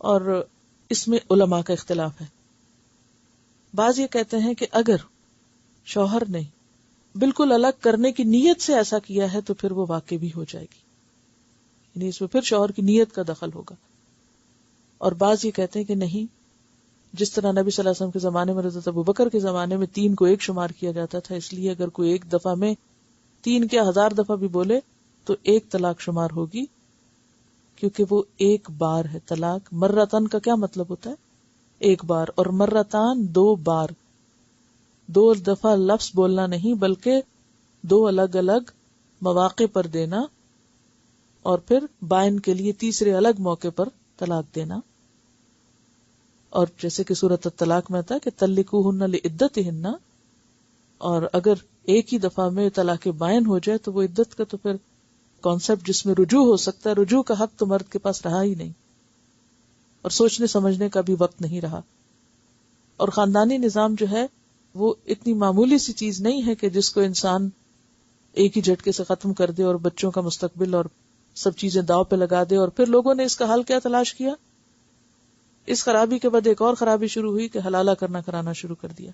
اور اس میں علماء کا اختلاف ہے. بعض یہ کہتے ہیں کہ اگر شوہر نے بالکل الگ کرنے کی نیت سے ایسا کیا ہے تو پھر وہ واقع بھی ہو جائے گی، یعنی اس میں پھر شوہر کی نیت کا دخل ہوگا. اور بعض یہ کہتے ہیں کہ نہیں، جس طرح نبی صلی اللہ علیہ وسلم کے زمانے میں، حضرت ابوبکر کے زمانے میں 3 کو 1 شمار کیا جاتا تھا، اس لیے اگر کوئی ایک دفعہ میں 3 کیا 1000 دفعہ بھی بولے تو 1 طلاق شمار ہوگی، کیونکہ وہ ایک بار ہے. طلاق مرتن کا کیا مطلب ہوتا ہے؟ ایک بار. اور مرتان 2 بار، 2 دفعہ لفظ بولنا نہیں بلکہ 2 الگ الگ مواقع پر دینا، اور پھر بائن کے لیے تیسرے الگ موقع پر طلاق دینا. اور جیسے کہ سورۃ الطلاق میں آتا ہے کہ طلقوہن لعدتہن، اور اگر ایک ہی دفعہ میں طلاق بائن ہو جائے تو وہ عدت کا تو پھر کانسیپٹ جس میں رجوع ہو سکتا ہے، رجوع کا حق تو مرد کے پاس رہا ہی نہیں، اور سوچنے سمجھنے کا بھی وقت نہیں رہا. اور خاندانی نظام جو ہے وہ اتنی معمولی سی چیز نہیں ہے کہ جس کو انسان ایک ہی جھٹکے سے ختم کر دے اور بچوں کا مستقبل اور سب چیزیں داؤ پہ لگا دے. اور پھر لوگوں نے اس کا حل کیا تلاش کیا؟ اس خرابی کے بعد ایک اور خرابی شروع ہوئی کہ حلالہ کرانا شروع کر دیا.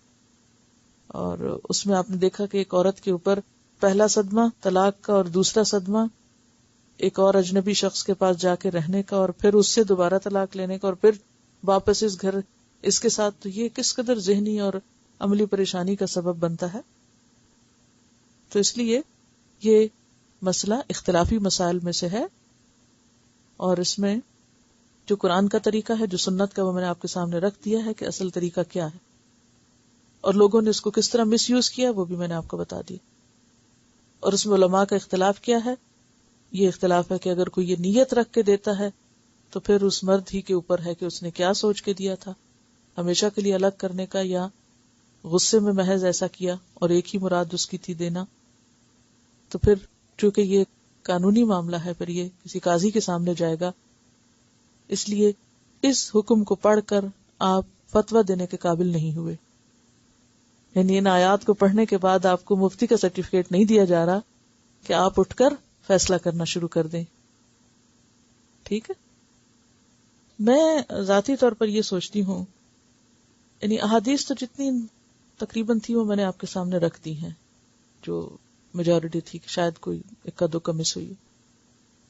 اور اس میں آپ نے دیکھا کہ ایک عورت کے اوپر پہلا صدمہ طلاق کا، اور دوسرا صدمہ ایک اور اجنبی شخص کے پاس جا کے رہنے کا، اور پھر اس سے دوبارہ طلاق لینے کا، اور پھر واپس اس گھر اس کے ساتھ. تو یہ کس قدر ذہنی اور عملی پریشانی کا سبب بنتا ہے. تو اس لیے یہ مسئلہ اختلافی مسائل میں سے ہے، اور اس میں جو قرآن کا طریقہ ہے، جو سنت کا، وہ میں نے آپ کے سامنے رکھ دیا ہے کہ اصل طریقہ کیا ہے، اور لوگوں نے اس کو کس طرح مس یوز کیا وہ بھی میں نے آپ کو بتا دیا. اور اس میں علماء کا اختلاف کیا ہے؟ یہ اختلاف ہے کہ اگر کوئی یہ نیت رکھ کے دیتا ہے تو پھر اس مرد ہی کے اوپر ہے کہ اس نے کیا سوچ کے دیا تھا، ہمیشہ کے لیے الگ کرنے کا، یا غصے میں محض ایسا کیا اور ایک ہی مراد اس کی تھی دینا. تو پھر چونکہ یہ قانونی معاملہ ہے، پھر یہ کسی قاضی کے سامنے جائے گا، اس لیے اس حکم کو پڑھ کر آپ فتویٰ دینے کے قابل نہیں ہوئے. یعنی ان آیات کو پڑھنے کے بعد آپ کو مفتی کا سرٹیفکیٹ نہیں دیا جا رہا کہ آپ اٹھ کر فیصلہ کرنا شروع کر دیں. ٹھیک ہے. میں ذاتی طور پر یہ سوچتی ہوں، یعنی احادیث تو جتنی تقریباً تھی وہ میں نے آپ کے سامنے رکھ دی ہیں، جو میجورٹی تھی، شاید کوئی اکا دکا مس ہوئی،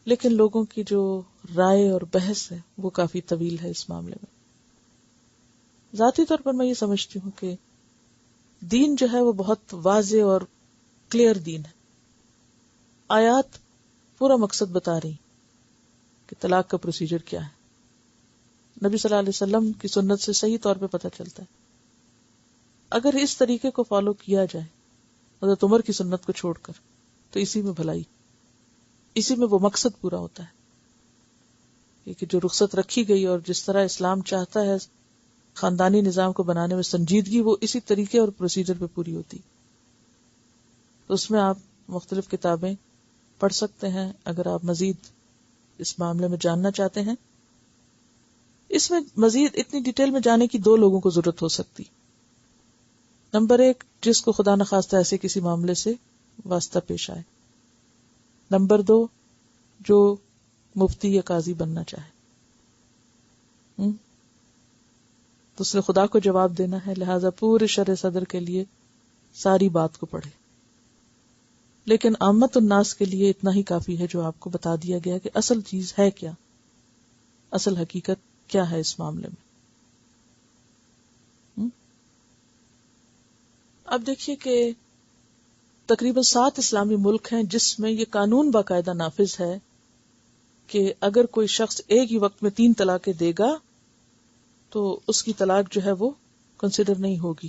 لیکن لوگوں کی جو رائے اور بحث ہے وہ کافی طویل ہے اس معاملے میں. ذاتی طور پر میں یہ سمجھتی ہوں کہ دین جو ہے وہ بہت واضح اور کلیئر دین ہے. آیات پورا مقصد بتا رہی کہ طلاق کا پروسیجر کیا ہے. نبی صلی اللہ علیہ وسلم کی سنت سے صحیح طور پہ پتہ چلتا ہے. اگر اس طریقے کو فالو کیا جائے حضرت عمر کی سنت کو چھوڑ کر، تو اسی میں بھلائی، اسی میں وہ مقصد پورا ہوتا ہے کہ جو رخصت رکھی گئی اور جس طرح اسلام چاہتا ہے خاندانی نظام کو بنانے میں سنجیدگی، وہ اسی طریقے اور پروسیجر پہ پوری ہوتی. تو اس میں آپ مختلف کتابیں پڑھ سکتے ہیں اگر آپ مزید اس معاملے میں جاننا چاہتے ہیں. اس میں مزید اتنی ڈیٹیل میں جانے کی 2 لوگوں کو ضرورت ہو سکتی. نمبر 1، جس کو خدا نخواستہ ایسے کسی معاملے سے واسطہ پیش آئے. نمبر 2، جو مفتی یا قاضی بننا چاہے. تو اس نے خدا کو جواب دینا ہے، لہذا پورے شرع صدر کے لیے ساری بات کو پڑھے. لیکن عامت الناس کے لیے اتنا ہی کافی ہے جو آپ کو بتا دیا گیا کہ اصل چیز ہے کیا، اصل حقیقت کیا ہے اس معاملے میں. اب دیکھیے کہ تقریباً 7 اسلامی ملک ہیں جس میں یہ قانون باقاعدہ نافذ ہے کہ اگر کوئی شخص ایک ہی وقت میں 3 طلاقیں دے گا تو اس کی طلاق جو ہے وہ کنسیڈر نہیں ہوگی،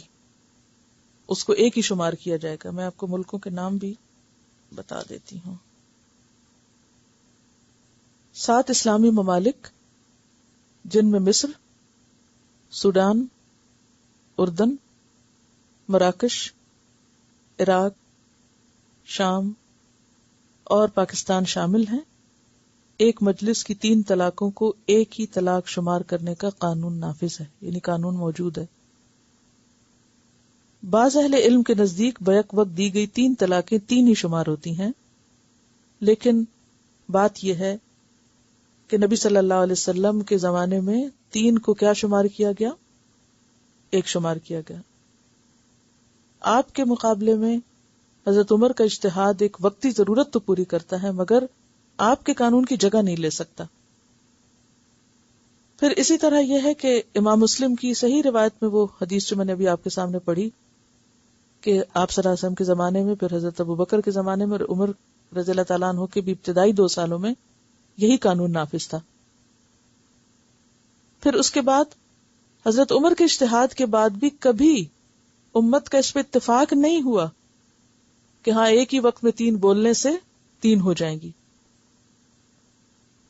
اس کو ایک ہی شمار کیا جائے گا. میں آپ کو ملکوں کے نام بھی بتا دیتی ہوں. 7 اسلامی ممالک جن میں مصر، سوڈان، اردن، مراکش، عراق، شام اور پاکستان شامل ہیں، ایک مجلس کی 3 طلاقوں کو ایک ہی طلاق شمار کرنے کا قانون نافذ ہے، یعنی قانون موجود ہے۔ بعض اہل علم کے نزدیک بیک وقت دی گئی 3 طلاقیں 3 ہی شمار ہوتی ہیں، لیکن بات یہ ہے کہ نبی صلی اللہ علیہ وسلم کے زمانے میں 3 کو کیا شمار کیا گیا؟ ایک شمار کیا گیا۔ آپ کے مقابلے میں حضرت عمر کا اجتہاد ایک وقتی ضرورت تو پوری کرتا ہے، مگر آپ کے قانون کی جگہ نہیں لے سکتا۔ پھر اسی طرح یہ ہے کہ امام مسلم کی صحیح روایت میں وہ حدیث جو میں نے ابھی آپ کے سامنے پڑھی کہ آپ صلی اللہ علیہ وسلم کے زمانے میں، پھر حضرت ابوبکر کے زمانے میں اور عمر رضی اللہ تعالیٰ عنہ کے بھی ابتدائی 2 سالوں میں یہی قانون نافذ تھا۔ پھر اس کے بعد حضرت عمر کے اجتہاد کے بعد بھی کبھی امت کا اس پہ اتفاق نہیں ہوا کہ ہاں ایک ہی وقت میں 3 بولنے سے 3 ہو جائیں گی۔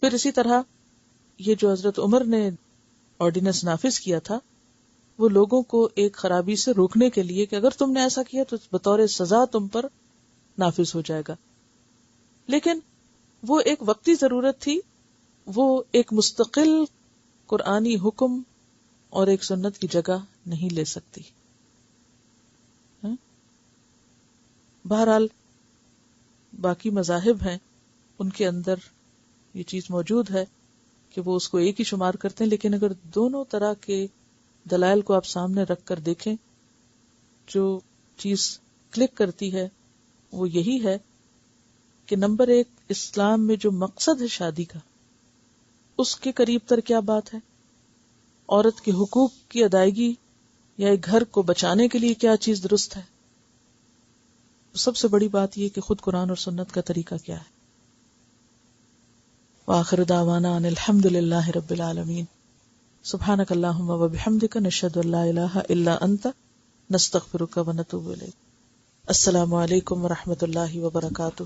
پھر اسی طرح یہ جو حضرت عمر نے آرڈیننس نافذ کیا تھا وہ لوگوں کو ایک خرابی سے روکنے کے لیے کہ اگر تم نے ایسا کیا تو بطور سزا تم پر نافذ ہو جائے گا، لیکن وہ ایک وقتی ضرورت تھی، وہ ایک مستقل قرآنی حکم اور ایک سنت کی جگہ نہیں لے سکتی۔ بہرحال باقی مذاہب ہیں ان کے اندر یہ چیز موجود ہے کہ وہ اس کو ایک ہی شمار کرتے ہیں، لیکن اگر دونوں طرح کے دلائل کو آپ سامنے رکھ کر دیکھیں، جو چیز کلک کرتی ہے وہ یہی ہے کہ نمبر 1 اسلام میں جو مقصد ہے شادی کا، اس کے قریب تر کیا بات ہے، عورت کے حقوق کی ادائیگی یا ایک گھر کو بچانے کے لیے کیا چیز درست ہے، سب سے بڑی بات یہ کہ خود قرآن اور سنت کا طریقہ کیا ہے۔ وآخر دعوانا ان الحمد للہ رب العالمین، سبحانک اللہم و بحمدک، نشہد ان لا الہ الا انت، نستغفرک و نتوب الیک۔ السلام علیکم و رحمۃ اللہ وبرکاتہ۔